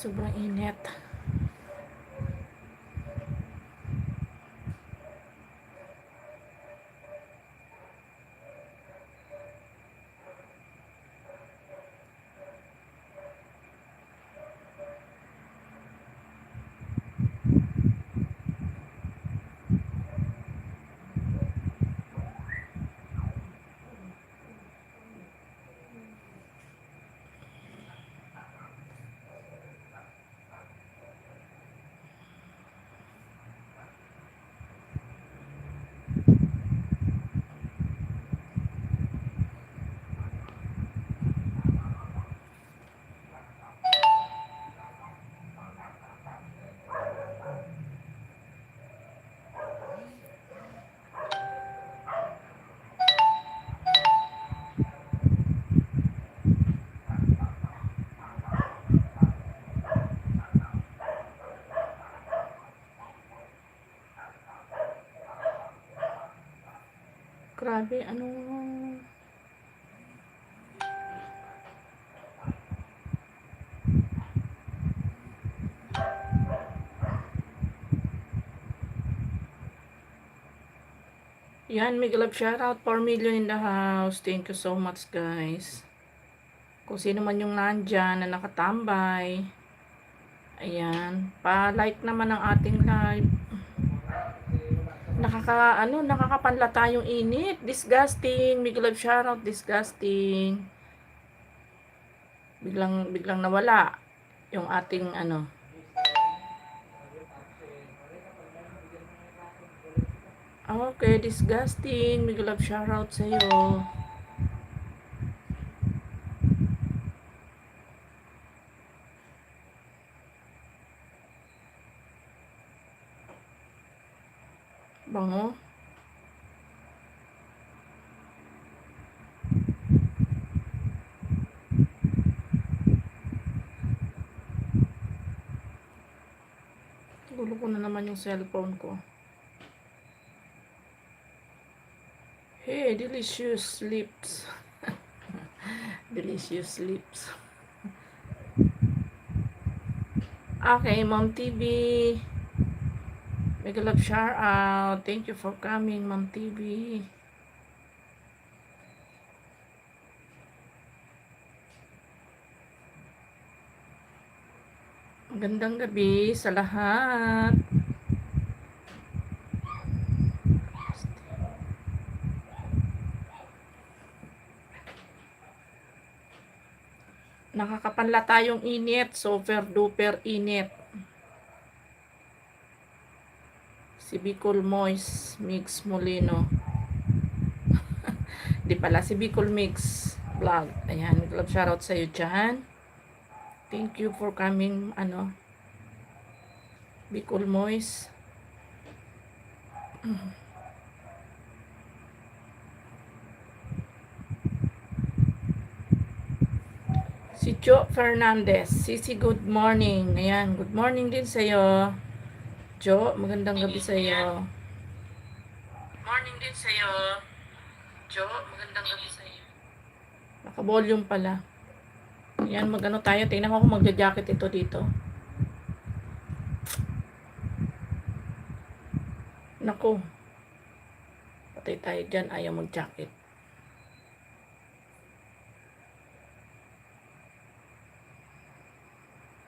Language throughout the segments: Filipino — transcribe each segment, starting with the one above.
Sobrang init. Grabe, anong... Yan, may love shoutout. 4 million in the house. Thank you so much, guys. Kung sino man yung nandyan na nakatambay. Ayan. Pa-like naman ang ating live. Nakakapanlata yung init. Disgusting. May love shoutout. Disgusting. Biglang nawala yung ating Okay, disgusting. Big love shoutout sa'yo. Bango. Gulo ko na naman yung cellphone ko. Hey, delicious lips. Delicious lips. Okay, Mom TV. Mega love shout out. Thank you for coming, Mom TV. Magandang gabi sa lahat. Nakakapanlata yung init. Super duper init. Si Bicol Moist Mix Molino. Di pala, si Bicol Mix Vlog. Ayan, love shoutout sa'yo dyan. Thank you for coming, Bicol Moist. Si Jo Fernandez. Sisi, good morning. Ayan, good morning din sa'yo. Jo, magandang gabi sa'yo. Good morning din sa'yo. Jo, magandang gabi sa'yo. Naka-volume pala. Ayan, magano tayo. Tingnan ko kung magja-jacket ito dito. Naku. Patay tayo dyan. Ayaw mag-jacket.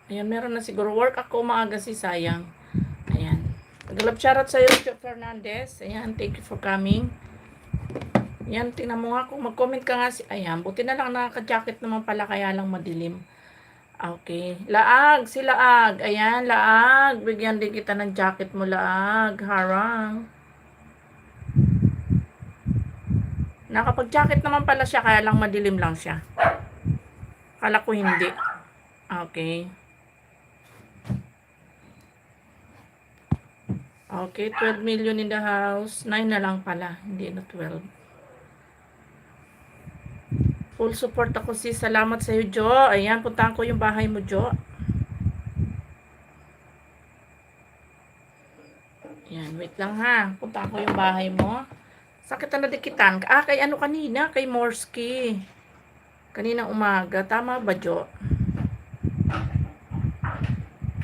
Ayan, meron na siguro. Work ako maaga si sayang. Ayan. Nag-love shoutout sa'yo, Jo Fernandez. Ayan, thank you for coming. Ayan, tingnan mo nga kung mag-comment ka nga. Ayan, buti na lang nakaka-jacket naman pala kaya lang madilim. Okay. Laag, si Laag. Ayan, Laag. Bigyan din kita ng jacket mo, Laag. Harang. Nakapag-jacket naman pala siya kaya lang madilim lang siya. Kala ko hindi. Okay. Okay, 12 million in the house. 9 na lang pala, hindi na 12. Full support ako sis. Salamat sa iyo, Jo. Ayan, puntahan ko yung bahay mo, Jo. Ayan, wait lang ha. Puntahan ko yung bahay mo. Sakit na nadikitan. Kay ano kanina? Kay Morsky. Kaninang umaga. Tama ba, Jo?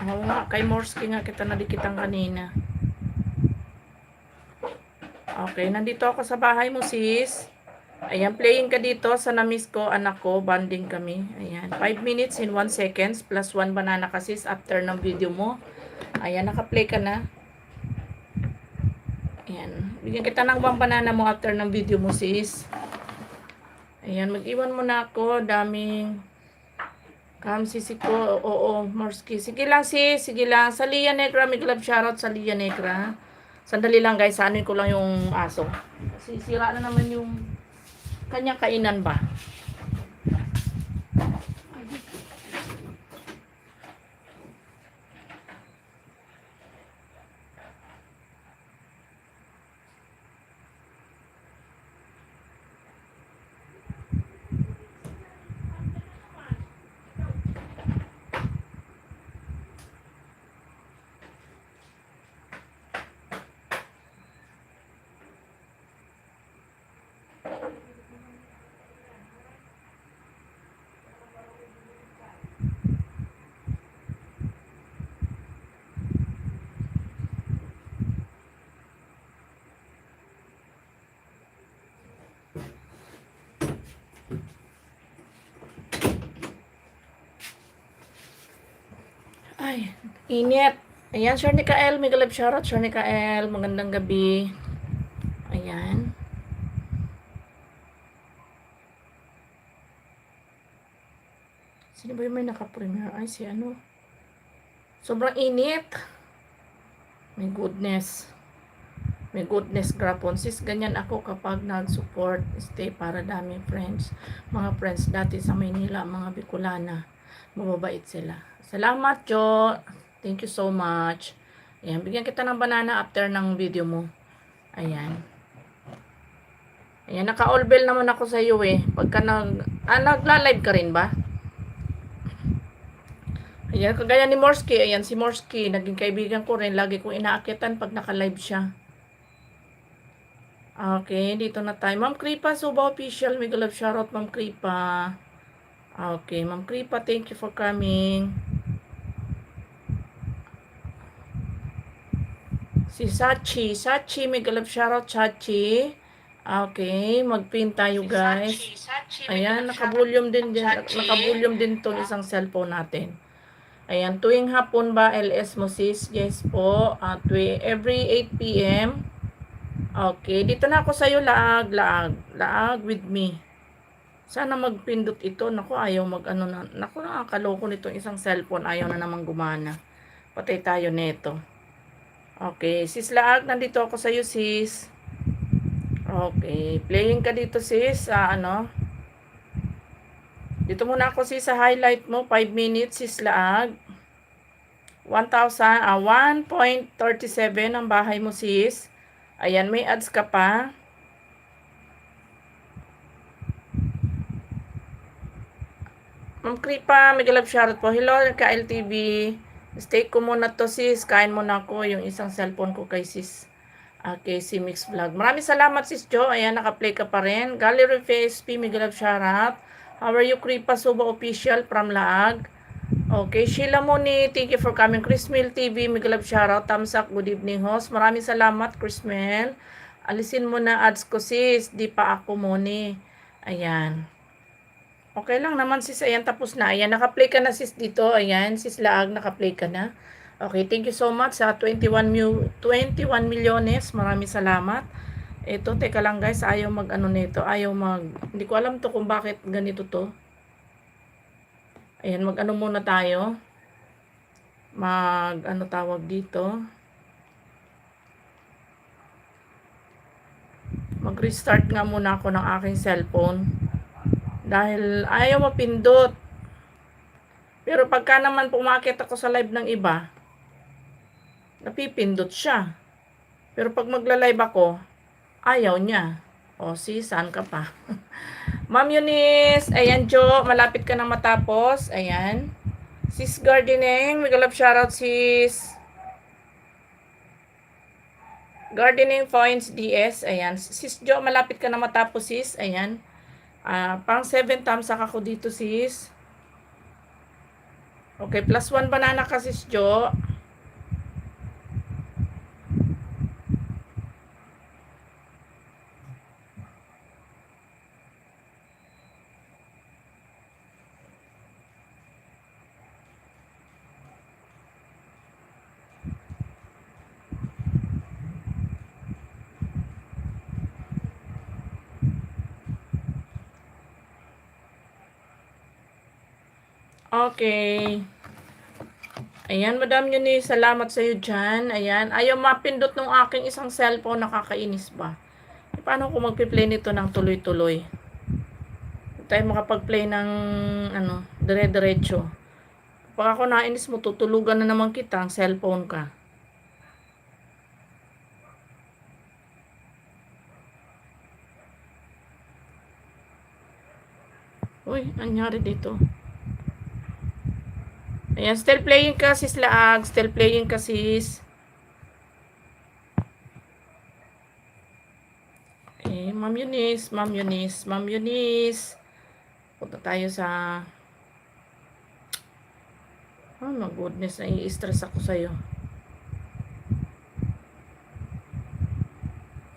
Oo nga, kay Morski nga kita nadikitan kanina. Okay, nandito ako sa bahay mo, sis. Ayan, playing ka dito sa namiss ko, anak ko, banding kami. Ayan, 5 minutes in 1 seconds plus 1 banana ka, sis, after ng video mo. Ayan, naka-play ka na. Ayan, bigyan kita ng 1 banana mo after ng video mo, sis. Ayan, mag-iwan mo na ako, daming sisi ko, oo, Morski. Sige lang, sis, sige lang. Sa Lia Negra, may love shoutout sa Lia Negra. Sandali lang, guys, sanin ko lang yung aso. Kasi sira na naman yung kanyang kainan ba. Ay, init. Ayan, Sir Nikael, may galab shoutout, Sir Nikael. Magandang gabi. Ayan. Sino ba yung may naka-premiere? Ay, si ano? Sobrang init. My goodness. My goodness, grapon. Sis, ganyan ako kapag nag-support. Stay para dami friends. Mga friends dati sa Maynila, mga Bicolana. Mababait sila. Salamat, Jo. Thank you so much. Ayan, bigyan kita ng banana after ng video mo. Ayan. Ayan, naka-all bell naman ako sa iyo eh. Pagka nagla-live ka rin ba? Ayan, kagaya ni Morski. Ayan, si Morski. Naging kaibigan ko rin. Lagi kong inaakitan pag naka-live siya. Okay, dito na tayo. Ma'am Kripa, Suba Official. May galap shoutout, Ma'am Kripa. Okay, Ma'am Kripa, thank you for coming. Si Sachi. Sachi, may galap shoutout, Sachi. Okay, mag-pin tayo, guys. Ayan, naka-volume din tong isang cellphone natin. Ayan, tuwing hapon ba, LS mo, sis? Yes po. Every 8 p.m. Okay, dito na ako sa'yo, laag with me. Sana magpindot ito. Naku, ayaw mag-ano na. Naku, nakakaloko nitong isang cellphone. Ayaw na naman gumana. Patay tayo neto. Okay, sis laag, nandito ako sa'yo, sis. Okay, playing ka dito, sis. Dito muna ako, sis, sa highlight mo. 5 minutes, sis laag. 1.37 ang bahay mo, sis. Ayan, may ads ka pa. Ma'am Kripa, may galap shoutout po. Hello, KLTV. Stay ko muna to, sis. Kain muna ako yung isang cellphone ko kay sis. Okay, si Mix Vlog. Maraming salamat, sis Jo. Ayan, naka-play ka pa rin. Gallery FSP, may galap shoutout. How are you, Kripa? Suba Official from Laag. Okay, Sheila Moni, thank you for coming. Chrismel TV, may galap shoutout. Thumbs up, good evening, host. Maraming salamat, Chrismel. Alisin mo na ads ko, sis. Di pa ako, Moni. Ayan. Okay lang naman, sis. Ayan, tapos na. Ayan, naka-play ka na, sis, dito. Ayan, sis Laag, naka-play ka na. Okay, thank you so much sa 21 milyones. Maraming salamat. Ito, teka lang, guys. Ayaw mag-ano nito. Hindi ko alam to kung bakit ganito to. Ayan, mag-ano muna tayo. Ano tawag dito. Mag-restart nga muna ako ng aking cellphone. Dahil ayaw mapindot. Pero pagka naman pumakit ako sa live ng iba, napipindot siya. Pero pag magla-live ako, ayaw niya. O, saan ka pa? Ma'am Eunice, ayan Jo, malapit ka na matapos. Ayan. Sis Gardening, may galap shoutout sis. Gardening Points DS, ayan. Sis Jo, malapit ka na matapos sis. Ayan. Pang 7 thumbs up ako dito sis. Okay, +1 banana ka, sis Jo. Okay. Ayan, Madam Eunice, salamat sa iyo dyan. Ayan, ayaw mapindot ng aking isang cellphone, nakakainis ba? E, paano ko magpi-play nito ng tuloy-tuloy? Hindi tayo makapag-play ng, ano, dire-diretso. Pag ako nainis mo, tutulugan na naman kita, ang cellphone ka. Uy, anyari dito? Ayan, still playing ka, sis Laag. Still playing ka, sis. Eh, Ma'am Eunice, Ma'am Eunice, Ma'am Eunice. Punta tayo sa... Oh my goodness, nai-stress ako sa'yo.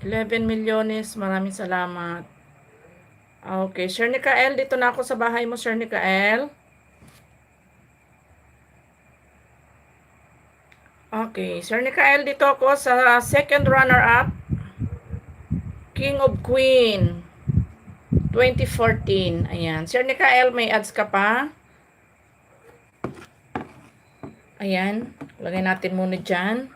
11 milyones, maraming salamat. Okay, Sir Nikael, dito na ako sa bahay mo, Sir Nikael. Okay, Sir Nikael, dito ako sa second runner-up. King of Queen 2014. Ayan. Sir Nikael, may ads ka pa? Ayan. Lagay natin muna dyan.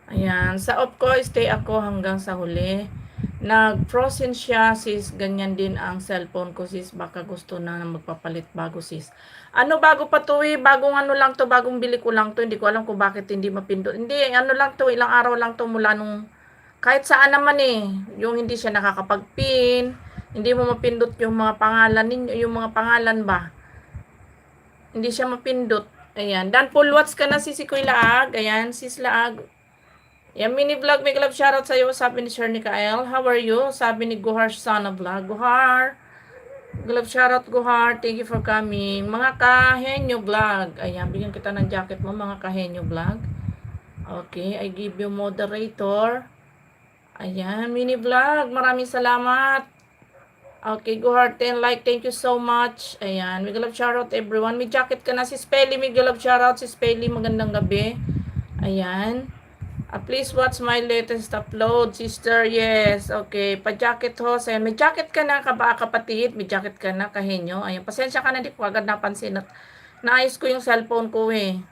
Ayan. Sa off ko, stay ako hanggang sa huli. Nag-frozen siya, sis. Ganyan din ang cellphone ko, sis. Baka gusto na magpapalit bago, sis. Ano bago pa to eh? Bagong ano lang to, bagong bili ko lang to. Hindi ko alam kung bakit hindi mapindot. Hindi, ano lang to, ilang araw lang to mula nung kahit saan naman eh. Yung hindi siya nakakapag-pin, hindi mo mapindot yung mga pangalan ninyo, yung mga pangalan ba? Hindi siya mapindot. Ayan. Dan full watch ka na, sis Kuy Laag. Ayan, sis Laag. Yan, mini vlog, may club shoutout sa'yo, sabi ni Sir Nikael. How are you? Sabi ni Guhar Sana Vlog. Guhar, club shoutout Guhar, thank you for coming. Mga kahenyo vlog. Ayan, bigyan kita ng jacket mo, mga kahenyo vlog. Okay, I give you moderator. Ayan, mini vlog, maraming salamat. Okay, Guhar, 10 like, thank you so much. Ayan, may club shoutout everyone. May jacket ka na, si Spelly, may club shoutout, si Spelly, magandang gabi. Ayan. Please watch my latest upload, sister. Yes, okay. Pa-jacket ho. Ayan, may jacket ka na, kapatid. May jacket ka na, kahenyo. Ayan, pasensya ka na, di ko agad napansin at naayos ko yung cellphone ko eh.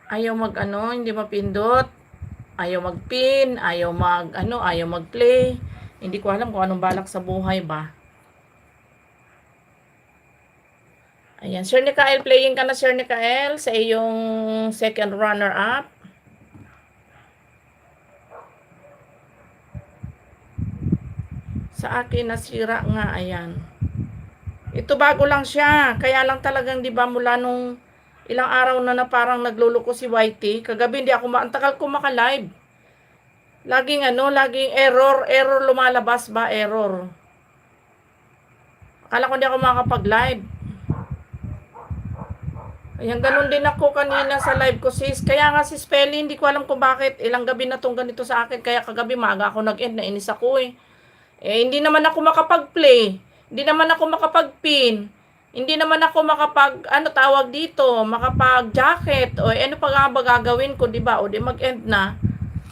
Ayaw mag-ano, hindi mapindot. Ayaw mag-pin, ayaw mag-ano, ayaw mag-play. Hindi ko alam kung anong balak sa buhay ba. Ayan, Sir Nikael, playing ka na, Sir Nikael, sa iyong second runner-up. Sa akin nasira nga, ayan. Ito bago lang siya, kaya lang talagang 'di ba mula nung ilang araw na parang nagluloko si YT. Kagabi hindi ako ang tagal ko maka-live. Laging error lumalabas ba, error. Akala ko hindi ako makakapag-live. Ayan, ganun din ako kanina sa live ko, sis. Kaya nga si Spelly, hindi ko alam kung bakit ilang gabi na tong ganito sa akin. Kaya kagabi maaga ako nag-end, nainis ako eh. Hindi naman ako makapag-play. Hindi naman ako makapag-pin. Hindi naman ako ano tawag dito, makapag-jacket. O ano pa nga ba gagawin ko, di ba? O di mag-end na.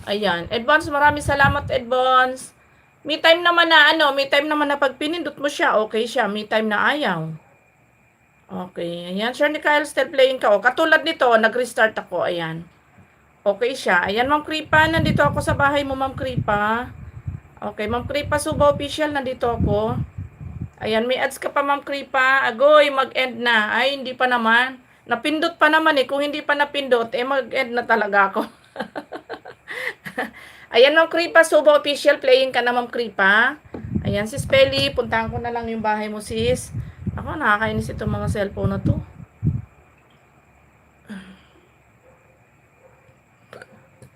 Ayan. Advance, maraming salamat, Advance. May time naman na may time naman na pag pinindot mo siya, okay siya. May time na ayaw. Okay. Ayan, Sir Nikael, still playing ka. O, katulad nito, nag-restart ako. Ayan. Okay siya. Ayan, Ma'am Kripa, nandito ako sa bahay mo, Ma'am Kripa. Okay, Ma'am Kripa Suba Official, nandito ako. Ayan, may ads ka pa, Ma'am Kripa. Agoy, mag-end na. Ay, hindi pa naman. Napindot pa naman eh. Kung hindi pa napindot, mag-end na talaga ako. Ayan, Ma'am Kripa Suba Official, playing ka na, Ma'am Kripa. Ayan, sis Peli, puntahan ko na lang yung bahay mo, sis. Ako, nakakainis itong mga cellphone na to.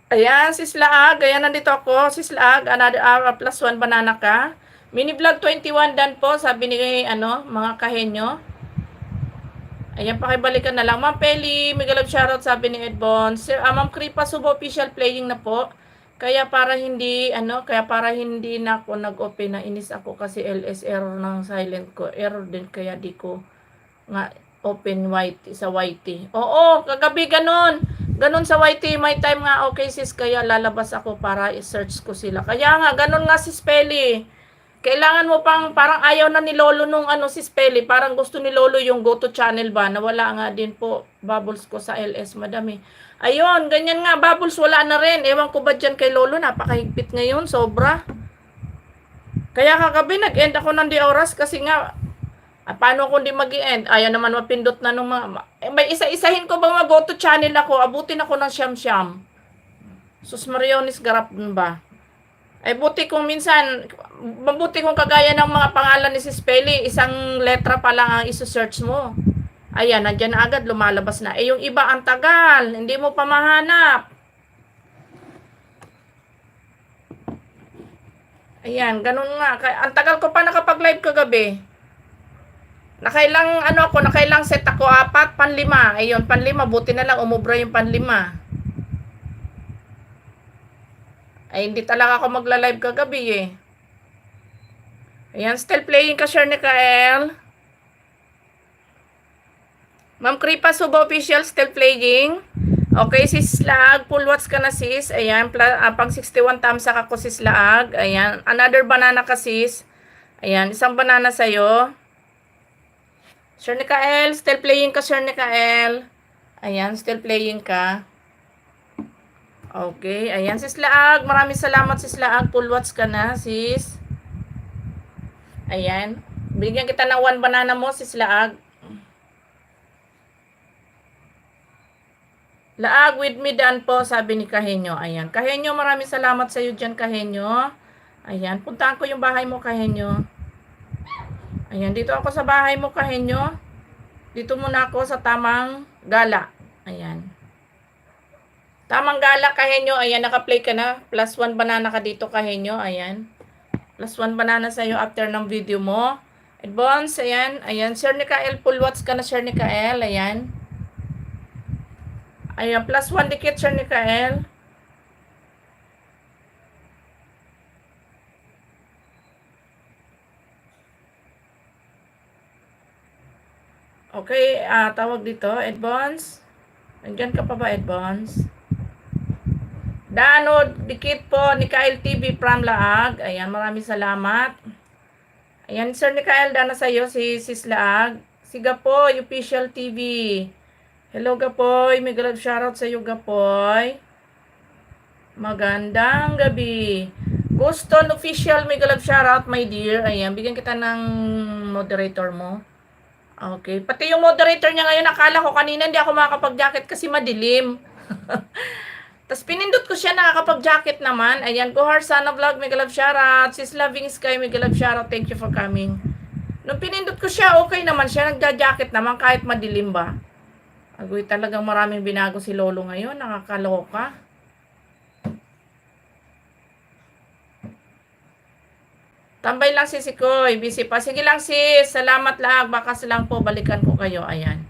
Ayan, sis Laag. Ayan, nandito ako. Sis Laag, another +1 banana ka. Mini vlog 21 dan po, sabi ni mga kahenyo. Ayan, pakibalikan na lang. Ma'am Peli, Miguel of Shoutout, sabi ni Edbon. Sir, Ma'am Kripa, Subo official playing na po. Kaya para hindi na ako nag-open, na inis ako kasi LS error ng silent ko. Error din kaya di ko nga open YT sa YT. Oo, kagabi ganun. Ganun sa YT, may time nga okay sis, kaya lalabas ako para i-search ko sila. Kaya nga, ganun nga si Spelly. Kailangan mo pang, parang ayaw na ni Lolo nung si Spelly. Parang gusto ni Lolo yung go to channel ba. Nawala nga din po bubbles ko sa LS, madami. Ayun, ganyan nga, bubbles wala na rin. Ewan ko ba dyan kay Lolo, napakahigpit ngayon, sobra. Kaya kagabi, nag-end ako ng di oras kasi nga, paano kung di mag-end? Ayaw naman mapindot na nung mga, may isa-isahin ko bang mag-go to channel ako, abutin ako ng siyam-siyam. Sus Marionis, garap ba? Ay buti kung minsan, mabuti kung kagaya ng mga pangalan ni si Spelly, isang letra pa lang ang iso-search mo. Ayan, nandyan na agad, lumalabas na. Eh yung iba ang tagal, hindi mo pa mahanap. Ayan, ganun nga. Ang tagal ko pa nakapag-live kagabi. Nakailang set ako, 4, panlima. Ayun, panlima, buti na lang, umubra yung panlima. Ay, hindi talaga ako magla-live kagabi eh. Ayan, still playing ka, Sir Nikael. Ma'am Kripa, Subo official, still playing. Okay, sis Laag, full watch ka na sis. Ayan, pang 61 tamsak ako sis Laag. Ayan, another banana ka sis. Ayan, isang banana sa'yo. Sir Nikael, still playing ka, Sir Nikael. Ayan, still playing ka. Okay, ayan, sis Laag. Maraming salamat, sis Laag. Full watch ka na, sis. Ayan. Bigyan kita ng 1 banana mo, sis Laag. Laag with me dan po, sabi ni Kahenyo. Ayan. Kahenyo, maraming salamat sa iyo dyan, Kahenyo. Ayan. Puntaan ko yung bahay mo, Kahenyo. Ayan. Dito ako sa bahay mo, Kahenyo. Dito muna ako sa tamang gala. Ayan. Tamang gala, Kahenyo. Ayan, naka-play ka na. Plus 1 banana ka dito, Kahenyo. Ayan. Plus 1 banana sa iyo after ng video mo. Advance, ayan. Ayan. Sir Nikael, full watch ka na, Sir Nikael. Ayan. Ayan, plus 1 dikit, Sir Nikael. Okay, tawag dito, Advance. Nandiyan ka pa ba, Advance? Daano, dikit po, Nikael TV from Laag. Ayan, maraming salamat. Ayan, Sir Nikael, dana sa iyo, si Sis Laag. Si Gapoy, Official TV. Hello, Gapoy. May galap shoutout sa iyo, Gapoy. Magandang gabi. Guston Official, may galap shoutout, my dear. Ayan, bigyan kita ng moderator mo. Okay. Pati yung moderator niya ngayon, akala ko kanina hindi ako makakapag-jacket kasi madilim. Tapos pinindot ko siya, nakakapag-jacket naman. Ayan, Gohar Sana Vlog, may galap shoutout. Sis Loving Sky, may galap shoutout. Thank you for coming. Nung pinindot ko siya, okay naman siya. Nagja-jacket naman kahit madilim ba. Agoy, talagang maraming binago si Lolo ngayon. Nakakaloka. Tambay lang si Sikoy. Busy pa. Sige lang sis. Salamat lang. Bakas lang po. Balikan ko kayo. Ayan.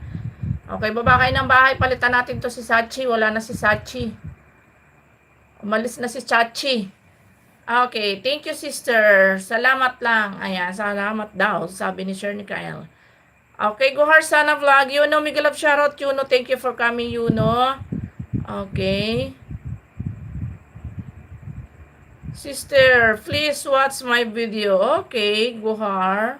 Okay, baba kayo ng bahay. Palitan natin to si Sachi. Wala na si Sachi. Umalis na si Chachi. Okay. Thank you, sister. Salamat lang. Ayan. Salamat daw. Sabi ni Sir Nikael. Okay, Gohar Sana Vlog. Yuno, Miguel of Shoutout. Yuno, thank you for coming, Yuno. Okay. Sister, please watch my video. Okay, Gohar.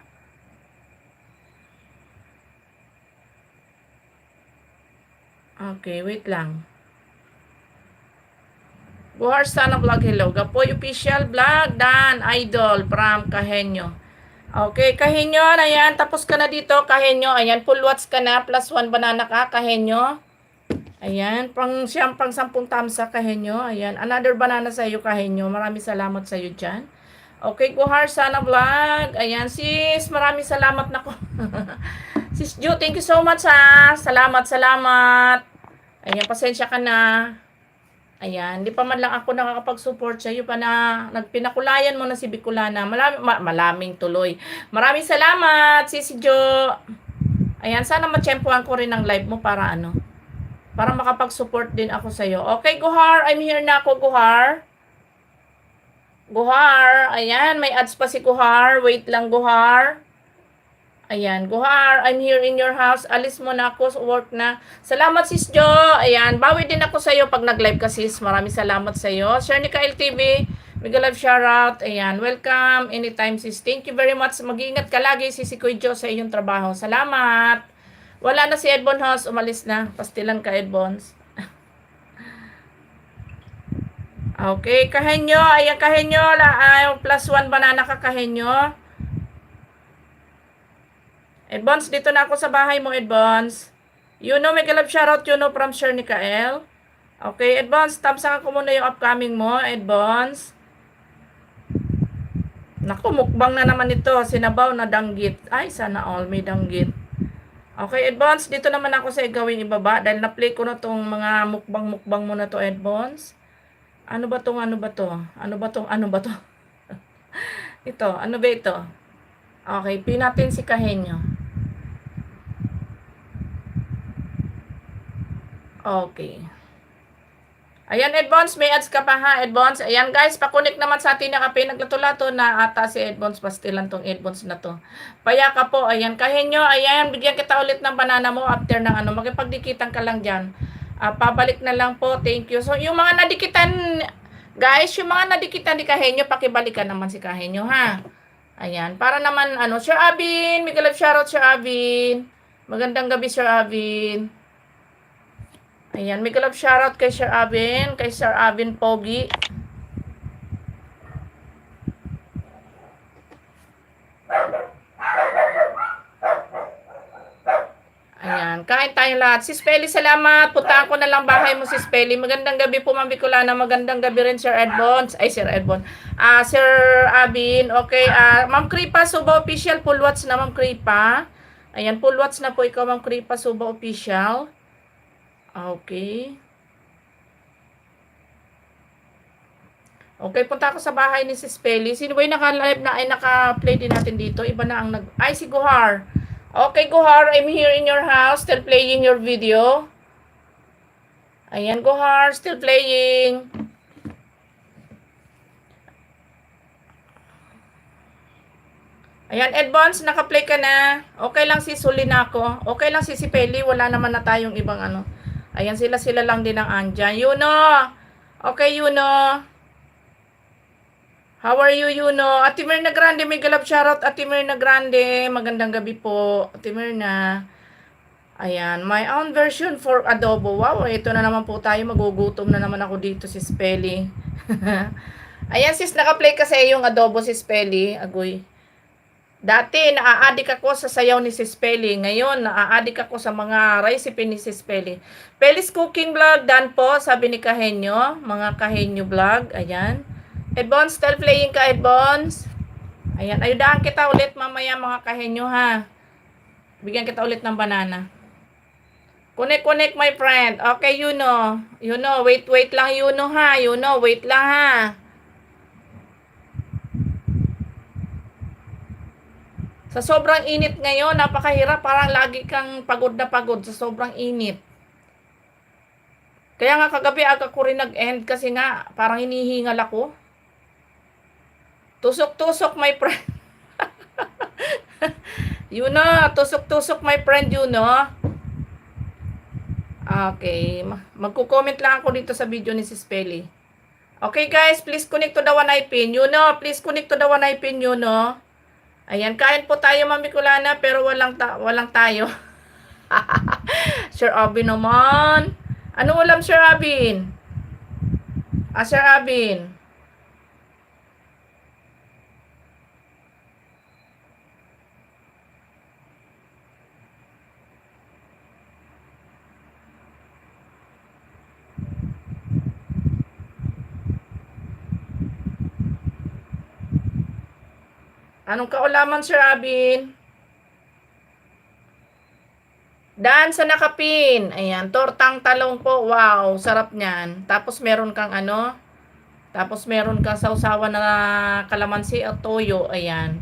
Okay, wait lang. Gohar Sana Vlog. Hello. Gapoy Official Vlog. Dan, Idol, from Kahenyo. Okay, Kahenyo, ayan, tapos ka na dito, Kahenyo, ayan, full watch ka na, plus 1 banana ka, Kahenyo. Ayan, pang 10 tamsa, Kahenyo, ayan, another banana sa iyo, Kahenyo, maraming salamat sa iyo dyan. Okay, Gohar Sana Vlog, ayan, sis, maraming salamat na ko. Sis Jo, thank you so much ha, salamat. Ayan, pasensya ka na. Ayan, hindi pa man lang ako nakakapag-support sa iyo pa na nagpinakulayan mo na si Bicolana. Malaming tuloy. Maraming salamat, Sisi Jo. Ayan, sana matsyempohan ko rin ang live mo para ano, para makapag-support din ako sa iyo. Okay, Guhar, I'm here na ako, Guhar. Guhar, ayan, may ads pa si Guhar. Wait lang, Guhar. Ayan, Guhar, I'm here in your house. Alis mo na ako, work na. Salamat, Sis Jo. Ayan, bawi din ako sa iyo pag nag-live ka, sis. Maraming salamat sa iyo. Shernica LTV, mega live shoutout. Ayan, welcome anytime, sis. Thank you very much. Mag-iingat ka lagi, Sis Kuy Jo, sa iyong trabaho. Salamat. Wala na si Edbon House, umalis na. Pastilan ka, Edbons. Okay, kahenyo. Ayan, kahenyo. +1 banana ka, kahenyo. Edbons, dito na ako sa bahay mo, Edbons. You know, mega love shoutout, you know, from Sir Nikael. Okay, Edbons, tamsakan ko muna yung upcoming mo, Edbons. Naku, mukbang na naman ito. Sinabaw na danggit. Ay, sana all may danggit. Okay, Edbons, dito naman ako sa gawing ibaba. Dahil na-play ko na tong mga mukbang-mukbang mo na to, Edbons. Ano ba tong, ano ba to? Ano ba tong, ano ba to? Ito, ano ba ito? Okay, pinatin si Kahenyo. Okay. Ayan, Edbons, may ads ka pa ha, Edbons. Ayan, guys, pakunik naman sa atin na kape. Naglatulato na ata si Edbons. Pastilan tong Edbons na to. Paya ka po, ayan. Kahenyo, ayan, bigyan kita ulit ng banana mo after ng ano. Makipagdikitan ka lang dyan. Pabalik na lang po, thank you. So, yung mga nadikitan, guys, yung mga nadikitan ni Kahenyo, pakibalikan naman si Kahenyo, ha. Ayan, para naman, ano, Sir Abin, mega love shoutout, Sir Abin. Magandang gabi, Sir Abin. Ayan, mega love shoutout kay Sir Abin Pogi. Ayan, kain tayo lahat. Sis Peli, salamat. Puntaan ko na lang bahay mo, Sis Peli. Magandang gabi po, Ma'am Bicolana. Magandang gabi rin, Sir Edbons. Ay, Sir Edbon. Sir Abin. Okay, Ma'am Kripa, Suba Official. Full watch na, Ma'am Kripa. Ayan, full watch na po ikaw, Ma'am Kripa, Suba Official. Okay. Okay, punta ako sa bahay ni Sis Peli. Sino ba yung naka-live na ay naka-play din natin dito? Iba na ang Ay, si Guhar. Okay, Guhar, I'm here in your house, still playing your video. Ayan, Guhar, still playing. Ayan, Edbons, naka-play ka na. Okay lang, sis, huli na ako. Okay lang, si Peli, wala naman na tayong ibang ano. Ayan, sila lang din ang andyan. Yuno! Okay, Yuno. How are you, Yuno? Ate Mirna Grande, may galap shoutout. Ate Mirna Grande, magandang gabi po. Ate Mirna. Ayan, my own version for adobo. Wow, ito na naman po tayo. Magugutom na naman ako dito, sis Peli. Ayan, sis, naka-play kasi yung adobo, sis Peli. Agoy. Dati, naa-addict ako sa sayaw ni Sis Peli. Ngayon, naa-addict ako sa mga recipe ni Sis Peli. Peli's Cooking Vlog, dan po, sabi ni Kahenyo. Mga Kahenyo Vlog, ayan. Edbons, still playing ka, Edbons. Ayan, ayudahan kita ulit mamaya mga Kahenyo, ha. Bigyan kita ulit ng banana. Connect, my friend. Okay, you know, wait lang, ha. Wait lang, ha. Sa sobrang init ngayon, napakahirap. Parang lagi kang pagod na pagod sa sobrang init. Kaya nga kagabi aga ko rin nag-end kasi nga parang hinihingal ako. Tusok-tusok, my friend. Tusok-tusok, my friend, Okay. Magko-comment lang ako dito sa video ni Sis Peli. Okay, guys. Please connect to the one eye pin. Please connect to the one eye pin, Ayan, kain po tayo, Ma'am Bicolana, pero walang tayo. Sir Abin naman. Ano ulam, Sir Abin? Sir Abin. Anong kaulaman, Sir Abin? Daan sa nakapin. Ayan, tortang talong po. Wow, sarap niyan. Tapos meron kang ano, tapos meron kang sausawan na kalamansi at toyo. Ayan.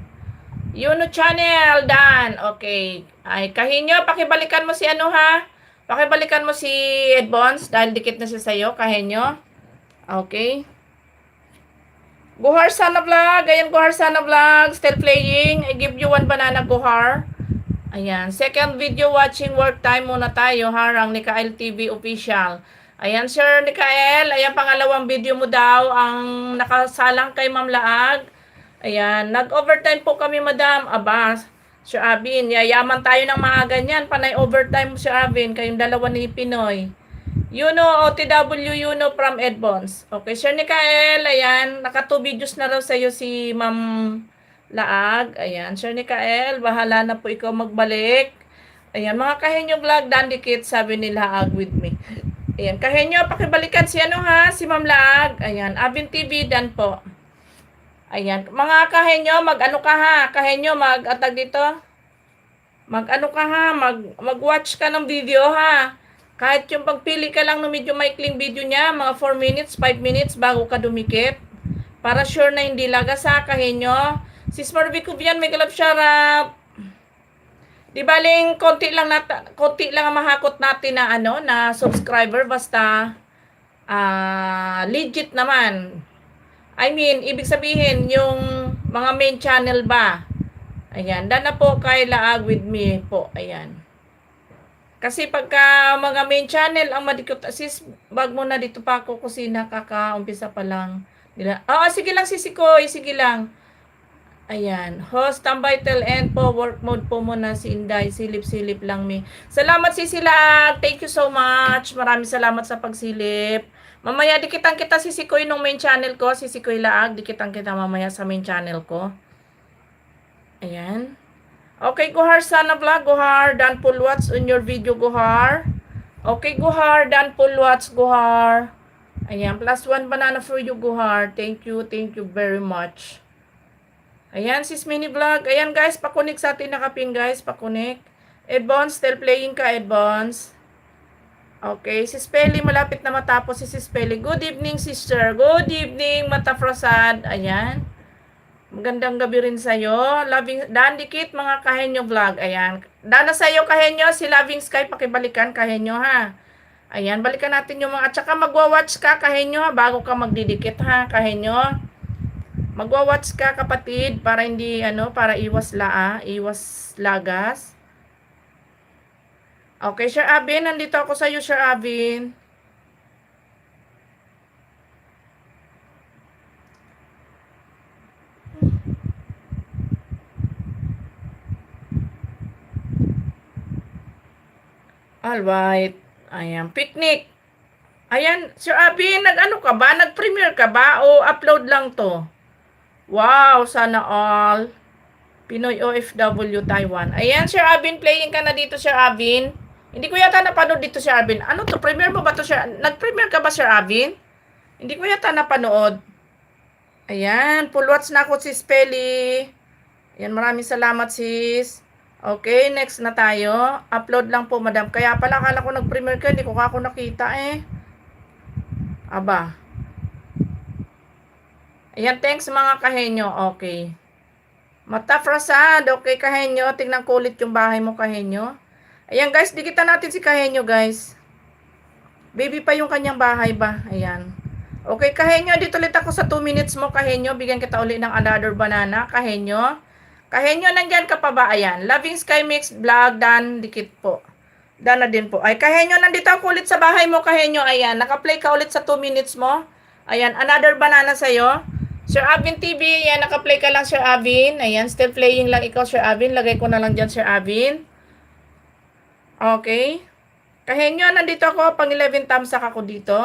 Yuno channel, Dan. Okay. Ay, kahinyo, pakibalikan mo si ano ha? Pakibalikan mo si Edbons dahil dikit na siya sa'yo, kahinyo. Okay. Guhar Sana Vlog. Ayan, Guhar Sana Vlog. Still playing. I give you one banana, Guhar. Ayan. Second video watching work time muna tayo. Harang Nikael TV official. Ayan, Sir Nikael. Ayan, pangalawang video mo daw ang nakasalang kay Ma'am Laag. Ayan. Nag-overtime po kami, Madam. Aba, Sir Abin. Yayaman tayo ng mga ganyan. Panay overtime, Sir Abin. Kayong dalawa ni Pinoy. OTW from Edbons. Okay, Sir Nikael, ayan, naka 2 videos na raw sa'yo si Ma'am Laag. Ayan, Sir Nikael, bahala na po ikaw magbalik. Ayan, mga kahenyo vlog, dandikit, sabi ni Laag with me. Ayan, kahenyo, pakibalikan si ano ha, si Ma'am Laag. Ayan, Abin TV, dan po. Ayan, mga kahenyo, mag-ano ka ha, kahenyo, mag-atag dito. Mag-ano ka ha, mag-watch ka ng video ha. Kahit yung pagpili ka lang ng medyo maikling video niya, mga 4 minutes, 5 minutes bago ka dumikit. Para sure na hindi lagas ha, kahinyo. Sis Marvy Cubian, may galap syarap. Di baling konti lang ang mahakot natin na ano, na subscriber basta legit naman. I mean, ibig sabihin yung mga main channel ba. Ayan, dana po kay Laag with me po. Ayan. Kasi pagka mga main channel ang madikot, sis, bag mo na dito pa ako kusina, kakaumpisa pa lang. Nila. Sige lang sisikoy, sige lang. Ayan, host, tambay till end po, work mode po muna si Inday, silip-silip lang mi. Salamat Silag, thank you so much. Maraming salamat sa pagsilip. Mamaya dikitan kita sisikoy nung main channel ko, sisikoy Laag, dikitan kita mamaya sa main channel ko. Ayan. Okay, Guhar Sana Vlog, Guhar, dan full watch on your video, Guhar. Okay, Guhar, dan full watch, Guhar. Ayan, +1 banana for you, Guhar. Thank you very much. Ayan, sis Mini Vlog. Ayan, guys, pakunik sa atin nakapin, guys, pakunik. Edbons, still playing ka, Edbons. Okay, si Spelly, malapit na matapos si Spelly. Good evening, sister. Good evening, Mata Frosad. Ayan. Magandang gabi rin sa'yo. Dan dikit mga kahenyo vlog. Ayan. Dana sa'yo kahenyo. Si Loving Sky pakibalikan kahenyo ha. Ayan. Balikan natin yung mga. At saka magwa-watch ka kahenyo ha. Bago ka magdidikit ha kahenyo. Magwa-watch ka kapatid. Para hindi para iwas lagas. Okay Sir Abin. Nandito ako sa'yo Sir Abin. Alright. Ayan. Picnic. Ayan. Sir Abin, nag-ano ka ba? Nag-premiere ka ba? O upload lang to? Wow. Sana all. Pinoy OFW Taiwan. Ayan, Sir Abin. Playing ka na dito, Sir Abin. Hindi ko yata napanood dito, Sir Abin. Ano to? Premiere mo ba to, Sir? Nag-premiere ka ba, Sir Abin? Hindi ko yata napanood. Ayan. Full watch na ako, Sis Peli. Ayan. Maraming salamat, sis. Okay, next na tayo. Upload lang po, madam. Kaya pala, akala ko nag-premiere ka. Hindi ko ako nakita eh. Aba. Ayan, thanks mga kahenyo. Okay. Mata Frasad. Okay, kahenyo. Tingnan ko ulit yung bahay mo, kahenyo. Ayan, guys. Dikitan natin si kahenyo, guys. Baby pa yung kanyang bahay ba? Ayan. Okay, kahenyo. Dito ulit ako sa 2 minutes mo, kahenyo. Bigyan kita ulit ng another banana, kahenyo. Kahenyo, nandyan ka pa ba? Ayan. Loving Sky Mix Vlog, Dan, dikit po. Dan na din po. Ay, kahenyo, nandito ako ulit sa bahay mo, kahenyo. Ayan, nakaplay ka ulit sa 2 minutes mo. Ayan, another banana sa'yo. Sir Avin TV, ayan, nakaplay ka lang, Sir Avin. Ayan, still playing lang ikaw, Sir Avin. Lagay ko na lang dyan, Sir Avin. Okay. Kahenyo, nandito ako. Pang 11 thumbs up ako dito.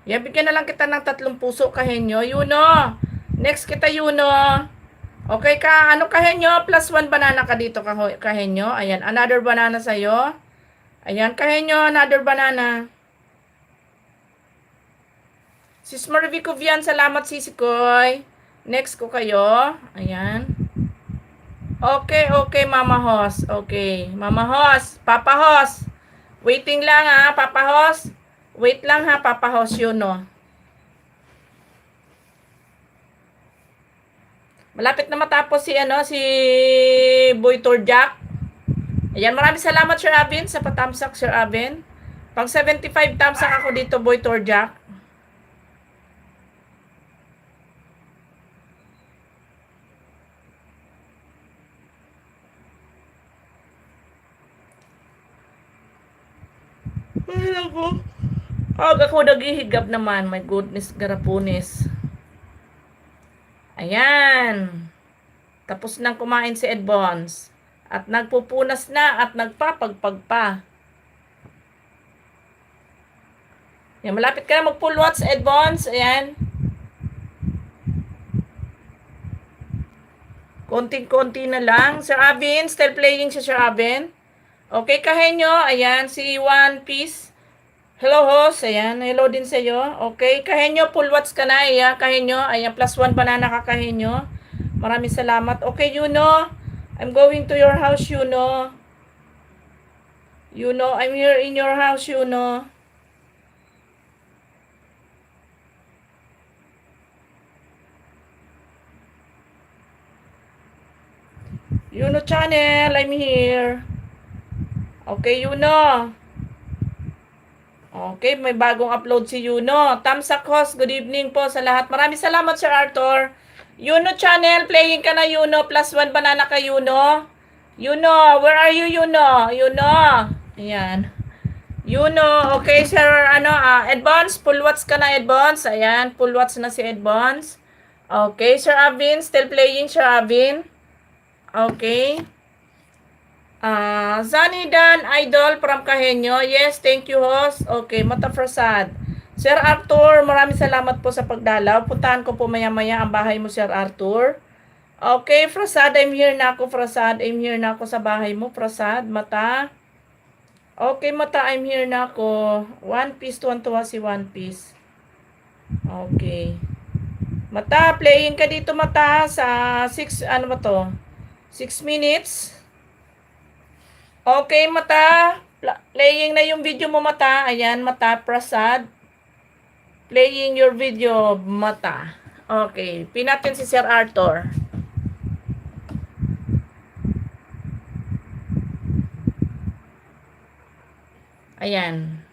Yan, bigyan na lang kita ng 3 puso, kahenyo. Yuno. Next kita, Yuno. Okay ka, ano kahenyo? +1 banana ka dito, kahenyo. Ayan, another banana sa'yo. Ayan, kahenyo, another banana. Sis Marvy Cubian, salamat sisikoy. Next ko kayo. Ayan. Okay, okay, Mama Hos. Okay. Mama Hos, Papa Hos. Waiting lang ha, Papa Hos. Wait lang ha, Papa Hos, yun no. Malapit na matapos si si Boy Torjak. Ayan, maraming salamat Sir Abin sa patamsak Sir Abin. Pang 75 tamsak ako dito Boy Torjak. Ay, ako. Ako naghihigap naman. My goodness, garapunis. Ayan. Tapos nang kumain si Ed Bons. At nagpupunas na at nagpapagpag pa. Yan, malapit ka na mag-full watch, Ed Bons. Ayan. Konting-konti na lang. Sir Avin, still playing si Sir Avin. Okay, kahenyo. Ayan, si One Piece. Hello, host. Ayan, hello din sa iyo. Okay, kahenyo, full watch ka na. Ayan, kahenyo. Ayan, +1 banana ka kahenyo. Maraming salamat. Okay, Yuno. I'm going to your house, Yuno. Yuno, I'm here in your house, Yuno. Yuno channel, I'm here. Okay, Yuno. Okay, may bagong upload si Yuno. Tamsak host, good evening po sa lahat. Maraming salamat, Sir Arthur. Yuno channel, playing ka na Yuno. +1 banana ka Yuno. Yuno, where are you Yuno? Yuno. Ayan. Yuno, okay Sir, Edbons, full watch ka na Edbons. Ayan, full watch na si Edbons. Okay, Sir Avin, still playing Sir Avin. Okay. Zanidan Idol from Kahenyo. Yes, thank you host. Okay, Mata Prasad. Sir Arthur, maraming salamat po sa pagdalaw. Puntahan ko po maya-maya ang bahay mo, Sir Arthur. Okay, Prasad, I'm here na ako, Prasad. I'm here na ako sa bahay mo, Prasad. Mata. Okay, Mata, I'm here na ako. One Piece, tuwan-tuwa si One Piece. Okay. Mata, playing ka dito, Mata, sa 6, ano ba to? 6 minutes. Okay, Mata. Playing na yung video mo, Mata. Ayan, Mata, Prasad. Playing your video, Mata. Okay, pinatin si Sir Arthur. Ayan.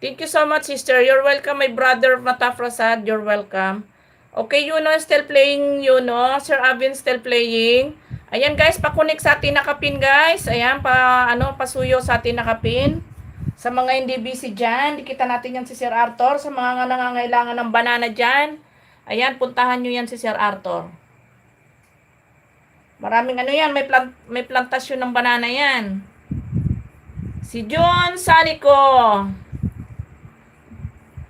Thank you so much, sister. You're welcome, my brother, Mata, Prasad. You're welcome. Okay, Yuno, still playing, Yuno. Sir Avin, still playing. Ayan guys, pa-connect sa atin nakapin guys. Ayan, pasuyo sa atin nakapin. Sa mga hindi busy dyan, dikita natin yan si Sir Arthur. Sa mga nangangailangan ng banana dyan, ayan, puntahan nyo yan si Sir Arthur. Maraming yan, may plantasyon ng banana yan. Si John Sanico.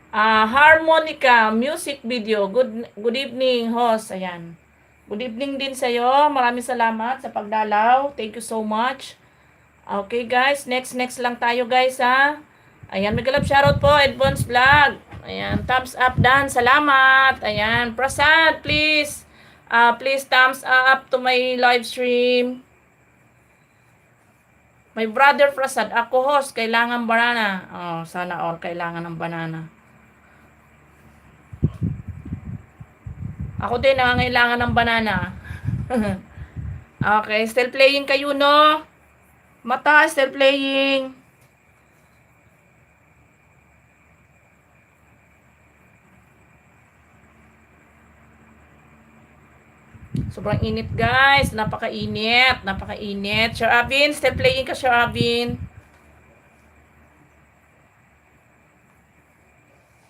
Harmonica, music video. Good evening, host. Ayan. Good evening din sa iyo. Maraming salamat sa pagdalaw. Thank you so much. Okay guys, next lang tayo guys ha. Ayan, mag-love shoutout po, Advance Vlog. Ayan, thumbs up dan. Salamat. Ayan, Prasad, please. Please thumbs up to my live stream. My brother Prasad, ako host, kailangan banana. Sana all kailangan ng banana. Ako din, nangangailangan ng banana. Okay, still playing kayo, no? Mata, still playing. Sobrang init, guys. Napakainit. Sir Avin, still playing ka, Sir Avin.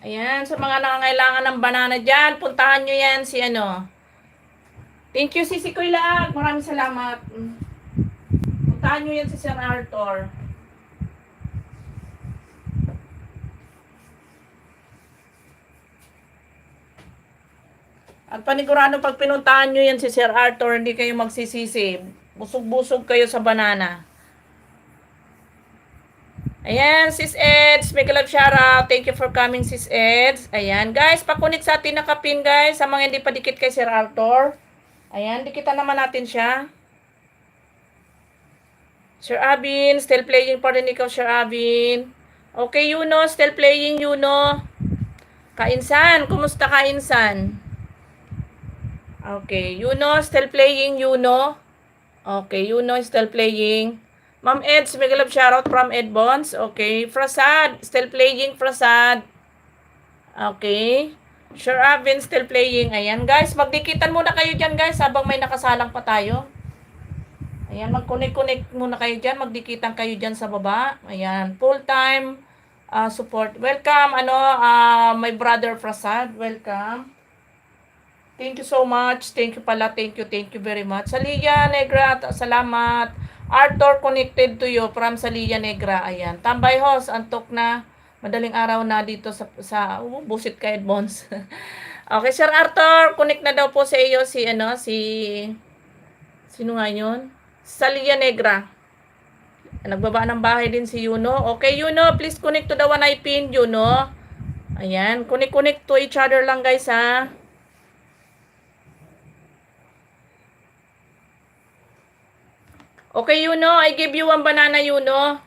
Ayan, sa mga nangangailangan ng banana dyan, puntahan nyo yan si Thank you, Sisi Kuilag. Maraming salamat. Puntahan nyo yan si Sir Arthur. At panigurado pag pinuntahan nyo yan si Sir Arthur, hindi kayo magsisisi. Busog-busog kayo sa banana. Ayan, Sis Eds, make a love shoutout. Thank you for coming, Sis Eds. Ayan, guys, pakunik sa atin nakapin, guys. Sa mga hindi pa dikit kay Sir Arthur. Ayan, dikitan naman natin siya. Sir Abin, still playing pa rin ikaw, Sir Abin. Okay, Yuno, still playing, Yuno. Kainsan, kumusta Kainsan? Okay, Yuno, still playing, Yuno. Okay, Yuno is still playing. Ma'am Eds, may galap shoutout from Ed Bonds. Okay, Frasad, still playing, Frasad. Okay. Sure Avin, still playing. Ayan, guys, magdikitan muna kayo dyan, guys, habang may nakasalang pa tayo. Ayan, mag-connect muna kayo dyan. Magdikitan kayo dyan sa baba. Ayan, full-time support. Welcome, my brother Frasad. Welcome. Thank you so much. Thank you pala. Thank you very much. Salia Negra, salamat. Arthur connected to you from Salia Negra. Ayan. Tambay host, antok na. Madaling araw na dito sa busit ka Edmonds. Okay, Sir Arthur, connect na daw po sa iyo sino nga yun? Salia Negra. Nagbaba ng bahay din si Yuno. Okay, Yuno, please connect to the one I pinned, Yuno. Ayan, connect to each other lang, guys, ha. Okay, Yuno, I give you one banana, Yuno.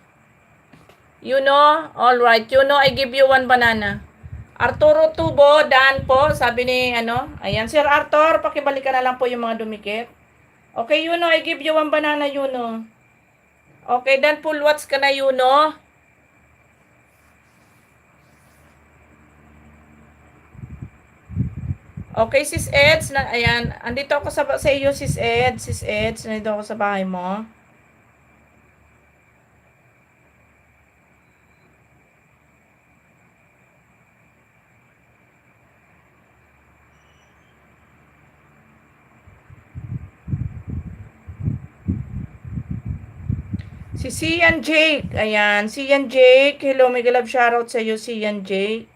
Yuno, alright. Yuno, I give you one banana. Arturo Tubo, Dan po, sabi ni, ayan, Sir Arthur, pakibalikan na lang po yung mga dumikit. Okay, Yuno, I give you one banana, Yuno. Okay, Dan full watch ka na, Yuno. Okay, Sis Eds, ayan, andito ako sa iyo, Sis Eds, nandito ako sa bahay mo. Si Sian Jake. Ayan. Sian Jake. Hello, may galab shoutout sa iyo, Sian Jake.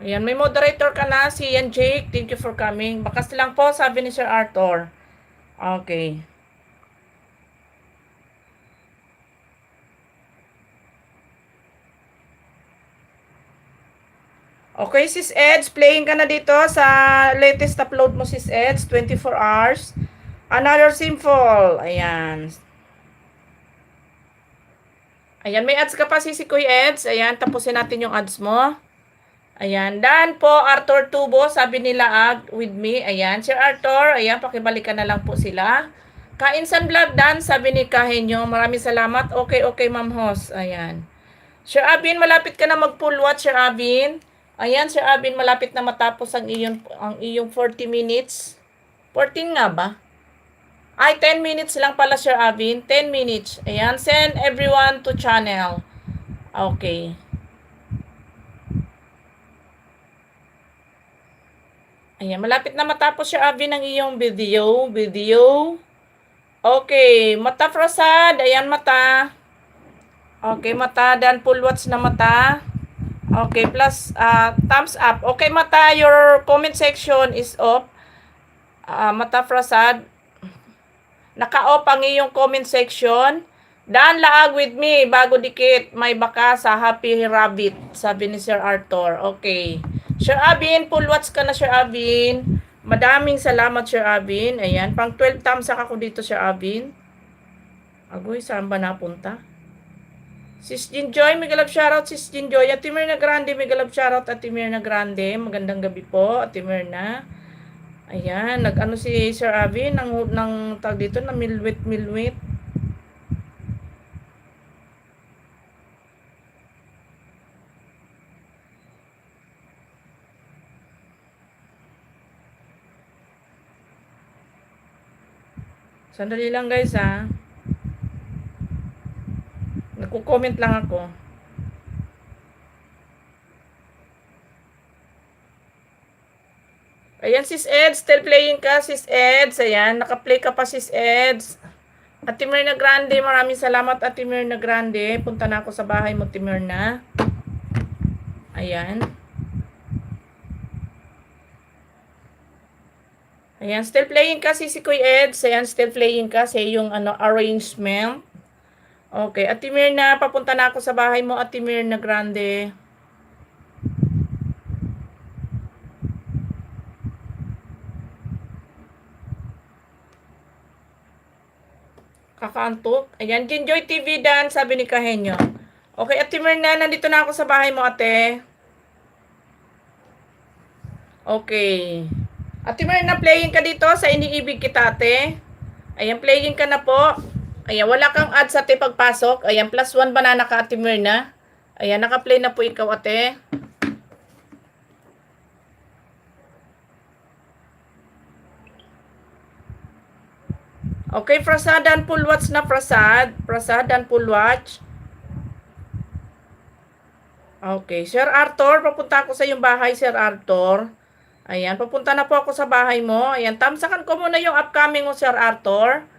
Ayan, may moderator ka na, Sian Jake. Thank you for coming. Bakas lang po, sabi ni Sir Arthur. Okay. Okay, Sis Eds, playing ka na dito sa latest upload mo, Sis Eds, 24 hours. Another simple. Ayan. Ayan, may ads ka pa, si Kuya Eds. Ayan, tapusin natin yung ads mo. Ayan, Dan po, Arthur Tubo, sabi nila with me. Ayan, Sir Arthur, ayan, pakibalikan na lang po sila. Kainsan Vlog, Dan, sabi ni Kahenyo. Maraming salamat. Okay, Ma'am Host. Ayan. Sir Abin, malapit ka na mag-full watch, Sir Abin. Ayan, Sir Abin, malapit na matapos ang iyong 40 minutes. 14 nga ba? Ay, 10 minutes lang pala, Sir Abin. 10 minutes. Ayan, send everyone to channel. Okay. Ayan, malapit na matapos, Sir Abin, ang iyong video. Okay, mata Frasad. Ayan, mata. Okay, mata. Dan full watch na mata. Okay, plus thumbs up. Okay, mata, your comment section is off. Mata Frasad. Naka-off ang iyong comment section. Dan laag with me, bago dikit, may baka sa Happy Rabbit, sabi ni Sir Arthur. Okay. Sir Abin, full watch ka na, Sir Abin. Madaming salamat, Sir Abin. Ayan, pang 12 thumbs up ako dito, Sir Abin. Agoy, saan ba napunta? Sis Jinjoy, may galap shoutout, Sis Jinjoy. Ate Mirna Grande, may galap shoutout, Ate Mirna Grande. Magandang gabi po, Ate Mirna. Ayan, nag-ano si Sir Abin, ng tag dito, na milwit. Sandali lang, guys, ha. Nagko-comment lang ako. Ayan, Sis Eds, still playing ka, Sis Eds. Ayan, naka-play ka pa, Sis Eds. Ate Mirna Grande, maraming salamat, Ate Mirna Grande. Punta na ako sa bahay mo, Ate Mirna. Ayan. Ayan, still playing ka, si Kuya Eds. Ayan, still playing ka sa yung arrangement. Okay, Ate Mirna, papunta na ako sa bahay mo, Ate Mirna Grande. Kakaantok. Ayan, Jinjoy TV Dan, sabi ni Kahenyo. Okay, Ate Mirna, nandito na ako sa bahay mo, ate. Okay. Ate Mirna, playing ka dito sa Iniibig Kita, ate. Ayan, playing ka na po. Ayan, wala kang ads ate pagpasok. Ayan, +1 banana ka, Ate Mirna. Ayan, naka-play na po ikaw, ate. Okay, Prasad dan full watch na, Prasad. Prasad dan full watch. Okay, Sir Arthur, papunta ako sa iyong bahay, Sir Arthur. Ayan, papunta na po ako sa bahay mo. Ayan, tamsakan ko muna yung upcoming mo, Sir Arthur.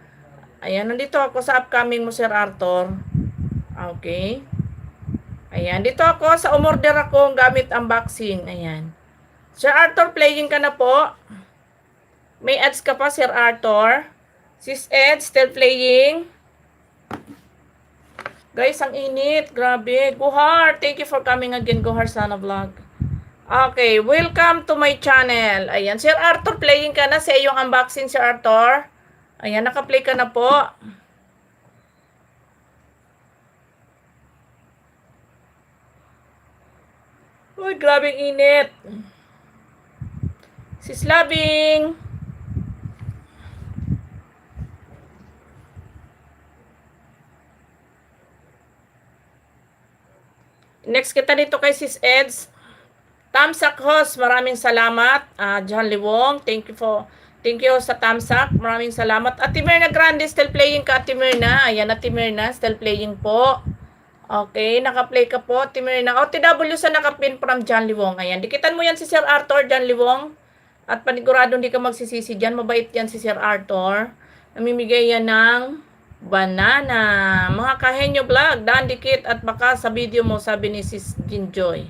Ayan, nandito ako sa upcoming mo, Sir Arthur. Okay. Ayan, dito ako sa umorder ako gamit unboxing. Ayan. Sir Arthur, playing ka na po. May ads ka pa, Sir Arthur. Sis Ed, still playing. Guys, ang init. Grabe. Guhar, thank you for coming again, Guhar Sana Vlog. Okay, welcome to my channel. Ayan, Sir Arthur, playing ka na sa iyong unboxing, Sir Arthur. Ayan, naka-play ka na po. Uy, grabing init. Sis Labing. Next kita dito kay Sis Eds. Tamsak host, maraming salamat. John Liwong, thank you sa Tamsak. Maraming salamat. Ate Mirna Grande, still playing ka, Ate Mirna. Ayan, Ate Mirna, still playing po. Okay, naka-play ka po, Ate Mirna. OTW sa nakapin from John Liwong. Ayan, dikitan mo yan si Sir Arthur, John Liwong. At panigurado hindi ka magsisisi dyan. Mabait yan si Sir Arthur. Namimigay yan ng banana. Mga Kahenyo Vlog, daan dikit at baka sa video mo, sabi ni Sis Jinjoy.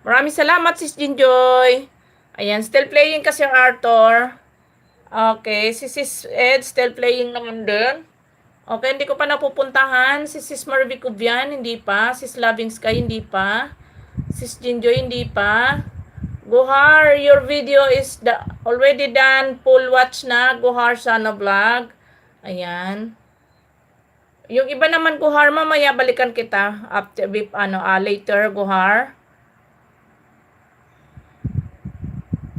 Maraming salamat, Sis Jinjoy. Ayan, still playing ka, Sir Arthur. Okay, si Sis Ed, still playing naman din. Okay, hindi ko pa napupuntahan. Si Sis Marvic Ubian, hindi pa. Sis Loving Sky, hindi pa. Sis Jinjoy, hindi pa. Guhar, your video is already done. Full watch na. Guhar Sana Vlog. Ayan. Yung iba naman, Guhar, mamaya balikan kita. After, later, Guhar.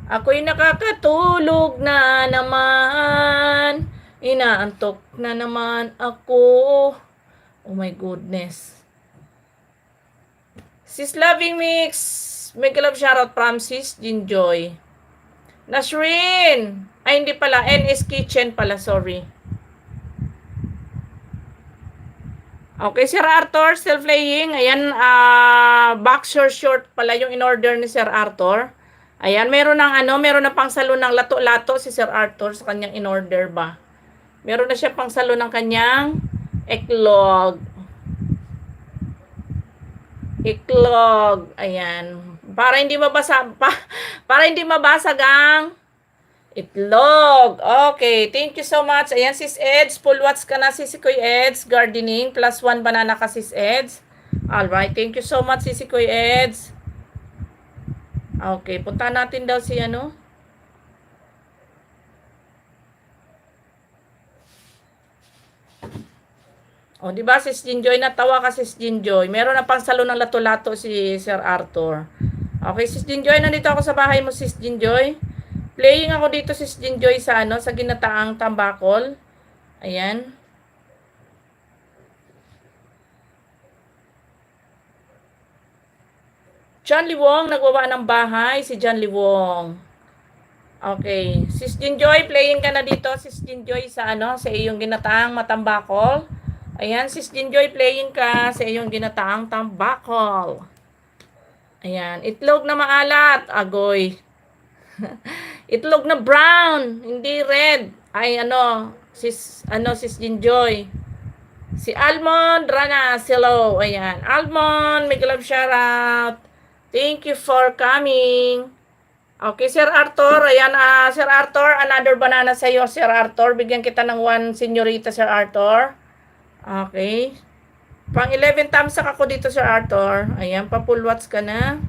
Ako'y nakakatulog na naman. Inaantok na naman ako. Oh my goodness. Sis Loving Mix. Make love shoutout from Sis Jinjoy. Nasrin. Ay, hindi pala. NS Kitchen pala. Sorry. Okay, Sir Arthur, still playing. Ayan, boxer short pala yung in-order ni Sir Arthur. Ayan, meron ng pangsalon ng lato-lato si Sir Arthur sa kanyang in-order ba. Meron na siya pangsalon ng kanyang eklog. Iklog. Ayan. Para hindi mabasag ang itlog. Okay. Thank you so much. Ayan, Sis Eds. Full watch ka na, Sis Koy Eds. Gardening. +1 banana ka, Sis Eds. Alright. Thank you so much, Sis Koy Eds. Okay. Punta natin daw si ano. O, di ba, Sis Jinjoy? Natawa ka, Sis Jinjoy. Meron na pang salon ng lato-lato si Sir Arthur. Okay, Sis Jinjoy. Nandito ako sa bahay mo, Sis Jinjoy. Playing ako dito, Sis Jinjoy, sa ginataang tambakol. Ayan. John Liwong, nagwawa ng bahay. Si John Liwong. Okay. Sis Jinjoy, playing ka na dito, Sis Jinjoy, sa sa iyong ginataang matambakol. Ayan, Sis Jinjoy, playing ka sa iyong ginataang tambakol. Ayan, itlog na maalat. Agoy. Itlog na brown, hindi red. Ay, Sis Jinjoy. Si Almond Ranas, hello. Ayan, Almond, make love shoutout. Thank you for coming. Okay, Sir Arthur. Ayan, Sir Arthur, another banana sa iyo, Sir Arthur. Bigyan kita ng 1 senyorita, Sir Arthur. Okay. Pang 11 thumbs up ako dito, Sir Arthur. Ayan, pa full watch ka na.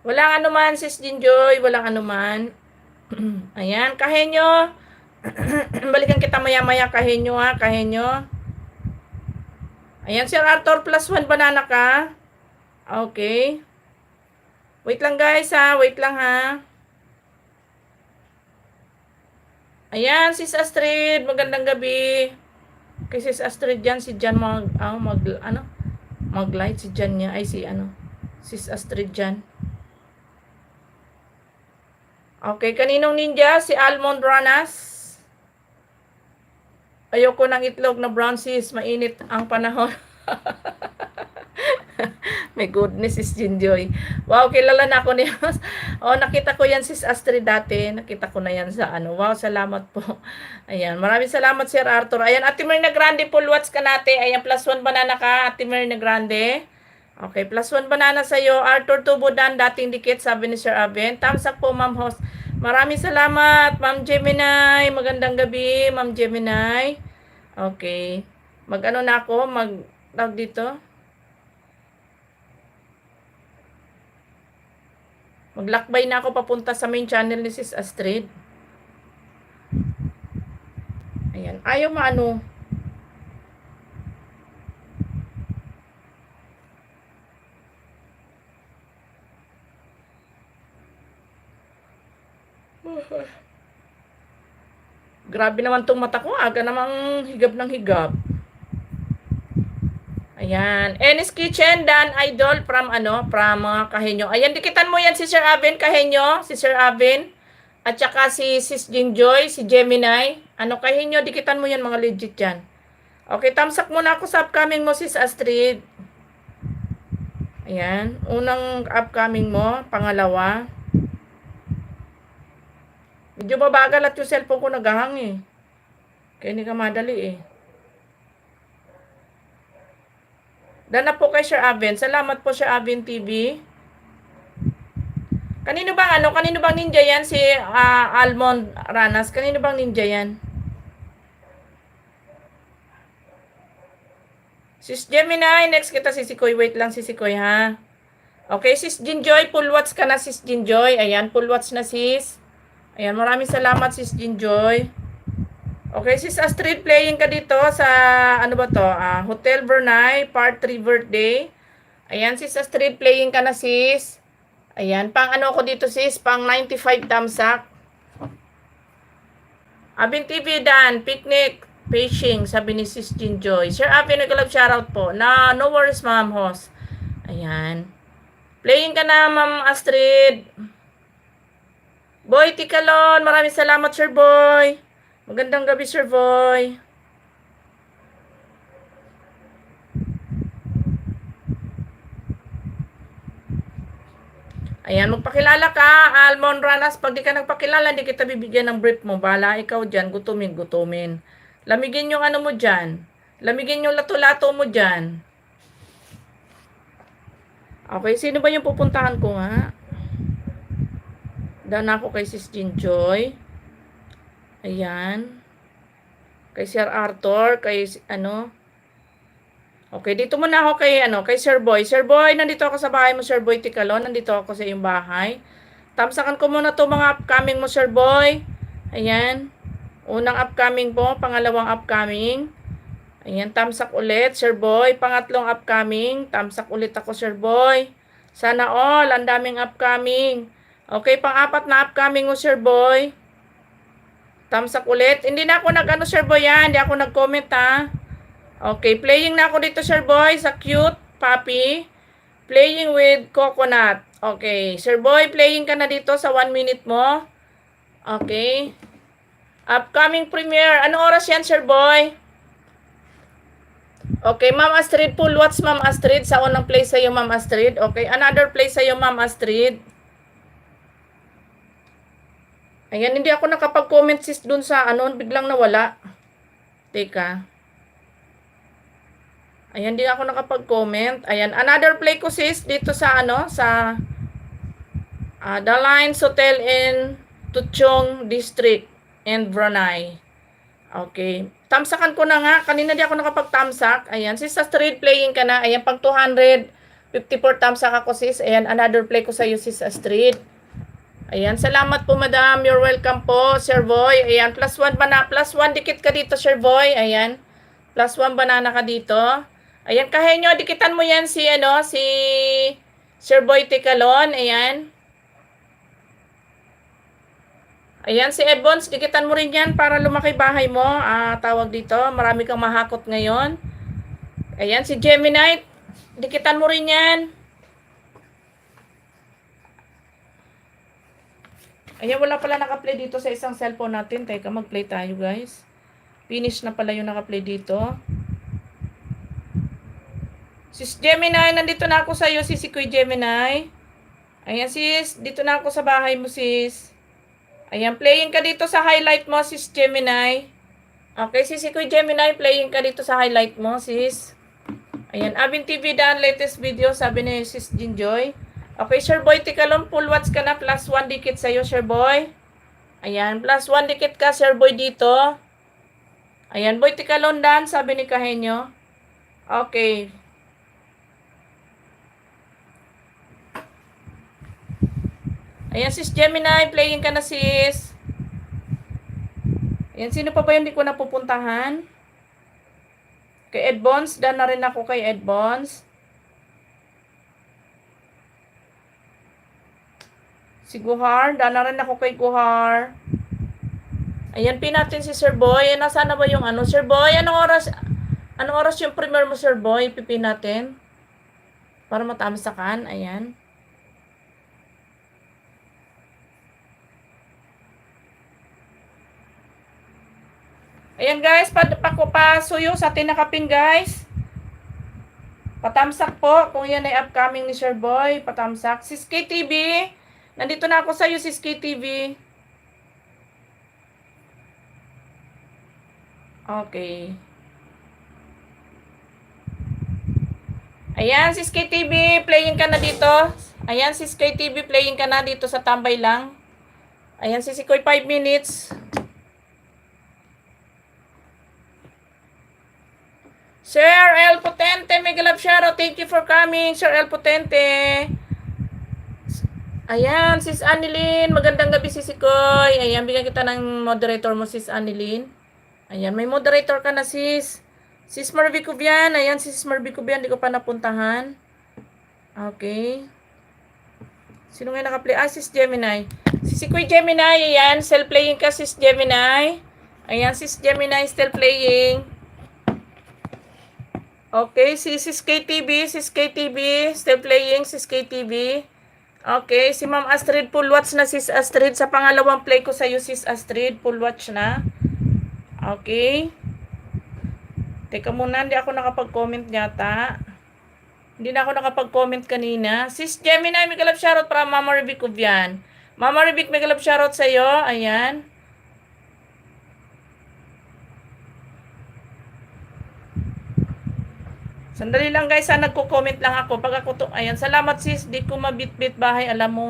Walang anuman, Sis Jinjoy. Walang anuman. Ayan, kahenyo. Balikan kita maya-maya, kahenyo ha, kahenyo. Ayan, Sir Arthur, +1 banana ka. Okay. Wait lang guys ha, wait lang ha. Ayan, Sis Astrid, magandang gabi. Kay Sis Astrid dyan, si Jan mag-light si Jan niya. Ay, Sis Astrid dyan. Okay, kaninong ninja? Si Almond Ranas. Ayoko ng itlog na brown sis, mainit ang panahon. My goodness, Sis Jinjoy. Wow, kilala na ako niya. Oh, nakita ko yan, Sis Astrid dati. Nakita ko na yan sa ano. Wow, salamat po. Ayan, maraming salamat, Sir Arthur. Ayan, Ate Marina Grande, full watch ka natin. Ayan, +1 banana ka, Ate Marina Grande. Okay, +1 banana sa'yo. Arthur Tubudan, dating dikit, sabi ni Sir Aben. Thumbs up po, Ma'am Host. Maraming salamat, Ma'am Gemini. Magandang gabi, Ma'am Gemini. Okay. Mag-ano na ako, mag-tag dito. Maglakbay na ako papunta sa main channel ni Sis Astrid. Ayan. Ayaw maano. Grabe naman tong mata ko. Aga namang higab ng higab. Ayan. Ennis Kitchen, Dan Idol from Kahenyo. Ayan, dikitan mo yan si Sir Aben, Kahenyo. Si Sir Aben. At saka si Sis Jinjoy, si Gemini. Kahenyo, dikitan mo yan, mga legit yan. Okay, thumbs up muna ako sa upcoming mo, Sis Astrid. Ayan. Unang upcoming mo. Pangalawa. Medyo mabagal at yung cellphone ko naghahang eh. Kaya hindi ka madali eh. Dana po kay Sir Aben. Salamat po, Sir Aben TV. Kanino bang ninja yan? Si Almond Ranas. Kanino bang ninja yan? Sis Gemini, next kita si Sikoy. Wait lang si Sikoy ha. Okay, Sis Jinjoy, full watch ka na, Sis Jinjoy. Ayan, full watch na, sis. Ayan, maraming salamat, Sis Jinjoy. Okay, Sis Astrid, playing ka dito sa, Hotel Bernay, Part 3 birthday. Ayan, Sis Astrid, playing ka na, sis. Ayan, pang ko dito, sis, pang 95 thumbs up. Abin TV, Dan, picnic, fishing, sabi ni Sis Jinjoy. Sir Abin, nag-love shoutout po. No worries, Ma'am Host. Ayan. Playing ka na, Ma'am Astrid. Boy Tikalon, maraming salamat, Sir Boy. Magandang gabi, Sir Boy. Ayan, magpakilala ka, Almond Ranas. Pag di ka nagpakilala, hindi kita bibigyan ng brief mo. Bala, ikaw dyan, gutumin. Lamigin yung mo dyan. Lamigin yung lato-lato mo dyan. Okay, sino ba yung pupuntahan ko nga? Down ako kay Sis Jinjoy. Ayan. Kay Sir Arthur, kay Okay, dito muna ako kay Sir Boy. Sir Boy, nandito ako sa bahay mo, Sir Boy Tikalon. Nandito ako sa iyong bahay. Tamsakan ko muna to mga upcoming mo, Sir Boy. Ayan. Unang upcoming po, pangalawang upcoming. Ayan, tamsak ulit, Sir Boy. Pangatlong upcoming, tamsak ulit ako, Sir Boy. Sana all, ang daming upcoming. Okay, pang-apat na upcoming mo, Sir Boy. Tamsak ulit. Hindi na ako Sir Boy, yan. Hindi ako nag-comment, ha. Okay, playing na ako dito, Sir Boy, sa cute puppy. Playing with coconut. Okay, Sir Boy, playing ka na dito sa 1 minute mo. Okay. Upcoming premiere. Anong oras yan, Sir Boy? Okay, Ma'am Astrid, full watch, Ma'am Astrid. Sa unang play sa'yo, Ma'am Astrid. Okay, another play sa'yo, Ma'am Astrid. Ayan, hindi ako nakapag-comment, sis, dun sa biglang nawala. Teka. Ayan, hindi ako nakapag-comment. Ayan, another play ko, sis, dito sa The Lines Hotel in Tuchong District and Brunei. Okay. Tamsakan ko na nga. Kanina di ako nakapag-tamsak. Ayan. Sis Astrid, playing ka na. Ayan, pang 254 tamsak ako, sis. Ayan, another play ko sa iyo, sis Astrid. Ayan, salamat po, madam. You're welcome po, Sir Boy. Ayan, +1 ba na? +1 dikit ka dito, Sir Boy. Ayan. +1 banana ka dito. Ayan, kahenyo, dikitan mo yan si, si Sir Boy Ticalon. Ayan. Ayan, si Ebons, dikitan mo rin yan para lumaki bahay mo. Tawag dito, marami kang mahakot ngayon. Ayan, si Gemini, dikitan mo rin yan. Ayan, wala pala naka-play dito sa isang cellphone natin. Teka, mag-play tayo, guys. Finish na pala yung naka-play dito. Sis Gemini, nandito na ako sa iyo, sis Kuya Gemini. Ayan, sis, dito na ako sa bahay mo, sis. Ayan, playing ka dito sa highlight mo, sis Gemini. Okay, sis Kuya Gemini, playing ka dito sa highlight mo, sis. Ayan, Abin TV daan, latest video, sabi ni sis Jinjoy. Okay, Sir Boy Ticalon, full watch ka na, +1 dikit sa'yo, Sir Boy. Ayan, +1 dikit ka, Sir Boy dito. Ayan, Boy Ticalon dan, sabi ni Kahenyo. Okay. Ayan, sis Gemini, playing ka na, sis. Ayan, sino pa ba yung hindi ko napupuntahan? Kay Ed Bonds, dan na rin ako kay Ed Bonds. Si Guhar, dan na rin ako kay Guhar. Ayan, pin natin si Sir Boy. Nasaan na ba yung Sir Boy, anong oras yung premiere mo, Sir Boy? Pipin natin. Para matamsakan, ayan. Ayan guys, pasuyo sa tinakapin guys. Patamsak po, kung yan ay upcoming ni Sir Boy, patamsak. Sis KTV, nandito na ako sa iyo, sis KTV. Okay. Ayan, sis KTV, playing ka na dito. Ayan, sis KTV, playing ka na dito sa tambay lang. Ayan, sis Koy, 5 minutes. Sir El Potente, mega love shoutout. Thank you for coming, Sir El Potente. Ayan, sis Annilyn. Magandang gabi, sis Koy. Ayan, bigyan kita ng moderator mo, sis Annilyn. Ayan, may moderator ka na, sis. Sis Marvi Cubian. Ayan, sis Marvi Cubian. Di ko pa napuntahan. Okay. Sino nga naka-play? Sis Gemini. Sis Koy Gemini. Ayan, self-playing ka, sis Gemini. Ayan, sis Gemini, still playing. Okay, si Sis KTV, still playing, Sis KTV. Okay, si Ma'am Astrid, full watch na, Sis Astrid. Sa pangalawang play ko sa iyo, Sis Astrid, full watch na. Okay. Teka muna, hindi ako nakapag-comment yata. Hindi na ako nakapag-comment kanina. Sis Gemini, may galap shoutout para Mama Rebic Ubian. Mama Rebic, may galap shoutout sa iyo. Ayan. Sandali lang guys, nagko-comment lang ako. Pag ako to, ayan, salamat sis, di ko mabitbit bahay. Alam mo,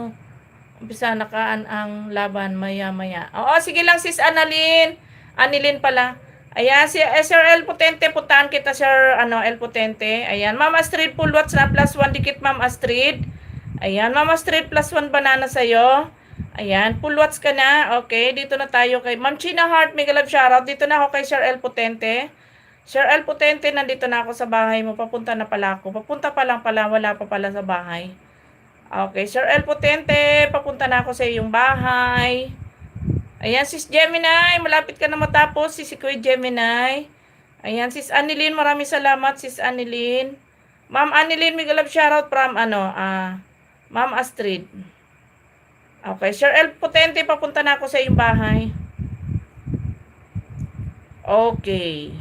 umpisa nakaan ang laban maya-maya. Oo, sige lang sis Annalyn. Annalyn pala. Ayan, si Sir El Potente, puntahan kita Sir El Potente. Ayan, Ma'am Astrid, full watch na, +1 dikit Ma'am Astrid. Ayan, Ma'am Astrid, +1 banana sa'yo. Ayan, full watch ka na. Okay, dito na tayo kay Ma'am China Heart, mega love shoutout. Dito na ako kay Sir El Potente. Sir El Potente, nandito na ako sa bahay mo. Papunta na pala ako. Papunta pa lang pala. Wala pa pala sa bahay. Okay, Sir El Potente, papunta na ako sa iyong bahay. Ayan, Sis Gemini. Malapit ka na matapos. Sis Kuya Gemini. Ayan, Sis Annilyn. Maraming salamat, Sis Annilyn. Ma'am Annilyn, may galap shoutout from Ma'am Astrid. Okay, Sir El Potente, papunta na ako sa iyong bahay. Okay.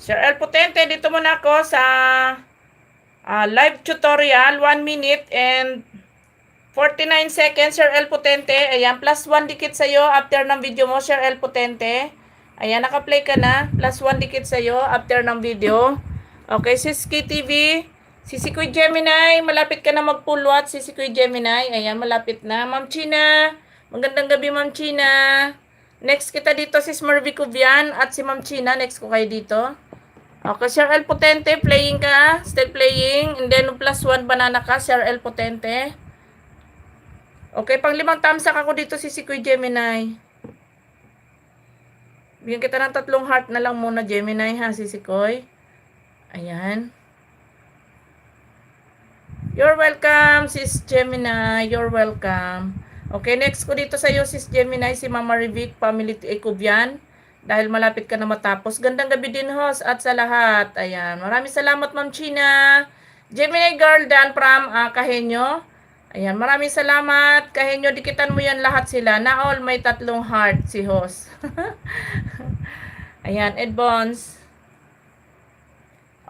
Sir El Potente, dito muna ako sa live tutorial, 1 minute and 49 seconds, Sir El Potente. Ayan, +1 dikit sa'yo after ng video mo, Sir El Potente. Ayan, naka-play ka na. +1 dikit sa'yo after ng video. Okay, Sis KTV. Sisi Kuya Gemini, malapit ka na mag-full watch, Sisi Kuya Gemini. Ayan, malapit na. Ma'am China, Magandang gabi, Ma'am China. Next kita dito, si Marvic Ubian at si Ma'am China. Next ko kayo dito. Okay, Sir El Potente, playing ka. Still playing. And then, +1 banana ka, Sir El Potente. Okay, pang 5 tamsak ako dito, si Sikoy Gemini. Bigyan kita ng 3 heart na lang muna, Gemini, ha, si Sikoy. Ayan. You're welcome, sis Gemini. You're welcome. Okay, next ko dito sa iyo, sis Gemini, si Mama Rivic, family Ecubian. Dahil malapit ka na matapos. Gandang gabi din, host, at sa lahat. Ayan. Maraming salamat, Ma'am China. Gemini girl dan from Kahenyo. Ayan. Maraming salamat. Kahenyo, dikitan mo yan lahat sila. Na all may 3 heart si host. Ayan. Advance.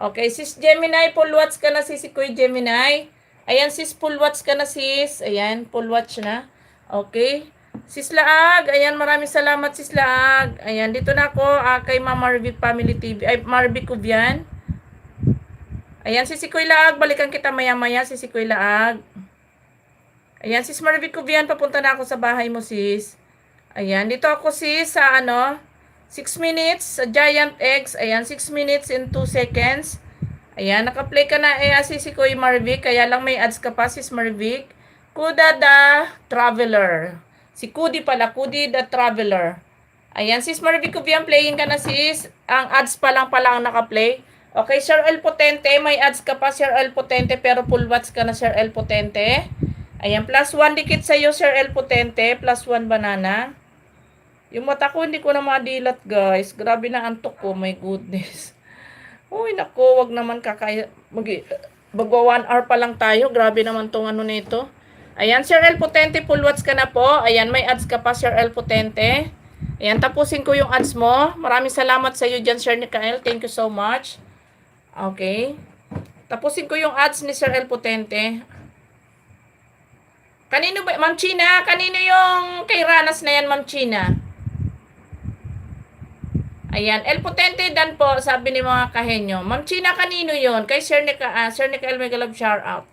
Okay. Sis Gemini, full watch ka na, sis Kuya Gemini. Ayan, sis, full watch ka na, sis. Ayan, full watch na. Okay. Sis Laag, ayan, maraming salamat, sis Laag. Ayan, dito na ako kay Mama Marvic Family TV, ay Marvic Ubian. Ayan, si Sikoy Laag, balikan kita maya-maya, si Sikoy Laag. Ayan, sis Marvic Ubian, papunta na ako sa bahay mo, sis. Ayan, dito ako, sis, sa 6 minutes, sa Giant Eggs. Ayan, 6 minutes and 2 seconds. Ayan, naka-play ka na, si Sikoy Marvic, kaya lang may ads ka pa, sis Marvic. Kuda the Traveler. Si Kudi pala, Kudi the Traveler. Ayan, sis Marvic Ubian, playing ka na, sis. Ang ads pa lang pala ang naka-play. Okay, Sir El Potente, may ads ka pa, Sir El Potente, pero full watch ka na, Sir El Potente. Ayan, +1 dikit sa'yo, Sir El Potente, +1 banana. Yung mata ko, hindi ko na madilat, guys. Grabe na antok ko, my goodness. Uy, nako, wag naman kakaya. Magwa 1 hour pa lang tayo. Grabe naman tong nito. Ayan, Sir El Potente, full watch ka na po. Ayan, may ads ka pa, Sir El Potente. Ayan, tapusin ko yung ads mo. Maraming salamat sa iyo dyan, Sir Nikael. Thank you so much. Okay. Tapusin ko yung ads ni Sir El Potente. Kanino ba? Ma'am China, kanino yung kay Ranas na yan, Ma'am China? Ayan, El Potente dan po, sabi ni mga kahenyo. Ma'am China, kanino yon? Kay Sir Nikael, mega love shout out.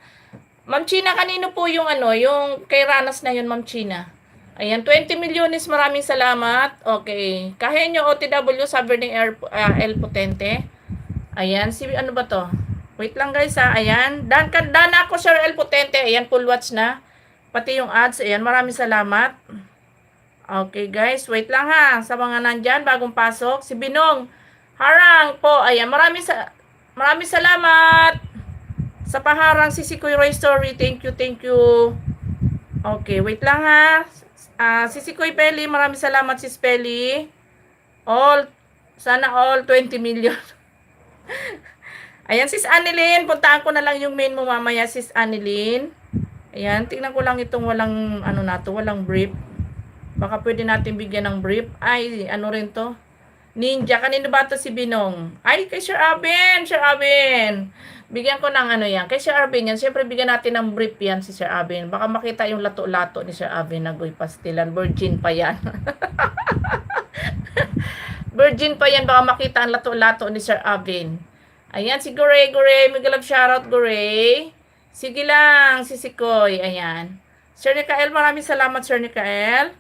Ma'am China, kanino po yung yung kay Ranas na yun, Ma'am China? Ayan, 20 milyones, maraming salamat. Okay. Kahenyo OTW, sabi ni El Potente. Ayan, si ano ba to? Wait lang guys Ayan, dan ako, Sir El Potente. Ayan, full watch na. Pati yung ads. Ayan, maraming salamat. Okay guys, wait lang ha. Sa mga nandyan, bagong pasok. Si Binong Harang po. Ayan, maraming salamat. Sa paharang si Sikoy Roy Story. Thank you, thank you. Okay, wait lang ha. Si Sikoy Peli, maraming salamat, sis Peli. Sana all 20 million. Ayan, sis Annelyn. Puntaan ko na lang yung main mo mamaya, sis Annelyn. Ayan, tingnan ko lang itong walang, walang brief. Baka pwede natin bigyan ng brief. Ay, rin to? Ninja. Kanino ba to si Binong? Ay, kay Sir Abin. Sir Abin. Bigyan ko ng yan. Kay Sir Abin yan. Siyempre, bigyan natin ng brief yan si Sir Abin. Baka makita yung lato-lato ni Sir Abin. Nagoy pastilan. Virgin pa yan. Virgin pa yan. Baka makita ang lato-lato ni Sir Abin. Ayan, si Gore. Mega love shoutout, Gore. Sige lang, si Sikoy. Ayan. Sir Nikael, maraming salamat, Sir Nikael.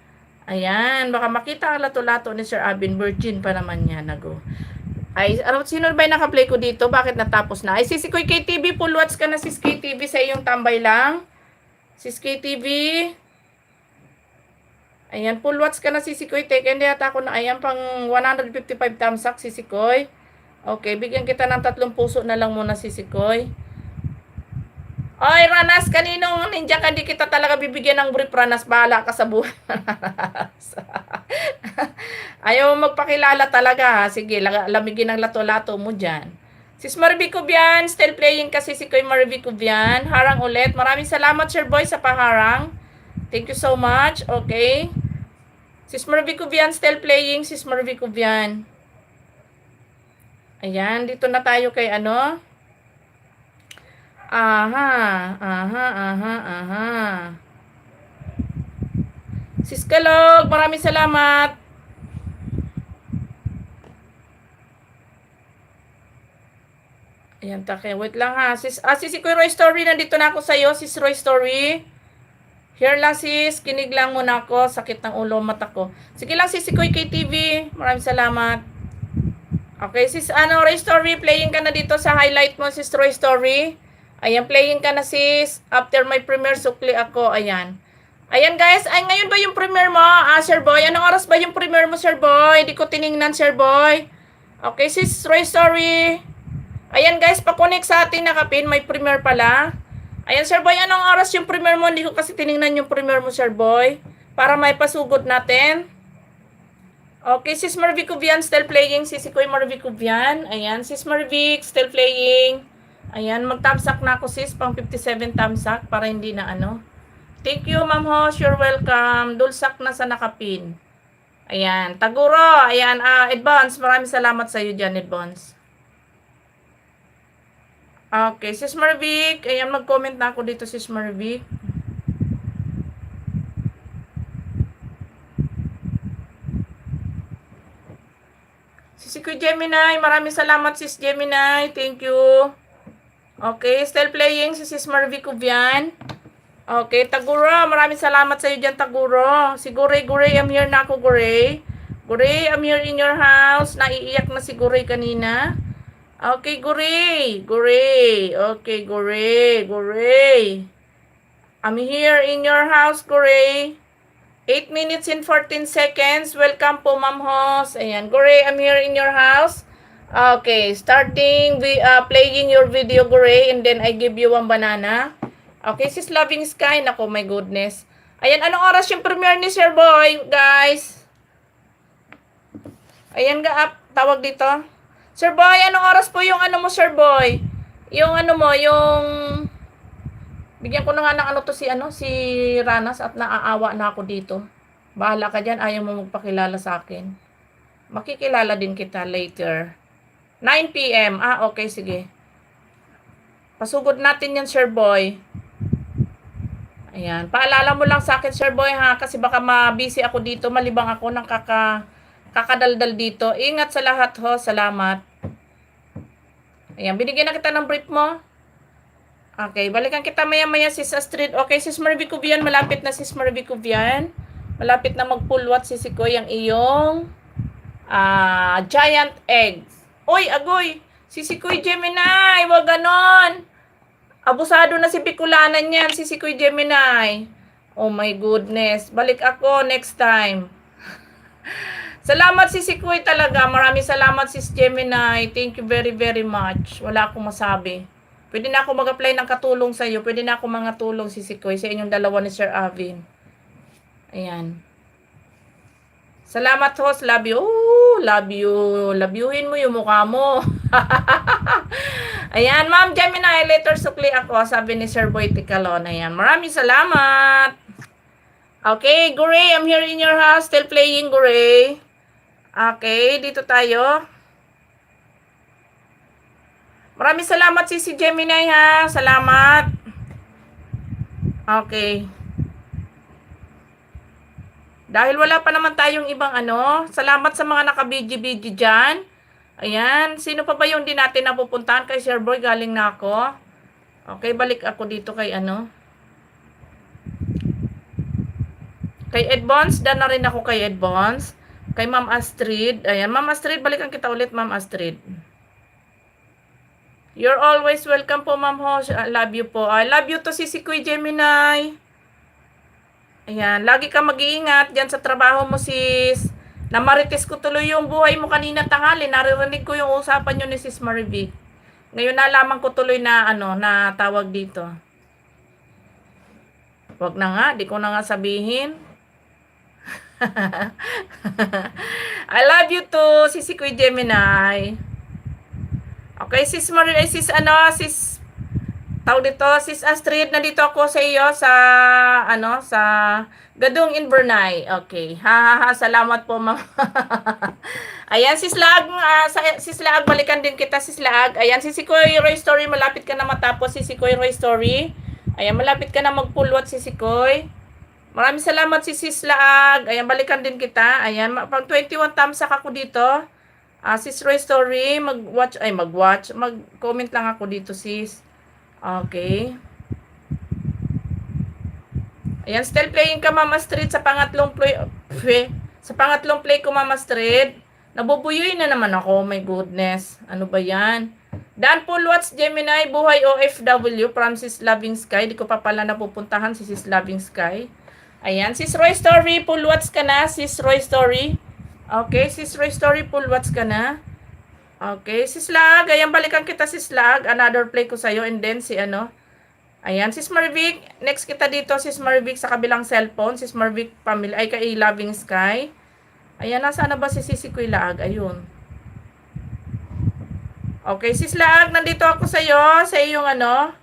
Ayan, baka makita ang lato-lato ni Sir Abin. Virgin pa naman yan. Ay, sino ba yung naka-play ko dito? Bakit natapos na? Ay, si Sikoy KTV, full watch ka na, sis KTV, sa iyong tambay lang. Sis KTV. Ayan, full watch ka na, si Sikoy. Hindi ata ako na, ayan, pang 155 thumbs up, si Sikoy. Okay, bigyan kita ng 3 puso na lang muna, si Sikoy. Oy, Ranas, kaninong ninja ka? Di kita talaga bibigyan ng brief, Ranas. Bahala ka sa buhay. Ayaw magpakilala talaga. Sige, lamigin ng lato-lato mo dyan. Sis Marvic Ubian, still playing kasi si Kuya Marvic Ubian. Harang ulit. Maraming salamat, Sir Boy, sa paharang. Thank you so much. Okay. Sis Marvic Ubian, still playing. Sis Marvic Ubian. Ayan, dito na tayo kay Aha. Sis Kalog, maraming salamat. Ayan, take. Wait lang ha. Si Kuya Roy Story, nandito na ako sa'yo. Sis Roy Story. Share lang sis, kinig lang muna ako, sakit ng ulo, mata ko. Sige lang sis, si Kuy KTV, maraming salamat. Okay sis, Roy Story, playing ka na dito sa highlight mo sis Roy Story. Ayan, playing ka na sis, after my premiere sukli ako, ayan. Ayan guys, ay ngayon ba yung premiere mo, Sir Boy? Anong oras ba yung premiere mo Sir Boy? Di ko tiningnan Sir Boy. Okay sis Roy Story. Ayan guys, pa-connect sa ating nakapin, may premiere pala. Ayan, Sir Boy, anong oras yung premiere mo? Hindi ko kasi tiningnan yung premiere mo, Sir Boy. Para may pasugod natin. Okay, Sis Marvic Cubian still playing. Sisi Kuy Marvic Cubian. Ayan, Sis Marvic still playing. Ayan, mag-thumbsuck na ako, sis. Pang 57 thumbsuck para hindi na ano. Thank you, Ma'am Hosh. You're welcome. Dulsak na sa nakapin. Ayan, Taguro. Ayan, Advance. Maraming salamat sa iyo dyan, Advance. Okay, Sis Marvic. Ayan, mag-comment na ako dito, Sis Marvic. Si Kuya Gemini, maraming salamat, Sis Gemini. Thank you. Okay, still playing si Sis Marvic Cubian. Okay, Taguro, maraming salamat sa iyo dyan, Taguro. Si Guray, I'm here na ako, Guray. Guray, I'm here in your house. Naiiyak na si Guray kanina. Okay, Guray. Okay, Guray. I'm here in your house, Guray. 8 minutes and 14 seconds. Welcome po, Ma'am Hos. Ayan, Guray, I'm here in your house. Okay, starting playing your video, Guray, and then I give you one banana. Okay, Sis Loving Sky. Nako, my goodness. Ayan, anong oras yung premiere ni Sir Boy, guys? Ayan, tawag dito. Sir Boy, anong oras po yung ano mo, Sir Boy? Yung ano mo, yung... Bigyan ko na nga ng si Ranas at naaawa na ako dito. Bahala ka dyan, ayaw mo magpakilala sa akin. Makikilala din kita later. 9 PM. Okay, sige. Pasugod natin yan, Sir Boy. Ayan. Paalala mo lang sa akin, Sir Boy, ha? Kasi baka ma-busy ako dito. Malibang ako ng kakadaldal dito. Ingat sa lahat, ho. Salamat. Ayan. Binigyan na kita ng brief mo. Okay. Balikan kita maya-maya, Sis Astrid. Okay, Sis Marvic Cubian. Malapit na, Sis Marvic Cubian. Malapit na mag-pull-what, Sisi Koy, ang iyong giant eggs. Oy, agoy! Sisi Kuy Gemini, wag ganon. Abusado na si Bicolanan yan, Sisi Kuy Gemini. Oh my goodness. Balik ako next time. Salamat, Sisi Kuy, talaga. Maraming salamat, Sis Gemini. Thank you very, very much. Wala akong masabi. Pwede na ako mag-apply ng katulong sa iyo. Pwede na ako mga tulong, Sisi Kuy, sa inyong dalawa ni Sir Avin. Ayan. Salamat, host. Love you. Love you. Labyuhin mo yung mukha mo. Ayan, Ma'am Gemini, later sukli ako, sabi ni Sir Boy Ticalon. Ayan, maraming salamat. Okay, Guray, I'm here in your house. Still playing, Guray. Okay, dito tayo. Maraming salamat, si Gemini, ha. Salamat. Okay. Dahil wala pa naman tayong ibang salamat sa mga naka-BG dyan. Ayan, sino pa ba yung di natin napupuntahan? Kay Sir Boy, galing na ako. Okay, balik ako dito kay Kay Advance, dan na rin ako kay Advance. Kay Ma'am Astrid. Ayan, Ma'am Astrid, balikan kita ulit, Ma'am Astrid. You're always welcome po, Ma'am Hosh. I love you po. I love you to, Sisi Kuy Gemini. Ayan, lagi ka mag-iingat dyan sa trabaho mo, sis. Namarites ko tuloy yung buhay mo kanina tanghali. Naririnig ko yung usapan nyo ni Sis Marvic. Ngayon nalaman ko tuloy na na tawag dito. Wag na nga, di ko na nga sabihin. I love you too, Sisi Kuy Gemini. Okay, Sis tawag dito, Sis Astrid, nandito ako sa iyo sa sa Gadong Invernay. Okay. Salamat po, Ma'am. Ayan, Sis Laag, Sis Laag, balikan din kita, Sis Laag. Ayan, Sisi Koy Roy Story, malapit ka na matapos, Sisi Koy Roy Story. Ayan, malapit ka na mag-pull-what, Sisi Koy. Maraming salamat, Sis Laag. Ayan, balikan din kita. Ayan, pang 21 thumbs ako dito. Sis Roy Story, mag-comment lang ako dito, sis. Okay. Ayan, still playing ka, Mama Street, sa pangatlong play. Sa pangatlong play ko, Mama Street. Nabubuyoy na naman ako. My goodness. Ano ba yan? Dan Paul Watts, Gemini, Buhay OFW, from Sis Loving Sky. Di ko pa pala napupuntahan si Sis Loving Sky. Ayan, Sis Roy Story, Paul Watts ka na. Sis Roy Story. Okay, Sis Roy Story, Paul Watts ka na. Okay, Sis Lag. Ayan, balikan kita, Sis Lag. Another play ko sa'yo. And then si ano. Ayan, Sis Marvic. Next kita dito, Sis Marvic, sa kabilang cellphone. Sis Marvic, family. Ay, kay Loving Sky. Ayan, nasaan na ba si Sisi Kuy Laag? Ayun. Okay, Sis Laag, nandito ako sa'yo. Sa iyong ano.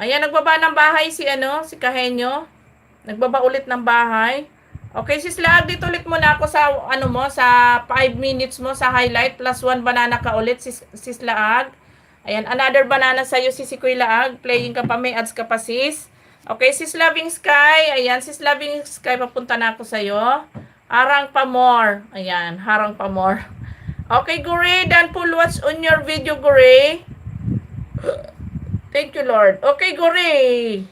Ayan, nagbaba ng bahay si ano, si Kahenyo. Nagbaba ulit ng bahay. Okay, Sis Laag, dito ulit muna ako sa ano mo, sa 5 minutes mo sa highlight. Plus 1 banana ka ulit, Sis Laag. Ayan, another banana sa'yo, Sisi Kuy Laag. Playing ka pa, may ads ka pa, sis. Okay, Sis Loving Sky. Ayan, Sis Loving Sky, papunta na ako sa'yo. Harang pa more. Ayan, harang pa more. Okay, Gure, dan full watch on your video, Gure. Thank you, Lord. Okay, Gure.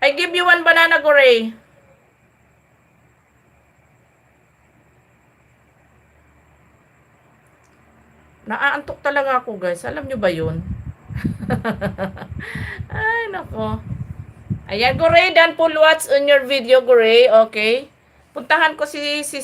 I give you 1 banana, Gure. Naaantok talaga ako, guys. Alam nyo ba yun? Ay, nako. Ayan, Gure, dan full watch on your video, Gure. Okay. Puntahan ko si si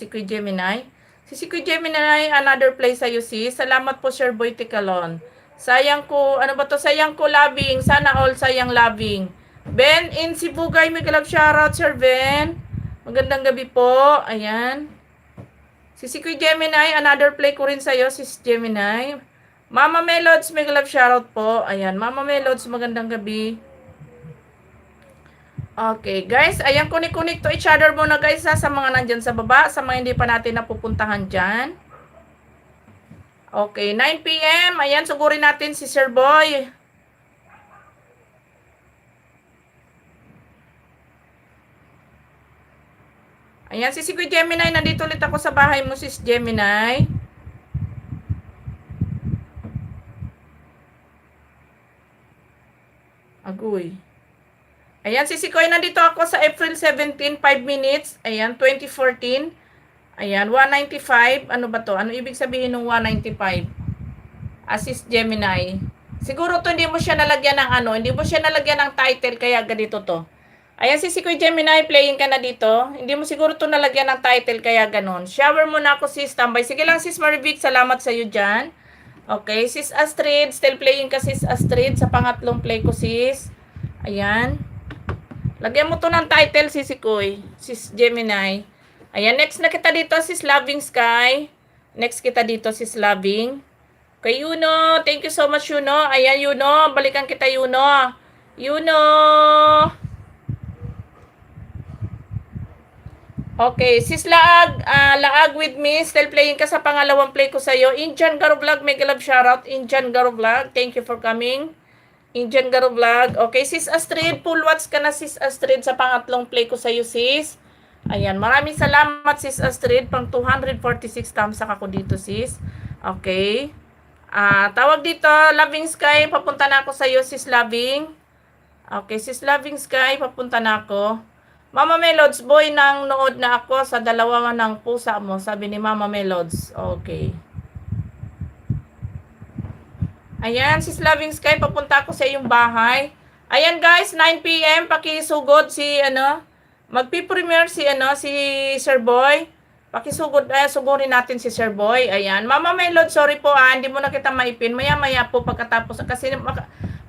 Kuy Gemini. Si Kuy Gemini, another play sa'yo, sis. Salamat po, Sir Boy Ticalon. Sayang ko, ano ba to? Sayang ko loving. Sana all sayang loving. Ben in Sibugay, may galap shoutout, Sir Ben. Magandang gabi po. Ayan. Si Kuy Gemini, another play ko rin sa'yo, Sis Gemini. Mama Melods, may love shoutout po. Ayan, Mama Melods, magandang gabi. Okay, guys, ayan, kunik-kunik to each other muna, guys, ha, sa mga nandyan sa baba, sa mga hindi pa natin napupuntahan dyan. Okay, 9 p.m. Ayan, sugurin natin si Sir Boy. Ayan, si Kuy Gemini, nandito ulit ako sa bahay mo, Sis Gemini. Agoy. Ayan, si Koy, nandito ako sa April 17, 5 minutes. Ayan, 2014. Ayan, 195. Ano ba to? Ano ibig sabihin ng 195? Sis Gemini. Siguro to hindi mo siya nalagyan ng ano, hindi mo siya nalagyan ng title, kaya ganito to. Ayan, si Kuy Gemini, playing ka na dito. Hindi mo siguro to nalagyan ng title, kaya ganon. Shower muna ako, sis, tambay. Sige lang, Sis Marivic, salamat sa iyo dyan. Okay, Sis Astrid, still playing ka, Sis Astrid, sa pangatlong play ko, sis. Ayan. Lagyan mo to ng title, Sisi Kuy, Sis Gemini. Ayan, next na kita dito, Sis Loving Sky. Next kita dito, Sis Loving. Kay Yuno, thank you so much, Yuno. Ayan, Yuno, balikan kita, Yuno. Yuno. Okay, Sis Laag, Laag with me. Still playing ka sa pangalawang play ko sa'yo. Indian Garo Vlog, mega love shoutout. Indian Garo Vlog, thank you for coming. Indian Garo Vlog. Okay, Sis Astrid, full watch ka na, Sis Astrid, sa pangatlong play ko sa'yo, sis. Ayan, maraming salamat, Sis Astrid. Pang 246 thumbs ako dito, sis. Okay. Tawag dito, Loving Sky, papunta na ako sa'yo, Sis Loving. Okay, Sis Loving Sky, papunta na ako. Mama Melods, boy, nang nood na ako sa dalawa ng pusa mo, sabi ni Mama Melods. Okay. Ayan, Sis Loving Sky, papunta ako sa iyong bahay. Ayan, guys, 9 p.m. Pakisugod si, magpi-premiere si, si Sir Boy. Pakisugod, sugurin natin si Sir Boy. Ayan, Mama Melod, sorry po, hindi mo na kita maipin. Maya-maya po pagkatapos, kasi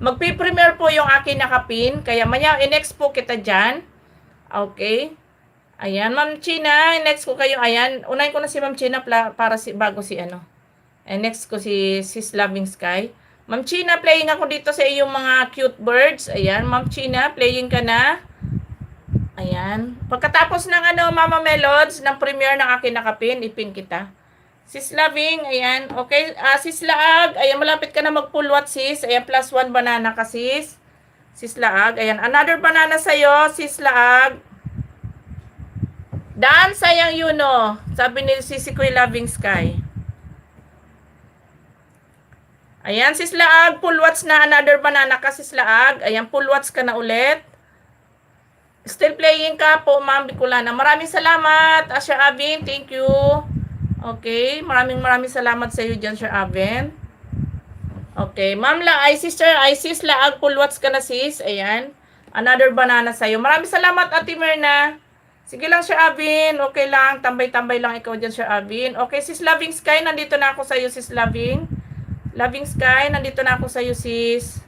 magpi-premiere po yung akin nakapin. Kaya maya, i-next po kita dyan. Okay. Ayan, Ma'am China, next ko kayo. Ayan, unahin ko na si Ma'am China para bago si next ko si Sis Loving Sky. Ma'am China, playing ako dito sa iyong mga cute birds. Ayan, Ma'am China, playing ka na. Ayan. Pagkatapos ng Mama Melods, ng premiere ng akin nakapin, ipin kita. Sis Loving, ayan. Okay, Sis Laag, ayan, malapit ka na mag-full watch, sis. Ayan, plus 1 banana ka, sis. Sis Laag, ayan, another banana sa'yo, Sis Laag. Dan, sayang Yuno, sabi ni Sisi Kuy Loving Sky. Ayan, sis Laag, full watch na another banana ka, sis Laag. Ayan, full watch ka na ulit. Still playing ka po, Ma'am Bicolana. Maraming salamat, Sir Avin. Thank you. Okay, maraming salamat sa iyo dyan, Sir Avin. Okay, Ma'am Sister Isis Laag, full watch ka na, sis. Ayan, another banana sa iyo. Maraming salamat, Ate Myrna. Sige lang, Sir Avin. Okay lang, tambay-tambay lang ikaw dyan, Sir Avin. Okay, sis Loving Sky, nandito na ako sa iyo, sis Loving. Loving Sky, nandito na ako sa iyo, sis.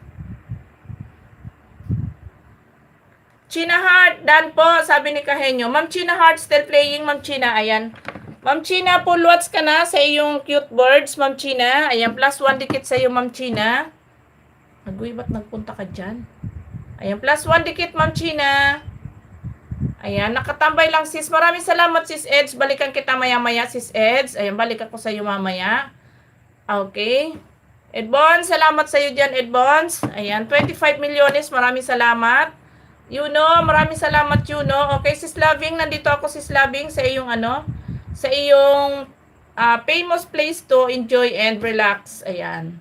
China Heart, dan po, sabi ni Kahenyo. Ma'am China Heart, still playing, Ma'am China. Ayan. Ma'am China, full watch ka na sa iyong cute birds, Ma'am China. Ayan, plus 1 dikit sa iyo, Ma'am China. Agoy, ba't nagpunta ka dyan? Ayan, plus 1 dikit, Ma'am China. Ayan, nakatambay lang, sis. Maraming salamat, sis Eds. Balikan kita maya-maya, sis Eds. Ayan, balik ako sa iyo mamaya. Okay. Edbons, salamat sa iyo dyan, Edbons. Ayan, 25 milyones. Maraming salamat. Maraming salamat, Okay, sis Loving, nandito ako, sis Loving, sa iyong sa iyong famous place to enjoy and relax. Ayan.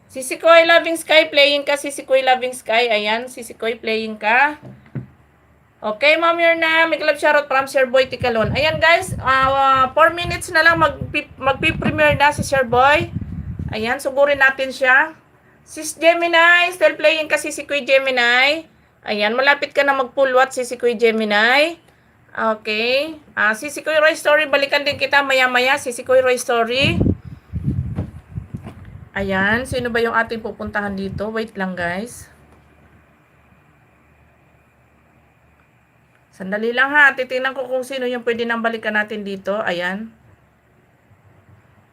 Sisikoy Loving Sky, playing ka, Sisikoy Loving Sky. Ayan, Sisikoy, playing ka. Okay, Ma'am Yorna, may love shoutout from Sir Boy Tikalon. Ayan, guys, 4 minutes na lang magpi-premiere na si Sir Boy. Ayan, suburin natin siya. Sis Gemini, still playing ka, Sisikoy Gemini. Ayan, malapit ka na mag-full watch, Sisikoy Gemini. Okay. Sisikoy Roy Story, balikan din kita maya-maya, Sisikoy Roy Story. Ayan, sino ba yung ating pupuntahan dito? Wait lang, guys. Sandali lang ha, titingnan ko kung sino yung pwede nang balikan natin dito. Ayan.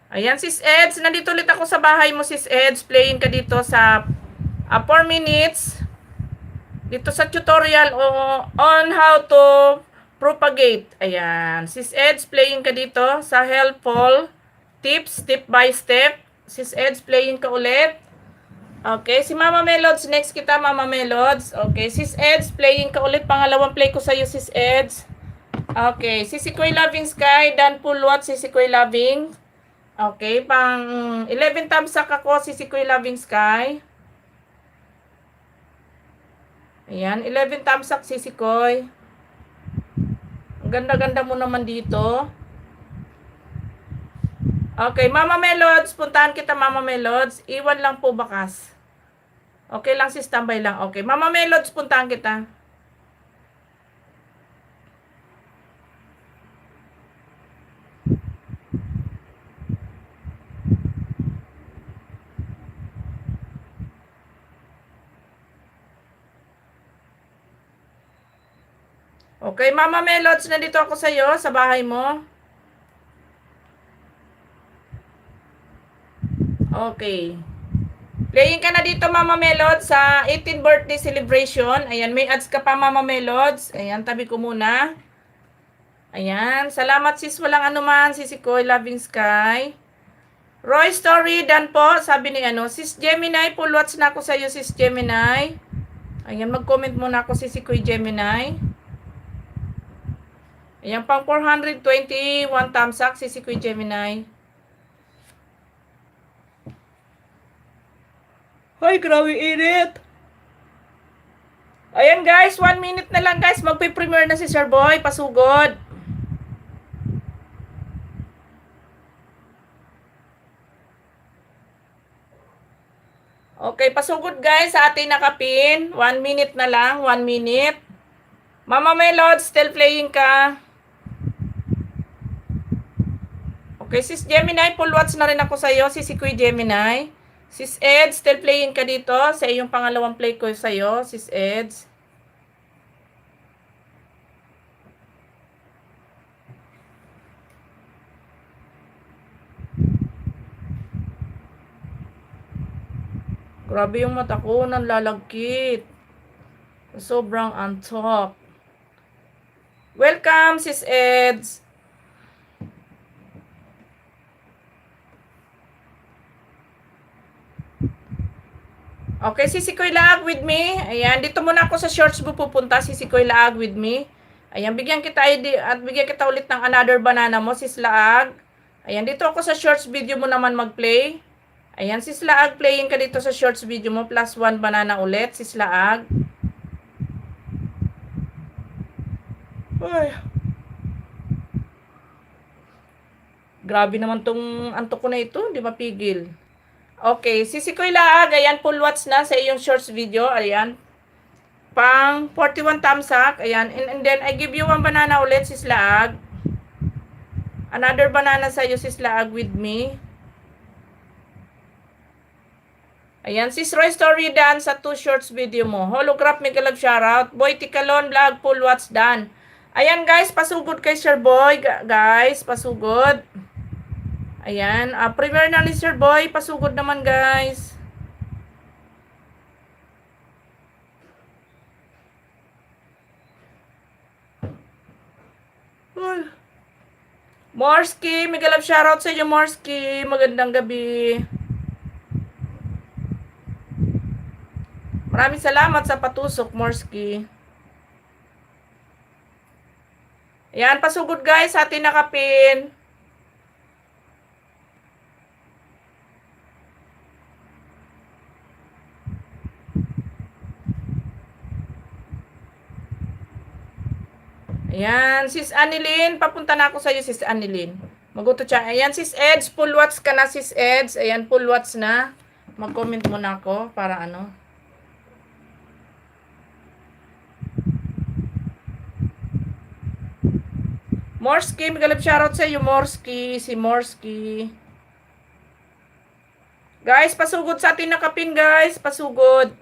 Ayan, sis Eds, nandito ulit ako sa bahay mo, sis Eds. Playing ka dito sa 4 minutes. Dito sa tutorial on how to propagate. Ayan. Sis Eds, playing ka dito sa helpful tips, step by step. Sis Eds, playing ka ulit. Okay, si Mama Melods, next kita, Mama Melods. Okay, sis Eds, playing ka ulit. Pangalawang play ko sa'yo, sis Eds. Okay, Sisikoy Loving Sky, dan full watch, Sisikoy Loving. Okay, pang 11 thumbs up ako, Sisikoy Loving Sky. Ayan, 11 thumbs up, Sisikoy. Ang ganda-ganda mo naman dito. Okay, Mama Melods, puntahan kita, Mama Melods. Iwan lang po bakas. Okay lang, sis, tambay lang. Okay, Mama Melods, puntahan kita. Okay, Mama Melods, nandito ako sa iyo, sa bahay mo. Okay. Playing ka na dito, Mama Melods, sa 18th birthday celebration. Ayan, may ads ka pa, Mama Melods. Ayan, tabi ko muna. Ayan, salamat, sis, walang anuman, Sisikoy Loving Sky. Roy Story, dan po, sabi ni sis Gemini, full watch na ako sa iyo, sis Gemini. Ayan, mag-comment muna ako, Sisikoy Gemini. Ayan, pang 421 thumbs up, Sisikoy Gemini. Ay, grabe init. Ayan, guys, 1 minute na lang, guys. Magpe-premiere na si Sir Boy, pasugod. Okay, pasugod, guys, sa ating nakapin. 1 minute na lang, 1 minute. Mama Melod, still playing ka. Okay, sis Gemini, full watch na rin ako sa iyo, Sisikoy Gemini. Sis Eds, still playing ka dito sa iyong pangalawang play ko sa iyo, sis Eds. Grabe yung mata ko, nanlalagkit. Sobrang antok. Welcome, sis Eds. Okay, Sisikoy Laag with me. Ayan, dito muna ako sa shorts mo pupunta, Sisikoy Laag with me. Ayan, bigyan kita at bigyan kita ulit ng another banana mo, sis Laag. Ayan, dito ako sa shorts video mo naman mag-play. Ayan, sis Laag, playing ka dito sa shorts video mo. +1 banana ulit, sis Laag. Ay. Grabe naman tong antok ko na ito, hindi mapigil. Okay, Sisi Koy Laag, ayan, full watch na sa iyong shorts video. Ayan, pang 41 thumbs up. Ayan, and then I give you 1 banana ulit, sis Laag. Another banana sa iyo, sis Laag, with me. Ayan, sis Roy Story dan sa 2 shorts video mo. Holograph, mega love shoutout. Boy Tikalon vlog, full watch dan. Ayan guys, pasugod kay Sir Boy. Guys, pasugod. Ayan, premiere na ni Sir Boy. Pasugod naman guys. Morski, mega love shoutout sa inyo Morski. Magandang gabi. Maraming salamat sa patusok, Morski. Ayan, pasugod guys, atin nakapin. Ayan, sis Anilin, papunta na ako sa iyo, sis Anilin. Maguto siya. Ayan, sis Eds, full watch ka na, sis Eds. Ayan, full watch na. Mag-comment muna ako para ano. Morski, magalap shoutout sa iyo, Morski. Si Morski. Guys, pasugod sa atin nakapin, guys. Pasugod.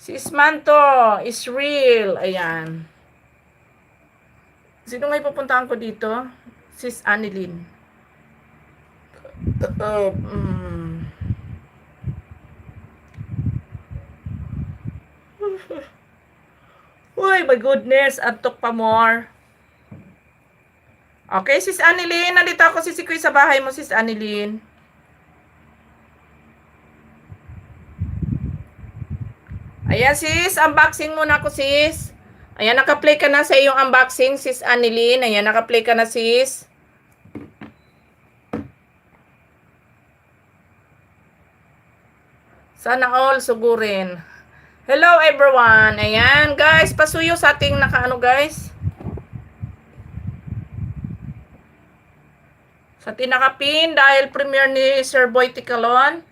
Sis Manto is real. Ayan. Sino nga ipupuntahan ko dito? Sis Anilin. Uy, my goodness. Antok pa more. Okay, sis Anilin. Nandito ako sisikoy sa bahay mo, sis Anilin. Ayan, sis. Unboxing muna ako, sis. Ayan, naka-play ka na sa iyong unboxing, sis Anilin. Ayan, naka-play ka na, sis. Sana all sugurin. Hello, everyone. Ayan, guys. Pasuyo sa ating nakaano, guys. Sa tinakapin, dahil premiere ni Sir Boy Tikalon.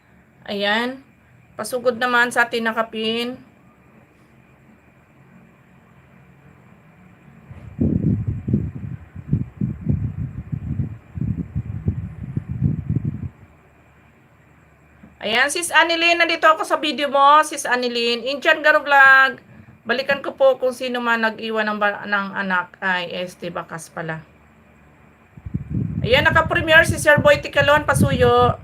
Ayan. Pasugod naman sa tinakapin. Ayan, sis Anilin, nandito ako sa video mo, sis Anilin. Inchan Garo Vlog. Balikan ko po kung sino man nag-iwan ng anak. Ay, Bakas pala. Ayan, naka-premiere si Sir Boy Tikalon, pasuyo.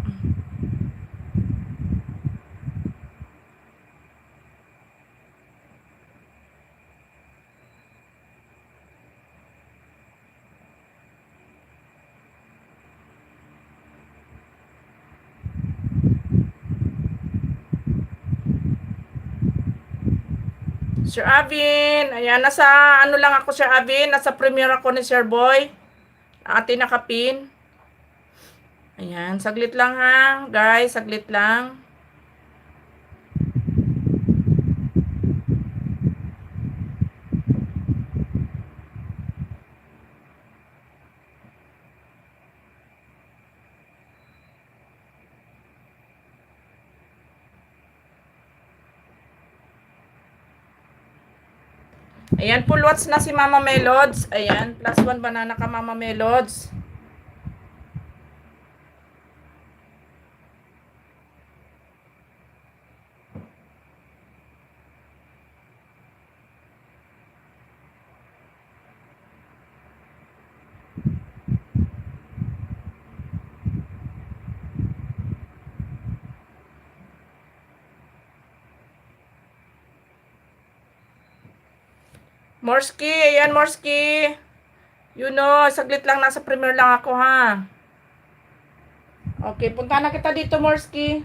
Sir Avin, ayan, nasa ano lang ako, Sir Avin, nasa premiere ako ni Sir Boy. Atin nakapin. Ayan, saglit lang ha, guys, saglit lang. Ayan, full watch na si Mama Melods. Ayan, +1 banana ka, Mama Melods. Morski, ayan Morski. You know, saglit lang, nasa premiere lang ako ha. Okay, punta na kita dito Morski.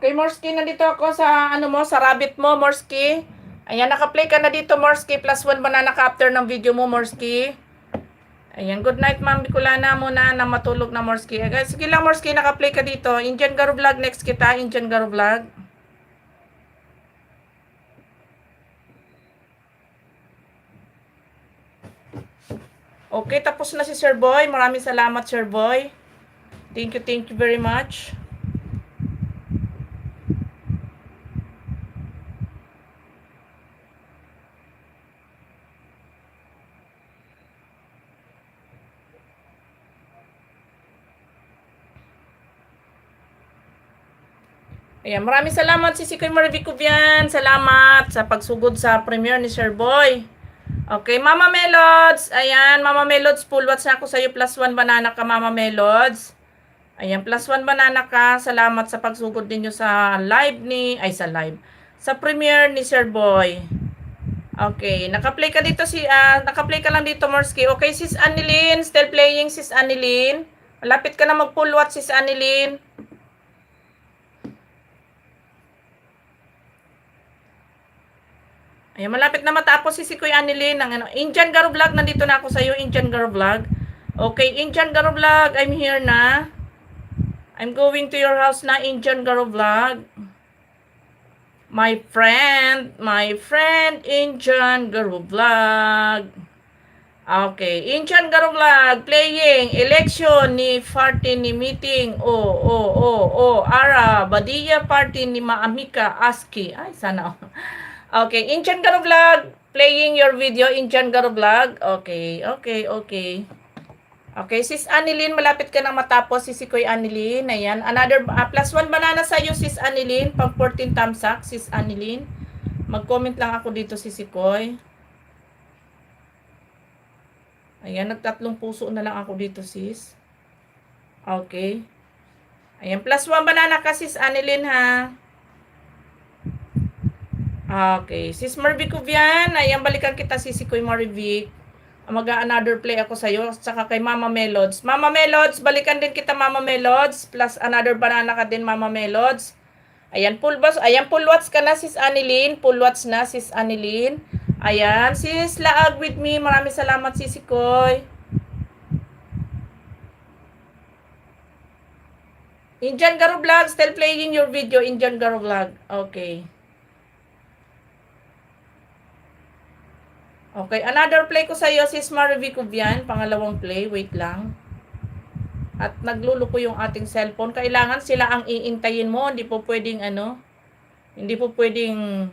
Okay, Morski, nandito ako sa ano mo, sa rabbit mo, Morski. Ayan, naka-play ka na dito, Morski. +1 banana ka after ng video mo, Morski. Ayan, good night, Ma'am Bicolana muna na matulog na, Morski. Guys, sige lang, Morski, naka-play ka dito. Indian Garo Vlog, next kita, Indian Garo Vlog. Okay, tapos na si Sir Boy. Maraming salamat, Sir Boy. Thank you very much. Ayan, maraming salamat si Sikoy Marivicuvian. Salamat sa pagsugod sa premiere ni Sir Boy. Okay, Mama Melods. Ayan, Mama Melods, full watch na ako sa iyo. +1 banana ka, Mama Melods. Ayan, +1 banana ka. Salamat sa pagsugod ninyo sa live ni, sa live. Sa premiere ni Sir Boy. Okay, naka-play ka dito naka-play ka lang dito, Morski. Okay, Sis Annilyn, still playing, Sis Annilyn. Malapit ka na mag-full watch, Sis Annilyn. Ayan, malapit na matapos si Kuya Annilyn ng Indian Garo Vlog. Nandito na ako sa iyo, Indian Garo Vlog. Okay, Indian Garo Vlog, I'm here na. I'm going to your house na, Indian Garo Vlog. My friend, Indian Garo Vlog. Okay, Indian Garo Vlog, playing election ni party ni meeting. Ara, Badia party ni Maamika Aski. Ay, sana. Okay, Indian Garo Vlog, playing your video, Indian Garo Vlog. Okay. Okay, Sis Annilyn, malapit ka nang matapos, si Kuya Annilyn. Ayan, another +1 banana sa iyo, Sis Annilyn, pang 14 thumbs up, Sis Annilyn. Mag-comment lang ako dito, si Koy. Ayan, nagtatlong puso na lang ako dito, sis. Okay. Ayan, +1 banana ka, Sis Annilyn, ha. Okay, Sis Marivicuvian, ayan, balikan kita, Sis Koy Marivic. Mag-another play ako sa'yo, saka kay Mama Melods. Mama Melods, balikan din kita, Mama Melods, plus another banana ka din, Mama Melods. Ayan, full watch ka na, Sis Annilyn. Full watch na, Sis Annilyn. Ayan, Sis Laag with me, maraming salamat, Sis Koy. Indian Garo Vlog, still playing your video, Indian Garo Vlog. Okay. Okay, another play ko sa iyo, Sis Marivicuvian. Pangalawang play, wait lang. At nagluluko yung ating cellphone. Kailangan sila ang iintayin mo. Hindi po pwedeng hindi po pwedeng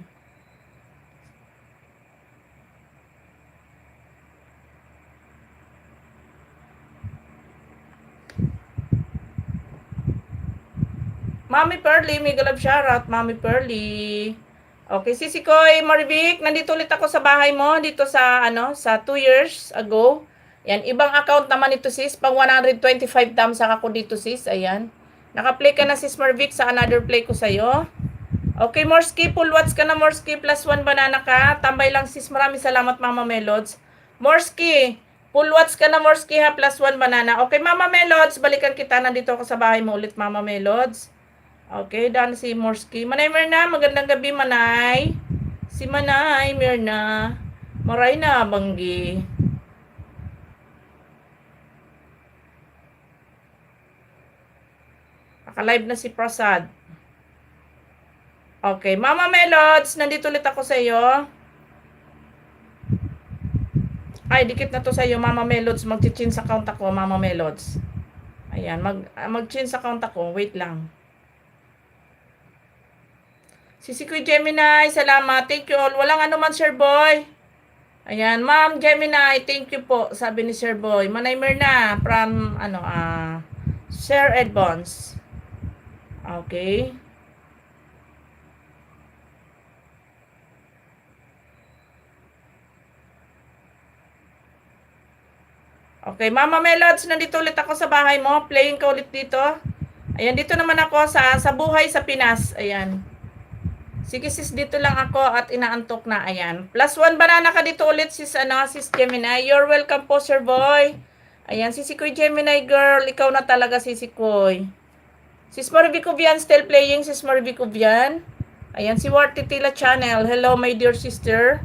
Mami Pearly, may galab shoutout, Mami Pearly. Okay, Sisi Koy Marivic, nandito ulit ako sa bahay mo, dito sa sa 2 years ago. Yan, ibang account naman ito, sis, pang 125 thumbs ako dito, sis. Ayan. Naka-play ka na, Sis Marivic, sa another play ko sa iyo. Okay, Morski, full watch ka na, Morski, +1 banana ka. Tambay lang, sis. Maraming salamat, Mama Melods. Morski, full watch ka na, Morski, ha, +1 banana. Okay, Mama Melods, balikan kita. Nandito ako sa bahay mo ulit, Mama Melods. Okay, done si Morski. Manay Mirna, magandang gabi, Manay. Si Manay Mirna. Maray na, Banggi. Naka-live na si Prasad. Okay, Mama Melods, nandito ulit ako sa iyo. Ay, dikit na to sa iyo, Mama Melods. Mag-change account ako, Mama Melods. Ayan, mag-change account ako. Wait lang. Sisi Kuya Gemini, salamat. Thank you all. Walang anuman, Sir Boy. Ayan, Ma'am Gemini, thank you po, sabi ni Sir Boy. Manay Mirna from Sir Edbons. Okay. Okay, Mama Melods, nandito ulit ako sa bahay mo. Playing ka ulit dito. Ayan, dito naman ako sa buhay sa Pinas. Ayan. Sige, sis, dito lang ako at inaantok na. Ayan. +1 banana ka dito ulit, sis, Sis Gemini. You're welcome po, Sir Boy. Ayan, Sisi Koy Gemini girl. Ikaw na talaga, Sisi Koy. Sis Marvic Cubian still playing, Sis Marvic Cubian. Ayan, si Wartitila Channel. Hello, my dear sister.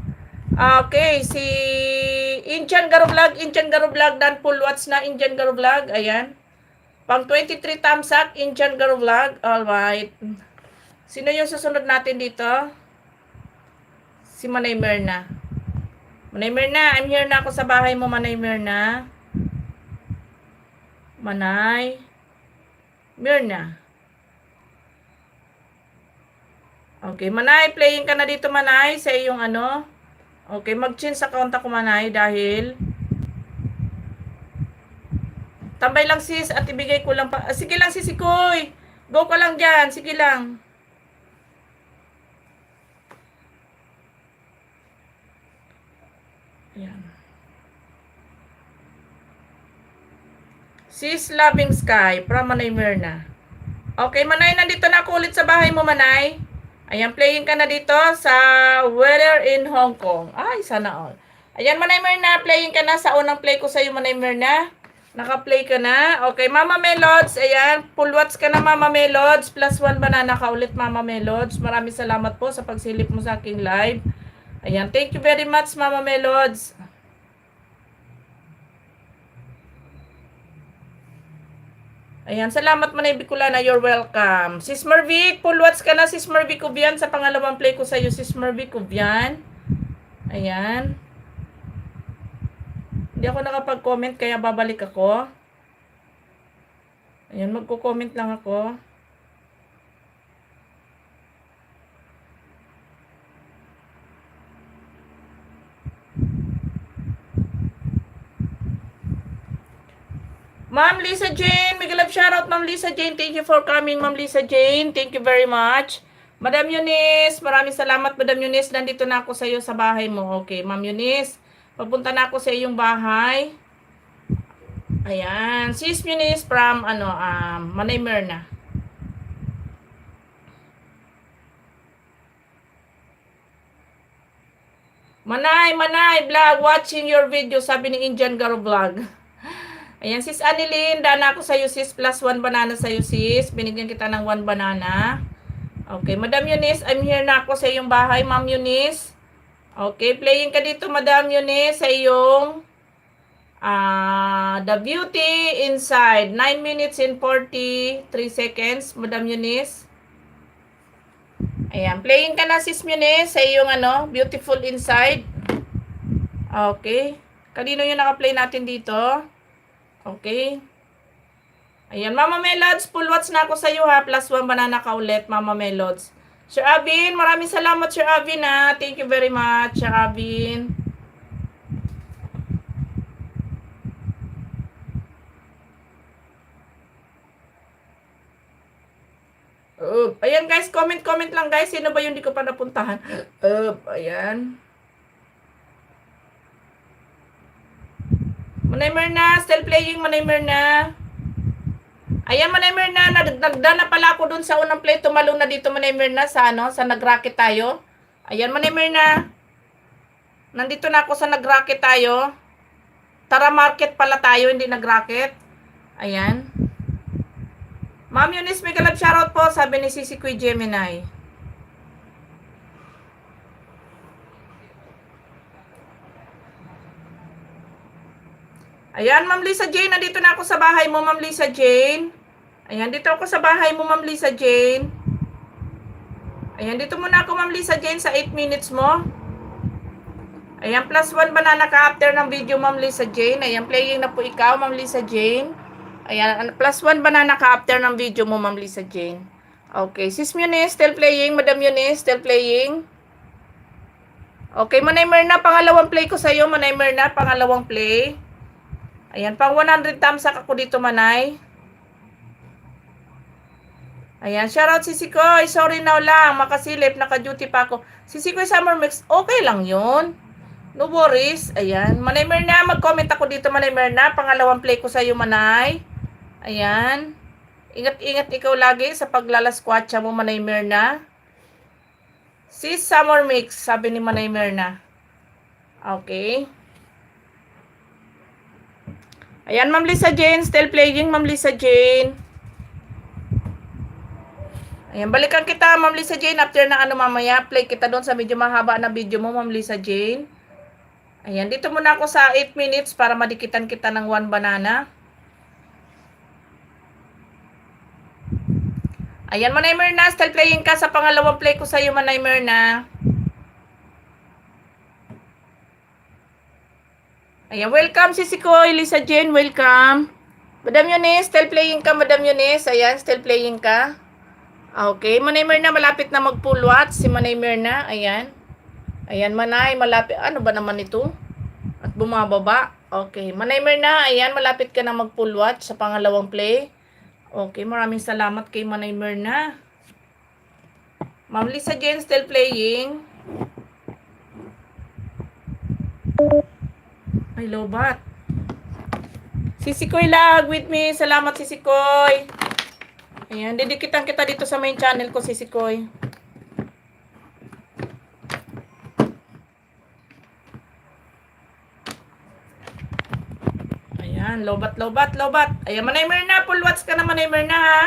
Okay, si Indian Garo Vlog, dan full watch na Indian Garo Vlog. Ayan. Pang 23 thumbs up, Indian Garo Vlog. Alright. Sino yung susunod natin dito? Si Manay Merna. Manay Merna, I'm here na ako sa bahay mo, Manay Merna. Manay Merna. Okay, Manay, playing ka na dito, Manay, sa iyong ano. Okay, mag-change account ako, Manay, dahil tambay lang sis at ibigay ko lang pa. Sige lang sis Koy. Go ka lang dyan. Sige lang. Ayan. Sis Loving Sky from Manay Merna. Okay, Manay, nandito na ako ulit sa bahay mo, Manay. Ayan, playing ka na dito sa Weather in Hong Kong. Ay, sana all. Ayan, Manay Merna, playing ka na sa unang play ko sa iyo, Manay Merna. Naka-play ka na. Okay, Mama Melods. Ayan, full watch ka na, Mama Melods. +1 banana ka ulit, Mama Melods. Maraming salamat po sa pagsilip mo sa aking live. Ayan, thank you very much, Mama Melods. Ayan, salamat Manay Bicolana, you're welcome. Sis Mervic, full watch ka na, Sis Mervic Cubian. Sa pangalawang play ko sa iyo, Sis Mervic Cubian. Ayan. Hindi ako nakapag-comment, kaya babalik ako. Ayan, magko-comment lang ako. Ma'am Lisa Jane, mega love shoutout, Ma'am Lisa Jane. Thank you for coming, Ma'am Lisa Jane. Thank you very much. Madam Eunice, maraming salamat, Madam Eunice. Nandito na ako sa iyo sa bahay mo. Okay, Ma'am Eunice, papunta na ako sa iyong bahay. Ayan, Sis Eunice from Manay Merna. Manay vlog, watching your video, sabi ni Indian Garo Vlog. Ayan, Sis Anilin, dana ako sa'yo, sis. +1 banana sa'yo, sis. Binigyan kita ng 1 banana. Okay, Madam Eunice, I'm here na ako sa iyong bahay, Ma'am Eunice. Okay, playing ka dito, Madam Eunice, sa iyong The Beauty Inside. 9 minutes and 43 seconds, Madam Eunice. Ayan, playing ka na, Sis Eunice, sa iyong Beautiful Inside. Okay. Kanino yung naka-play natin dito? Okay. Ayan, Mama Melods, full watch na ako sa iyo ha. +1 banana ka ulit, Mama Melods. Sir Avin, maraming salamat, Sir Avin ha. Thank you very much, Sir Avin. Ayan guys, comment lang guys. Sino ba yung di ko pa napuntahan? Ayan. Manay Merna, still playing, Manay Merna. Ayan, Manay Merna, nagdana pala ako dun sa unang play. Tumalo na dito, Manay Merna, sa nag-racket tayo. Ayan, Manay Merna. Nandito na ako sa nag-racket tayo. Tara market pala tayo, hindi nag-racket. Ayan. Ma'am Eunice, may galab shoutout po, sabi ni Sisi Kuy Gemini. Ayan, Ma'am Lisa Jane, nandito na ako sa bahay mo, Ma'am Lisa Jane. Ayan, dito ako sa bahay mo, Ma'am Lisa Jane. Ayan, dito muna ako, Ma'am Lisa Jane, sa 8 minutes mo. Ayan, +1 banana ka after ng video, Ma'am Lisa Jane. Ayan, playing na po ikaw, Ma'am Lisa Jane. Ayan, +1 banana ka after ng video mo, Ma'am Lisa Jane. Okay, Sis Eunice, still playing. Madam Eunice, still playing. Okay, Manay Merna, pangalawang play ko sa'yo, Manay Merna, pangalawang play. Ayan, pang 100 thumbs up ako dito, Manay. Ayan, shoutout Sisi Koy. Sorry now lang, makasilip, naka-duty pa ako. Sisi Koy Summer Mix, okay lang yun. No worries. Ayan, Manay Merna, mag-comment ako dito, Manay Merna. Pangalawang play ko sa'yo, Manay. Ayan. Ingat-ingat ikaw lagi sa paglalaskwatcha mo, Manay Merna. Sis Summer Mix, sabi ni Manay Merna. Okay. Ayan, Ma'am Lisa Jane, still playing, Ma'am Lisa Jane. Ayan, balikan kita, Ma'am Lisa Jane, after ng ano mamaya. Play kita doon sa medyo mahaba na video mo, Ma'am Lisa Jane. Ayan, dito muna ako sa 8 minutes para madikitan kita ng 1 banana. Ayan, Manay Myrna, still playing ka sa pangalawang play ko sa iyo, Manay Myrna. Ayan, welcome si Sikoy, Lisa Jane, welcome. Madam Eunice, still playing ka, Madam Eunice. Ayan, still playing ka. Okay, Manay Myrna, malapit na mag-full watch si Manay Myrna. Ayan. Ayan, Manay, malapit. Ano ba naman ito? At bumababa. Okay, Manay Myrna, ayan, malapit ka na mag-full watch sa pangalawang play. Okay, maraming salamat kay Manay Myrna. Ma'am Lisa Jane, still playing. Ay, lobat. Sisikoy lag with me. Salamat, Sisikoy. Ayan, didikitan kita dito sa main channel ko, Sisikoy. Ayan, lobat. Ayan, Manay Myrna, full watch ka na, Manay Myrna, ha?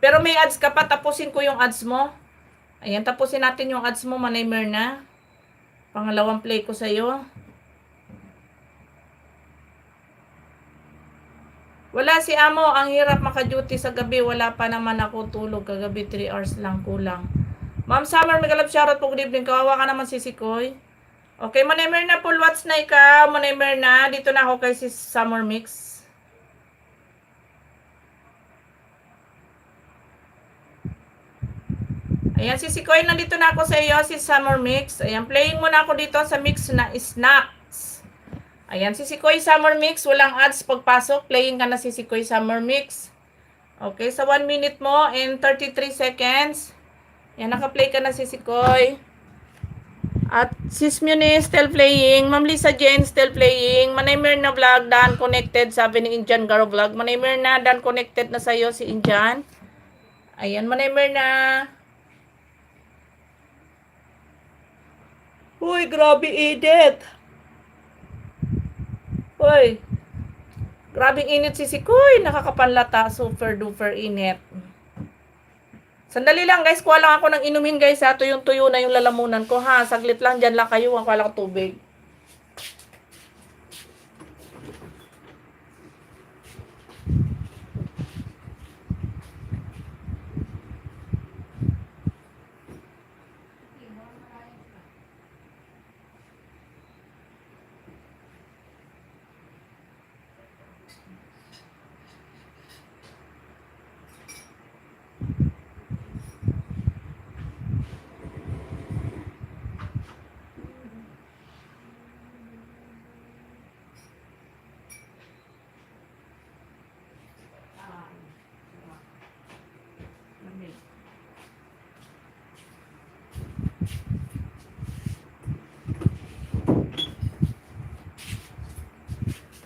Pero may ads ka pa, tapusin ko yung ads mo. Ayan, tapusin natin yung ads mo, Manay Myrna. Pangalawang play ko sa'yo. Wala si Amo, ang hirap maka-duty sa gabi. Wala pa naman ako tulog kagabi, 3 hours lang kulang. Ma'am Summer, may galap shoutout po, good evening. Kawawa ka naman, Sisikoy. Okay, Manay Myrna, full watch na ikaw. Manay Myrna, dito na ako kay si Summer Mix. Ayan, Sisikoy, nandito na ako sa iyo, si Summer Mix. Ayan, playing muna ako dito sa mix na snacks. Ayan, Sisikoy Summer Mix, walang ads pagpasok. Playing ka na, Sisikoy Summer Mix. Okay, sa 1 minute mo and 33 seconds. Ayan, naka-play ka na, Sisikoy. At Sis Muniz, still playing. Ma'am Lisa Jane, still playing. Manay Myrna vlog, done connected. Sabi ni Indian Garo vlog. Manay Myrna, done connected na sa'yo si Indian. Ayan, Manay Myrna. Uy, grabe init. Uy, grabing init, Sisikoy. Nakakapanlata. Super duper init. Sandali lang, guys. Kuha lang ako ng inumin, guys, ha. Tuyong-tuyo na yung lalamunan ko, ha. Saglit lang, dyan lang kayo. Kuha lang tubig.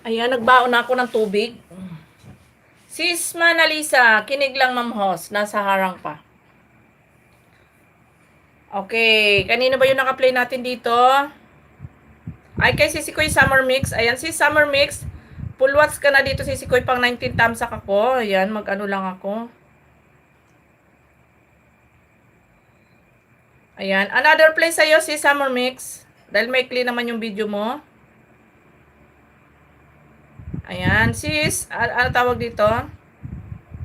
Ayan, nagbaon na ako ng tubig. Sis Manalisa, kinig lang, Ma'am Host. Nasa harang pa. Okay, kanino ba yung naka-play natin dito? Ay, kay Sisikoy Summer Mix. Ayan, si Summer Mix. Full watch ka na dito, Sisikoy, pang 19 tamsak ako. Ayan, mag-ano lang ako. Ayan, another play sa'yo, si Summer Mix. Dahil may clean naman yung video mo. Ayan, sis, ano tawag dito?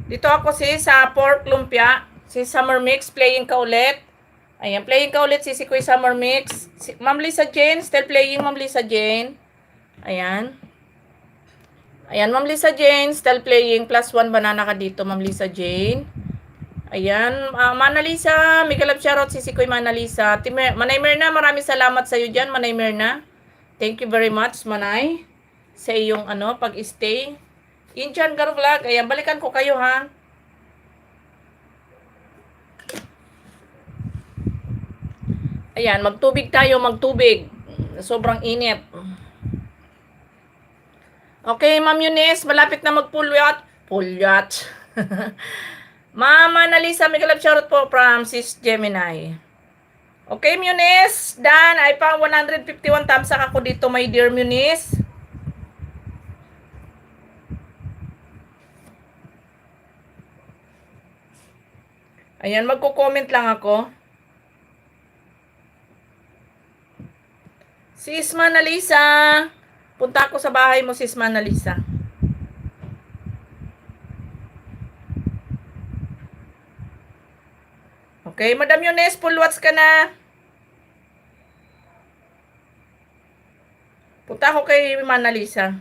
Dito ako, sis, sa pork lumpia. Si Summer Mix, playing ka ulit. Ayan, playing ka ulit, si Kuy Summer Mix. Ma'am Lisa Jane, still playing, Ma'am Lisa Jane. Ayan. Ayan, Ma'am Lisa Jane, still playing. Plus 1 banana ka dito, Ma'am Lisa Jane. Ayan, Mana Lisa, may kalab shoutout si Kuy Mana Lisa. Manay Myrna, maraming salamat sa iyo dyan, Manay Myrna. Thank you very much, Manay, sa iyong pag-stay. Indian Garo Vlog, ayan, balikan ko kayo, ha. Ayan, magtubig tayo, magtubig. Sobrang init. Okay, Ma'am Eunice, malapit na mag-pulyat. Pulyat. Mama Nalisa, may kalab shoutout po from Sis Gemini. Okay, Eunice, done. Ay pang 151 thumbs up ako dito, my dear Eunice. Ayan, magko-comment lang ako. Sis Manalisa, punta ako sa bahay mo, Sis Manalisa. Okay, Madam Yunes, full watch ka na. Punta ako kay Manalisa.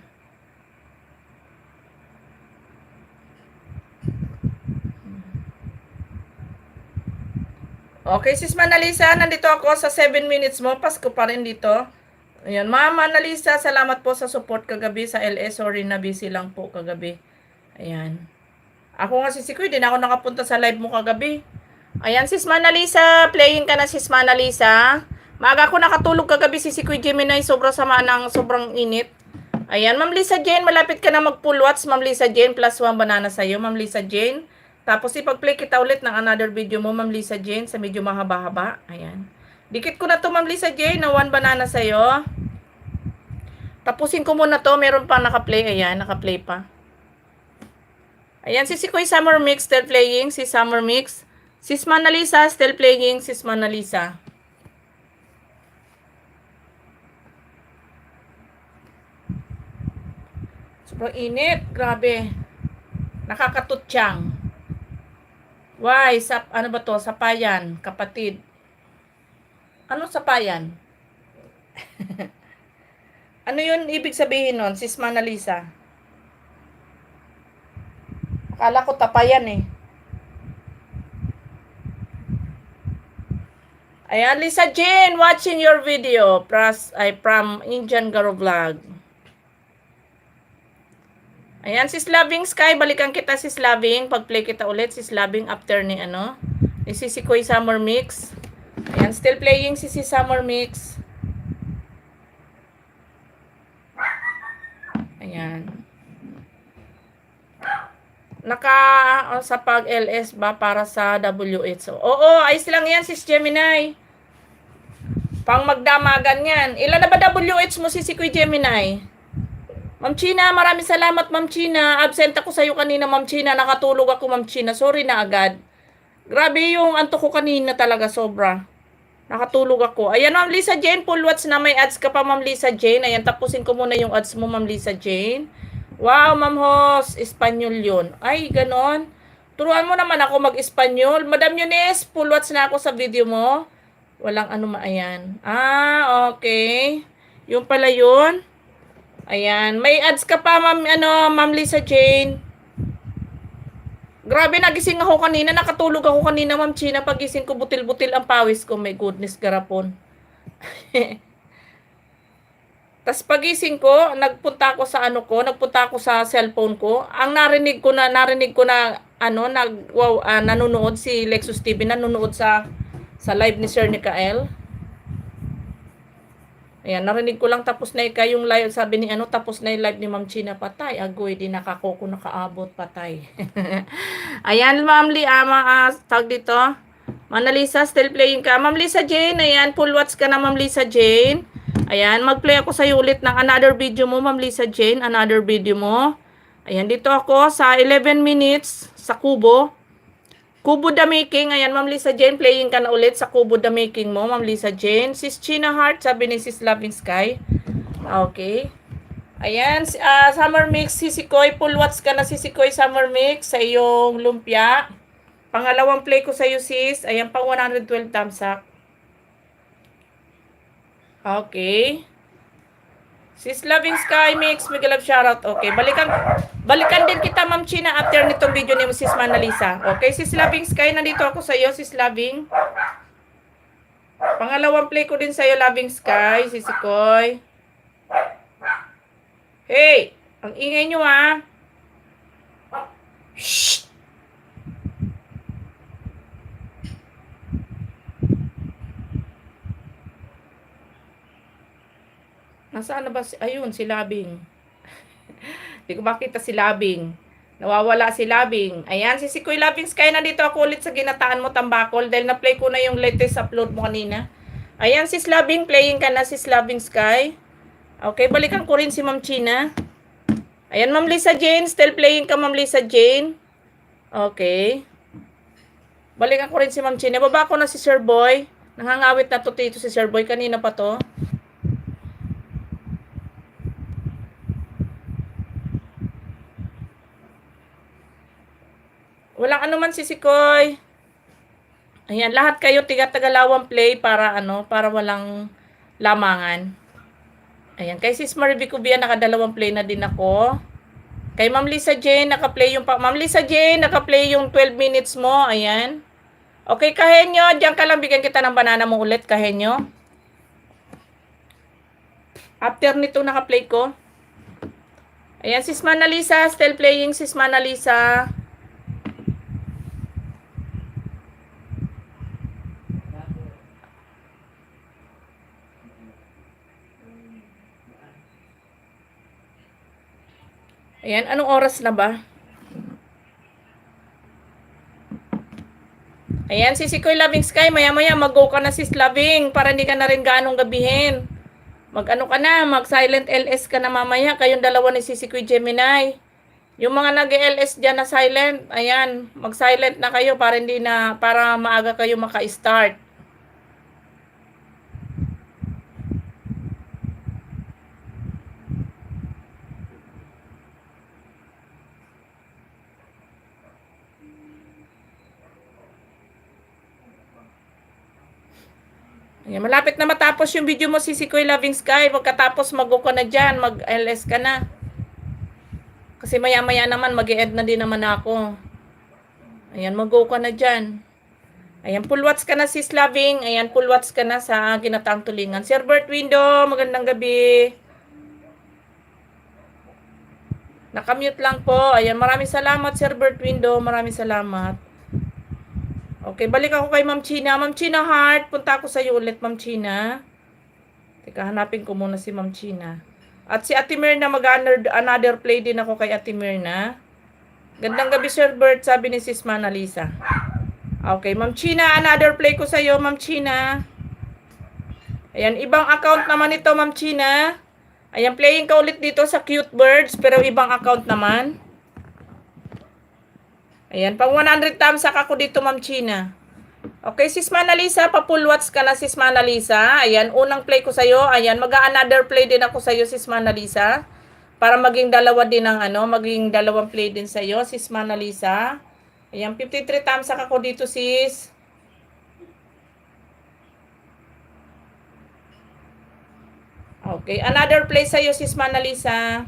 Okay, Sis Manalisa, nandito ako sa 7 minutes mo. Pasko pa rin dito. Ayan, Ma'am Manalisa, salamat po sa support kagabi sa LS. Sorry na busy lang po kagabi. Ayan. Ako nga si Sikoy, din ako nakapunta sa live mo kagabi. Ayan, Sis Manalisa, playing ka na, Sis Manalisa. Maaga ako nakatulog kagabi, si Sikoy Gemini, sobrang sama ng sobrang init. Ayan, Ma'am Lisa Jane, malapit ka na mag-full watch, Ma'am Lisa Jane, +1 banana sa'yo, Ma'am Lisa Jane. Tapos ipag-play kita ulit ng another video mo, Ma'am Lisa Jane, sa medyo mahaba-haba. Ayan. Dikit ko na to, Ma'am Lisa Jane, na 1 banana sa'yo. Tapusin ko muna to, meron pang naka-play. Ayan, naka-play pa. Ayan, si Sikoy Summer Mix, still playing, si Summer Mix. Sis Manalisa, still playing, Sis Manalisa. Sobrang init, grabe. Nakakatutyang. Why? Ano ba to? Sapayan, kapatid. Ano sapayan? Ano yun ibig sabihin nun, Sis Manalisa? Akala ko tapayan eh. Ayan, Lisa Jane, watching your video from Indian Garo Vlog. Ayan, Sis Loving Sky, balikan kita, Sis Loving. Pag-play kita ulit, Sis Loving, after ni ni Sisikoy Summer Mix. Ayan, still playing si Summer Mix. Ayan. Sa pag-LS ba para sa WH? Oo, ayos lang yan, Sis Gemini. Pang magdamagan yan. Ilan na ba WH mo, Sisikoy Gemini? Ma'am China, maraming salamat, Ma'am China. Absent ako sa'yo kanina, Ma'am China. Nakatulog ako, Ma'am China. Sorry na agad. Grabe yung antok ko kanina talaga, sobra. Nakatulog ako. Ayan, Ma'am Lisa Jane, full watch na, may ads ka pa, Ma'am Lisa Jane. Ayan, tapusin ko muna yung ads mo, Ma'am Lisa Jane. Wow, Ma'am Hos, Espanyol yun. Ay, ganon. Turuan mo naman ako mag-Espanyol. Madam Yunes, full watch na ako sa video mo. Walang ayan. Okay. Yung pala yun. Ayan, may ads ka pa, Ma'am Lisa Jane. Grabe, nagising ako kanina, nakatulog ako kanina, Ma'am China. Pagising ko, butil-butil ang pawis ko. My goodness, garapon. Tas pagising ko, nagpunta ako sa cellphone ko. Ang narinig ko na nanonood si Lexus TV, nanonood sa live ni Sir Nicael. Ayan, narinig ko lang tapos na yung live, sabi ni tapos na yung live ni Ma'am China, patay. Agoy, di nakakoko nakaabot, patay. Ayan, Ma'am tag dito. Manalisa, still playing ka. Ma'am Lisa Jane, ayan, full watch ka na, Ma'am Lisa Jane. Ayan, mag-play ako sa'yo ulit ng another video mo, Ma'am Lisa Jane, another video mo. Ayan, dito ako sa 11 minutes sa Kubo. Kubo the Making. Ayan, Ma'am Lisa Jane, playing ka na ulit sa Kubo the Making mo, Ma'am Lisa Jane. Sis China Heart, sabi ni Sis Loving Sky. Okay. Ayan, Summer Mix, Sisikoy, full watch ka na, Sisikoy Summer Mix sa iyong lumpia. Pangalawang play ko sa iyo, sis. Ayan, pang 112 thumbs up. Okay. Sis Loving Sky Mix, mega love shoutout. Okay, balikan din kita, Ma'am China, after nitong video ni Sis Manalisa. Okay, Sis Loving Sky, nandito ako sa iyo, Sis Loving. Pangalawang play ko din sa iyo, Loving Sky, Sisikoy. Hey, ang ingay nyo, ha. Shh. Nasaan na ba ayun, si Labing. Hindi ko makita si Labing. Nawawala si Labing. Ayan, si Sikoy Loving Sky, nandito ako ulit sa Ginataan Mo Tambakol dahil na-play ko na yung latest upload mo kanina. Ayan, Sis Labing, playing ka na, Sis Loving Sky. Okay, balikan ko rin si Ma'am China. Ayan, Ma'am Lisa Jane, still playing ka, Ma'am Lisa Jane. Okay. Balikan ko rin si Ma'am China. Baba ko na si Sir Boy. Nangangawit na to dito si Sir Boy. Kanina pa to. Walang ano man si Sikoy. Ayan, lahat kayo tiga-tagalawang play para ano, para walang lamangan. Ayan, kay Sis Maribel Cubia nakadalawang play na din ako. Kay Ma'am Lisa Jane naka-play yung Ma'am Lisa Jane naka-play yung 12 minutes mo. Ayan. Okay, Kahenyo, diyan ka lang, bigyan kita ng banana mo ulit, Kahenyo. After nito naka-play ko. Ayan, Sis Manalisa, still playing Sis Manalisa. Ayan, anong oras na ba? Ayan, si Sikoy Loving Sky, maya-maya mag-go ka na sis Loving para hindi ka na rin ganong gabihin. Mag-ano ka na, mag-silent LS ka na mamaya, kayong dalawa ni si Sikoy Gemini. Yung mga nag-LS dyan na silent, ayan, mag-silent na kayo para hindi na, para maaga kayo maka-start. Ayan, malapit na matapos yung video mo si Sikoy Loving Sky. Pagkatapos mag-go ka na dyan, mag-LS ka na. Kasi maya-maya naman, mag-e-end na din naman ako. Ayan, mag-go ka na dyan. Ayan, full watch ka na sis Loving. Ayan, full watch ka na sa Ginataang Tulingan. Sir Bert Window, magandang gabi. Nakamute lang po. Ayan, maraming salamat Sir Bert Window. Maraming salamat. Okay, balik ako kay Ma'am China. Ma'am China Heart, punta ako sa iyo ulit, Ma'am China. Teka, hanapin ko muna si Ma'am China. At si Ate Mirna, mag-another play din ako kay Ate Mirna. Gandang gabi, Sir Bert, sabi ni Sis Manalisa. Okay, Ma'am China, another play ko sa iyo, Ma'am China. Ayan, ibang account naman ito, Ma'am China. Ayan, playing ka ulit dito sa Cute Birds, pero ibang account naman. Ayan, pang 100 tamsak ako dito, Ma'am China. Okay, Sis Manalisa, pa-full watch ka na, Sis Manalisa. Ayan, unang play ko sa'yo. Ayan, mag-another play din ako sa'yo, Sis Manalisa. Para maging dalawa din ang ano, maging dalawang play din sa'yo, Sis Manalisa. Ayan, 53 tamsak ako dito, Sis. Okay, another play sa'yo, Sis Manalisa.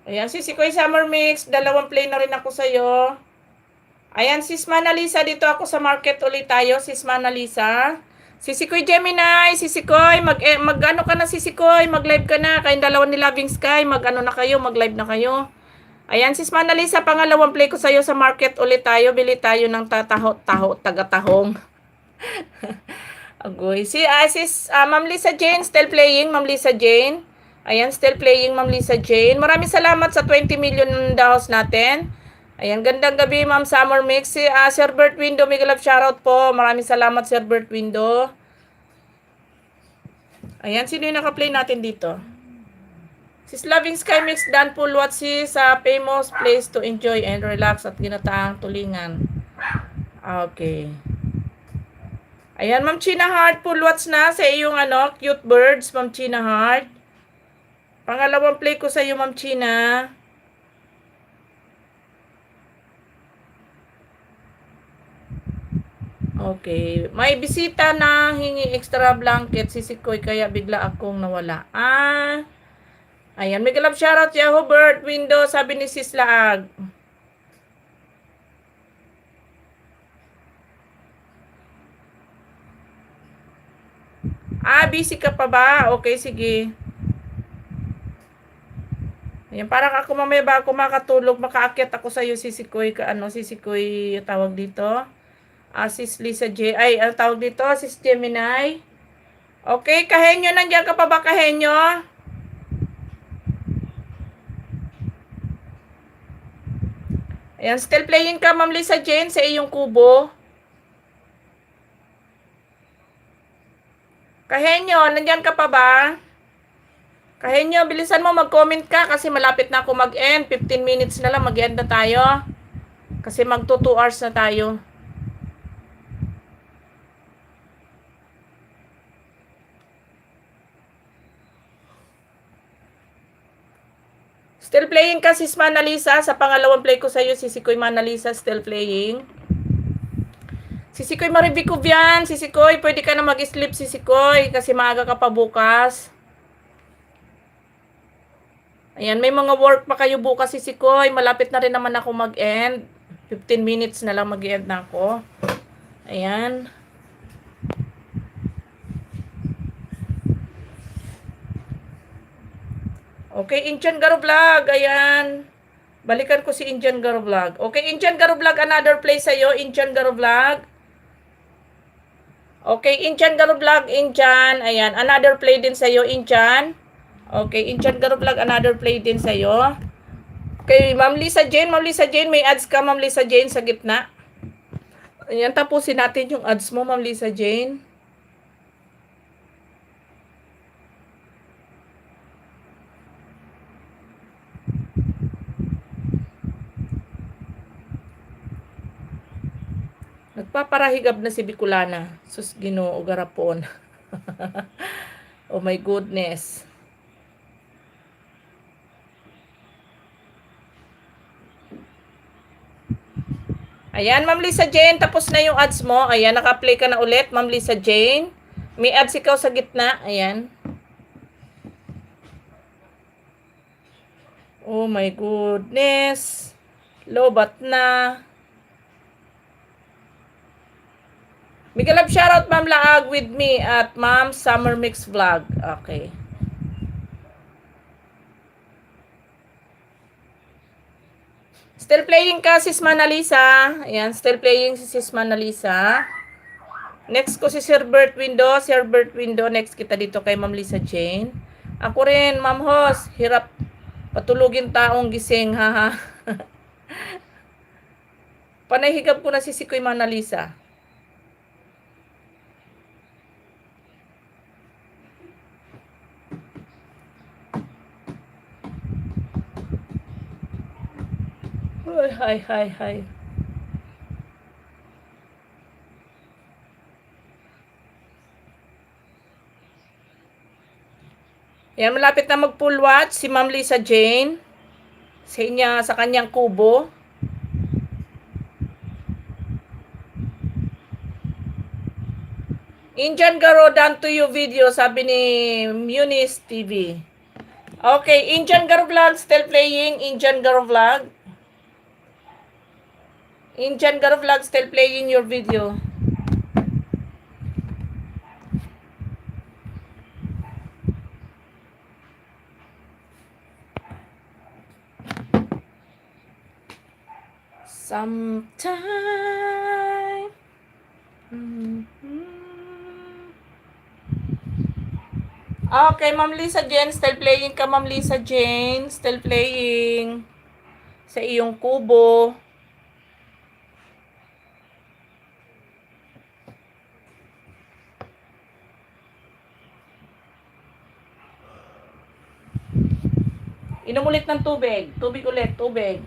Ayan, si Sikoy Summer Mix, dalawang play na rin ako sa'yo. Ayan, Sis Manalisa, dito ako sa market ulit tayo, Sis Manalisa. Si Sikoy Gemini, si Sikoy, mag-ano ka na si Sikoy, mag-live ka na. Kayong dalawa ni Loving Sky, mag-ano na kayo, mag-live na kayo. Ayan, Sis Manalisa, pangalawang play ko sa'yo sa market ulit tayo. Bili tayo ng taga-tahong. Agoy. Sis, Ma'am Lisa Jane, still playing, Ma'am Lisa Jane. Ayan, still playing, Ma'am Lisa Jane. Maraming salamat sa 20 million dahos natin. Ayan, gandang gabi, Ma'am Summer Mix. Sir Bert Window, mega love shoutout po. Maraming salamat, Sir Bert Window. Ayan, sino yung naka-play natin dito? Sis Loving Sky Mix, Dan Full Watch sa famous place to enjoy and relax at Ginataang Tulingan. Okay. Ayan, Ma'am China Heart, full watch na sa iyong ano, Cute Birds, Ma'am China Heart. Pangalawang play ko sa iyo, Ma'am China. Okay. May bisita na hingi extra blanket si Sikoy kaya bigla akong nawala. Ayan. Mega love shoutout Yahoo Bird Window, sabi ni Sis Laag. Busy ka pa ba? Okay, sige. Ayan, parang ako mamaya ba ako makatulog, makaakyat ako sa iyo si Sikoy, si Sikoy tawag dito. Sis Lisa J. Ay, ang tawag dito, Sis Gemini. Okay, Kahenyo, nandiyan ka pa ba, Kahenyo? Ayan, still playing ka, Ma'am Lisa Jane, sa iyong kubo. Kahenyo, nandiyan ka pa ba? Kaya nyo, bilisan mo mag-comment ka kasi malapit na ako mag-end. 15 minutes na lang, mag-end na tayo. Kasi magto 2 hours na tayo. Still playing ka, sis Manalisa. Sa pangalawang play ko sa'yo, si Sikoy Manalisa still playing. Sisikoy Maribikov yan. Sisikoy, pwede ka na mag-sleep, Sisikoy. Kasi maaga ka pa bukas. Ayan, may mga work pa kayo bukas, Sisikoy. Malapit na rin naman ako mag-end. 15 minutes na lang mag-end na ako. Ayan. Okay, Indian Garo Vlog. Ayan. Balikan ko si Indian Garo Vlog. Okay, Indian Garo Vlog, another play sa'yo. Indian Garo Vlog. Okay, Indian Garo Vlog, Indian. Ayan, another play din sa'yo, Indian. Okay, Indian Garo Vlog, another play din sa'yo. Okay, Ma'am Lisa Jane. Ma'am Lisa Jane, may ads ka, Ma'am Lisa Jane, sa gitna. Ayan, tapusin natin yung ads mo, Ma'am Lisa Jane. Nagpaparahigab na si Bicolana. Sus, Ginoo garapon. Oh my goodness. Ayan, Ma'am Lisa Jane, tapos na yung ads mo. Ayan, naka-play ka na ulit, Ma'am Lisa Jane. May ads ikaw sa gitna. Ayan. Oh my goodness. Lobat na. Miguel Love shoutout, Ma'am Laag with me at Ma'am Summer Mix Vlog. Okay. Still playing ka, Sis Manalisa. Ayan, still playing si Sis Manalisa. Next ko si Sir Bert Window. Sir Bert Window, next kita dito kay Ma'am Lisa Jane. Ako rin, Ma'am Hos. Hirap patulugin taong gising, haha. Panahigap ko na si Sikoy Manalisa. Ay, hi, hi. Yan, malapit na mag-full watch si Ma'am Lisa Jane sa kanyang kubo. Indian Garo done to you video, sabi ni Munis TV. Okay, Indian Garo Vlog still playing. Indian Garo Vlog. Indian Garo Vlog still playing your video. Sometime. Okay, Ma'am Lisa Jane, still playing ka, Ma'am Lisa Jane. Still playing sa iyong kubo. Inom ulit ng tubig. Tubig ulit, tubig.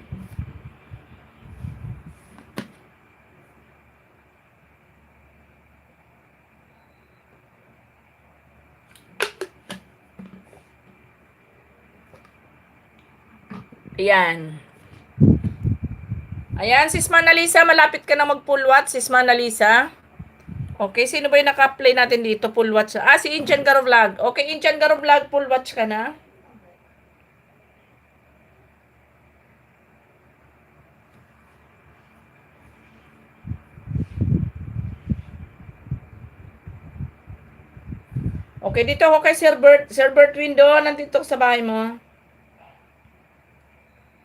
Ayan. Ayan, Sis Manalisa, malapit ka na mag-full watch, Sis Manalisa. Okay, sino ba yung naka-play natin dito? Full watch. Ah, si Indian Garo Vlog. Okay, Indian Garo Vlog, full watch ka na. Okay, dito ako kay Sir Bert. Sir Bert Window, nandito sa bahay mo.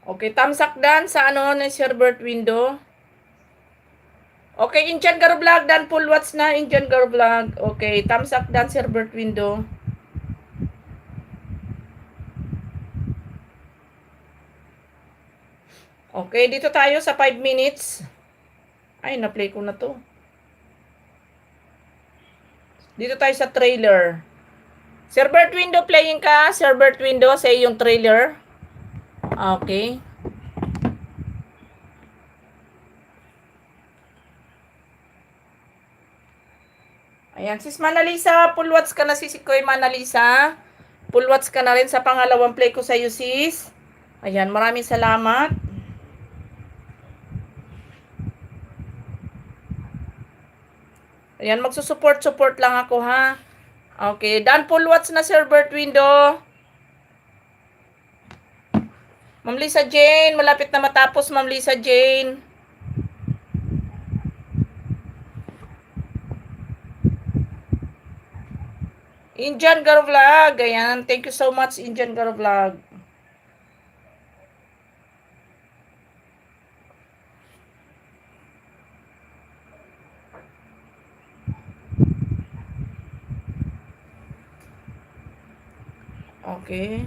Okay, thumbs up dan sa ano ni Sir Bert Window. Okay, Indian Garo Vlog, dan full watch na Indian Garo Vlog. Okay, thumbs up dan Sir Bert Window. Okay, dito tayo sa 5 minutes. Ay, na-play ko na to. Dito tayo sa trailer. Sir Bert Window, playing ka. Sir Bert Window, sa yung trailer. Okay. Ayan, sis Manalisa, full watch ka na sis Koy Manalisa. Full watch ka na rin sa pangalawang play ko sa iyo sis. Ayan, maraming salamat. Ayan, magsusupport lang ako ha. Okay, done full watch na Sir Bert Window. Ma'am Lisa Jane, malapit na matapos Ma'am Lisa Jane. Indian Girl Vlog. Ayan, thank you so much Indian Girl Vlog. Okay.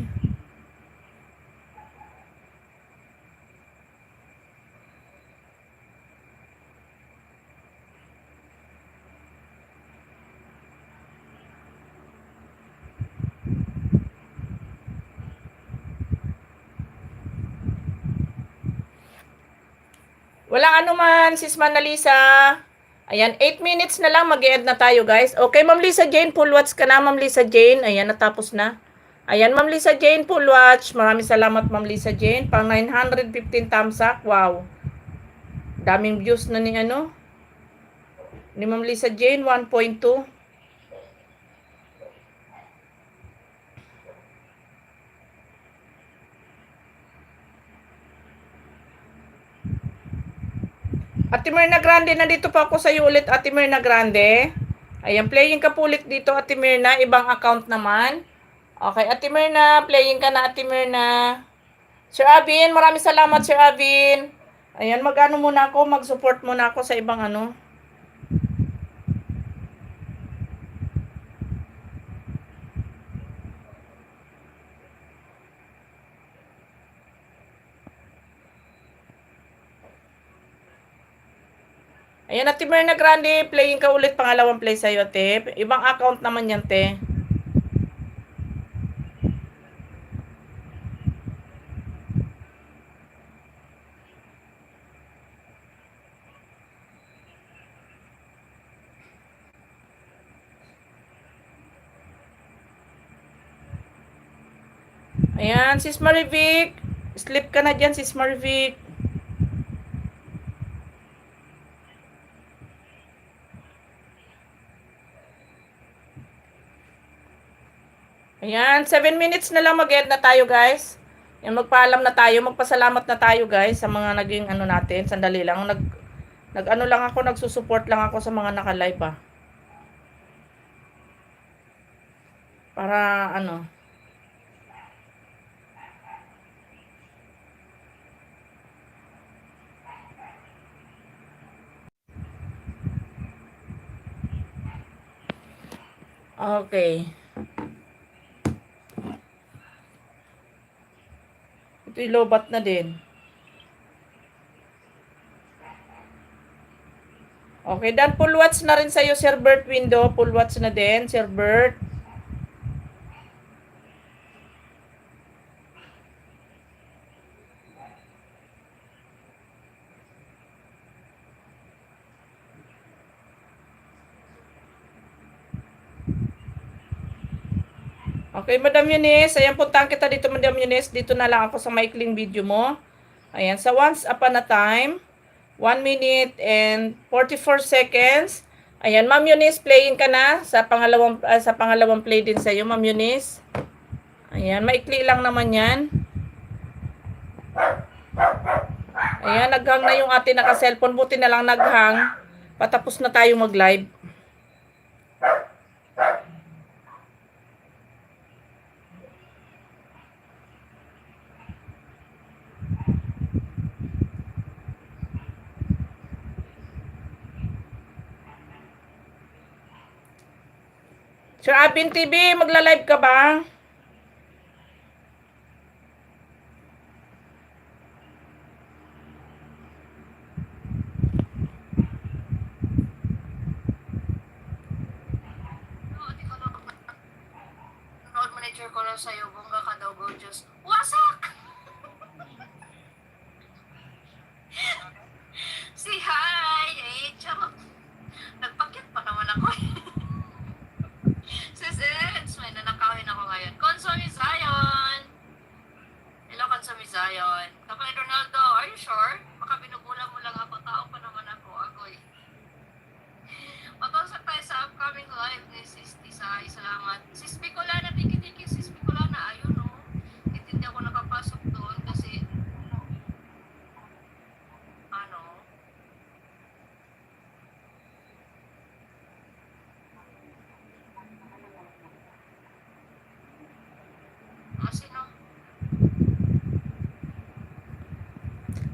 Walang anuman, sis Manalisa. Ayan, 8 minutes na lang, mag-e-end na tayo, guys. Okay, Ma'am Lisa Jane, full watch ka na, Ma'am Lisa Jane. Ayan, natapos na. Ayan, Ma'am Lisa Jane, full watch. Maraming salamat, Ma'am Lisa Jane. Pang 915 thumbs up. Wow. Daming views na ni ano. Ni Ma'am Lisa Jane, 1.2. Ate Myrna Grande, nandito pa ako sa iyo ulit, Ate Myrna Grande. Ayan, playing ka po ulit dito, Ate Myrna. Ibang account naman. Okay, Ate Myrna, playing ka na, Ate Myrna. Sir Avin, maraming salamat, Sir Avin. Ayan, mag-ano muna ako, mag-support muna ako sa ibang ano. Ayan, Ate Myrna Grande, playing ka ulit, pangalawang play sa'yo, te. Ibang account naman yan, te. Ayan, Sis Marivic. Sleep ka na dyan, Sis Marivic. Ayan, 7 minutes na lang mag-end na tayo, guys. Ayan, magpaalam na tayo, magpasalamat na tayo, guys, sa mga naging ano natin. Sandali lang, nag-ano lang ako, nagsusupport lang ako sa mga naka-live, ah. Para ano. Okay. Ito'y lobat na din. Okay, dan full watch na rin sa'yo, Sir Bert Window. Full watch na din, Sir Bert. Okay, Madam Eunice. Ayan, puntahan kita dito, Madam Eunice. Dito na lang ako sa maikling video mo. Ayan, sa Once Upon a Time. 1 minute and 44 seconds. Ayan, Ma'am Eunice, playing ka na sa pangalawang play din sa iyo, Ma'am Eunice. Ayan, maikli lang naman 'yan. Ayan, naghang na yung ating naka-cellphone. Buti na lang naghang. Patapos na tayo mag-live. Sir Abin TV, magla-live ka ba? picture ko lang sa'yo, bongga ka daw, gorgeous. Wasak! Si hi! Eh, charot. Nagpakit pa naman ako. Sis, may nanakawin ako ngayon. Consomme Zion! Hello, Consomme Zion. Kapag Ronaldo, are you sure? Baka binubulan mo lang ako. Tao pa naman ako. Agoy. Matawag tayo sa upcoming live ni Sis Tisa. Salamat. Sis Bicolana, tiki-tiki. Sis Bicolana, ayun o. Hindi ako nakapasok doon kasi ano, sino?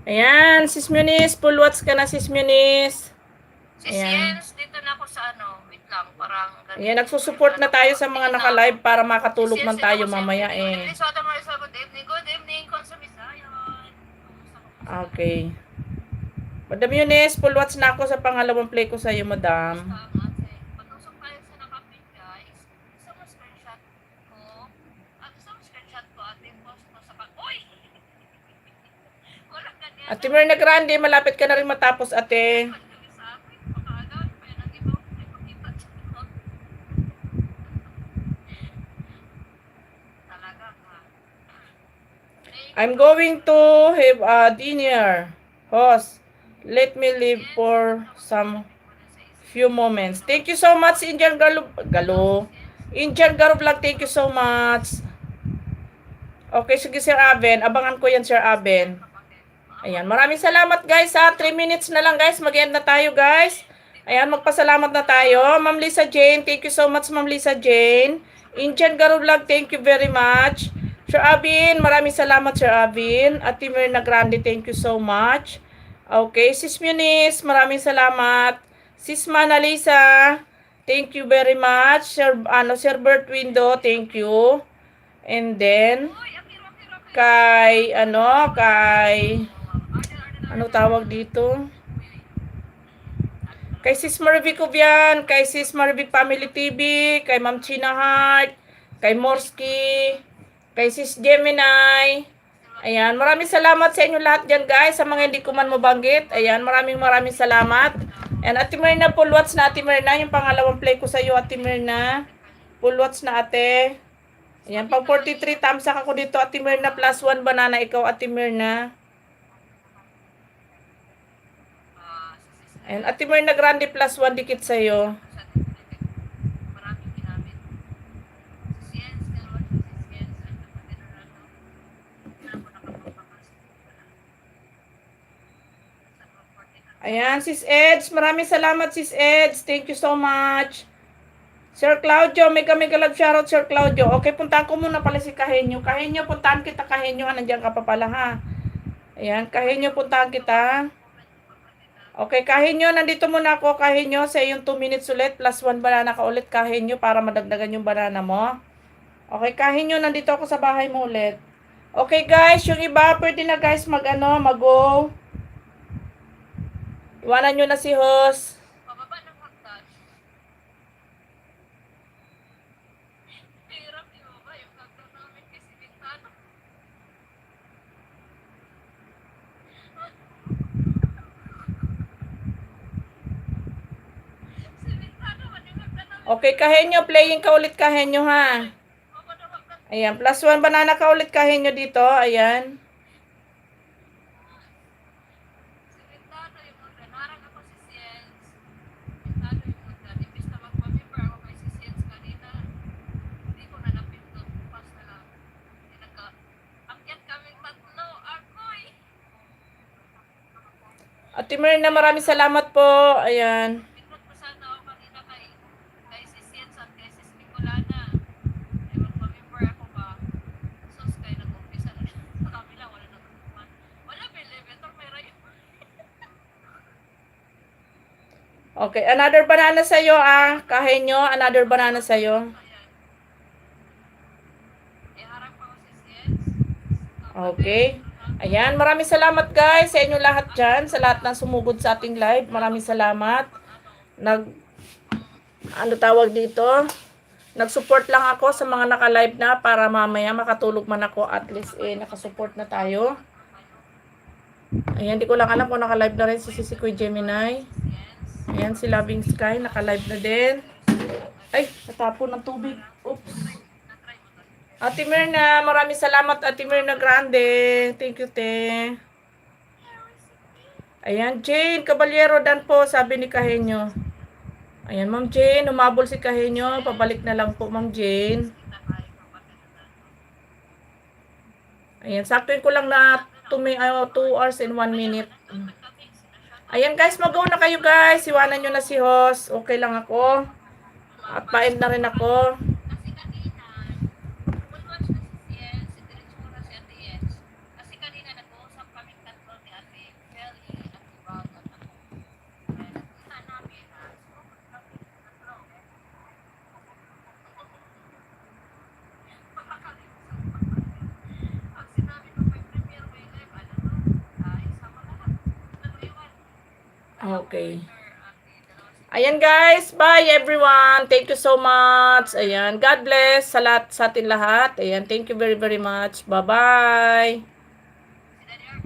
Ayan, Sis Muniz, full watch ka na, Sis Muniz. Sis Ayan. Jens, dito na ako sa ano. Wait lang, parang Ayan, nagsusupport na tayo sa mga naka-live para makatulog man tayo mamaya eh. Good evening, good evening, Consomme Zion. Okay. Madam Eunice, full watch na ako sa pangalawang play ko sa iyo, madam. Patusok tayo sa nakapin, guys. Gusto mo screenshot ko? Gusto mo screenshot ko at i-post mo sa Uy! Walang ganyan. Ate Mirna Grande, malapit ka na rin matapos, ate. Sa akin, pakaagad. Kaya nang iba, ay makita siya. Talaga ka. I'm going to have a dinner. Host, let me leave for some few moments. Thank you so much, Indian Galo. Indian Garo Vlog, thank you so much. Okay, sige, Sir Aben. Abangan ko yan, Sir Aben. Ayan, maraming salamat, guys. 3 minutes na lang, guys. Mag-end na tayo, guys. Ayan, magpasalamat na tayo. Ma'am Lisa Jane, thank you so much, Ma'am Lisa Jane. Indian Garo Vlog, thank you very much. Sir Abin, maraming salamat, Sir Abin. Ate Mirna Grande, thank you so much. Okay, Sis Muniz, maraming salamat. Sis Manalisa, thank you very much. Sir Bert Window, thank you. And then, kay tawag dito? Kay Sis Marvic Ubian, kay Sis Marvic Family TV, kay Ma'am China Heart, kay Morski, kay Sis Gemini. Ayan, maraming salamat sa inyo lahat dyan, guys. Sa mga hindi ko man mabanggit. Ayan, maraming salamat. And Ate Mirna, full watch na, Ate Mirna. Yung pangalawang play ko sa iyo, Ate Mirna. Full watch na, ate. Ayan, pang 43 thumbs up ako dito, Ate Mirna. Plus 1 banana, ikaw, Ate Mirna. And Ate Mirna Grande, plus 1 dikit sa iyo. Ayan, Sis Eds. Maraming salamat, Sis Eds. Thank you so much. Sir Claudio, mega love shoutout, Sir Claudio. Okay, puntahan ko muna pala si Kahenyo. Kahenyo, puntahan kita, Kahenyo. Nandiyan ka pa pala, ha? Ayan, Kahenyo, puntahan kita. Okay, Kahenyo, nandito muna ako, Kahenyo. Sa yung 2 minutes ulit, plus 1 banana ka ulit, Kahenyo, para madagdagan yung banana mo. Okay, Kahenyo, nandito ako sa bahay mo ulit. Okay, guys, yung iba, pwede na, guys, mag-go. Iwanan nyo na si host. Pababa ng hagdan. Hirap ibaba yung hagdan namin kasi bintana. Si bintana man yung hagdan namin. Okay, Kahenyo, playing ka ulit, Kahenyo, ha? Baba ng hagdan. Ayan, plus 1 banana ka ulit, Kahenyo, dito. Ayan. Ate Mirna, maraming salamat po. Ayan. Okay, another banana sa'yo, Kahenyo, another banana sa'yo. Okay. Ayan, maraming salamat, guys, sa inyo lahat dyan, sa lahat ng sumugod sa ating live. Maraming salamat. Ano tawag dito? Nag-support lang ako sa mga naka-live na para mamaya makatulog man ako. At least nakasupport na tayo. Ayan, di ko lang alam kung naka-live na rin si Kuya Gemini. Ayan, si Loving Sky, naka-live na din. Ay, natapon ng tubig. Oops. Ate Mirna, maraming salamat Ate Mirna Grande. Thank you, te. Ayan, Jane Caballero dan po, sabi ni Kahenyo. Ayan, Ma'am Jane, humabol si Kahenyo. Pabalik na lang po, Ma'am Jane. Ayan, saktuin ko lang na 2 hours and 1 minute. Ayan guys, mag-go na kayo guys. Iwanan nyo na si host. Okay lang ako. At pa-end na rin ako. Kasi kanina, full watch na si Ciel, si Diretso na si Ate Jens. Kasi kanina nag-uusap kaming tatlo ni Ate Kelly at si Bag at ako. Kaya nagkita namin na sumukot kami tatlo. Pag sinabi ko may premiere, may live, ano to? Isama lahat. Nag-iwan. Okay. Ayan guys, bye everyone. Thank you so much. Ayan, God bless sa atin lahat. Ayan, thank you very very much. Bye-bye. Si Daddy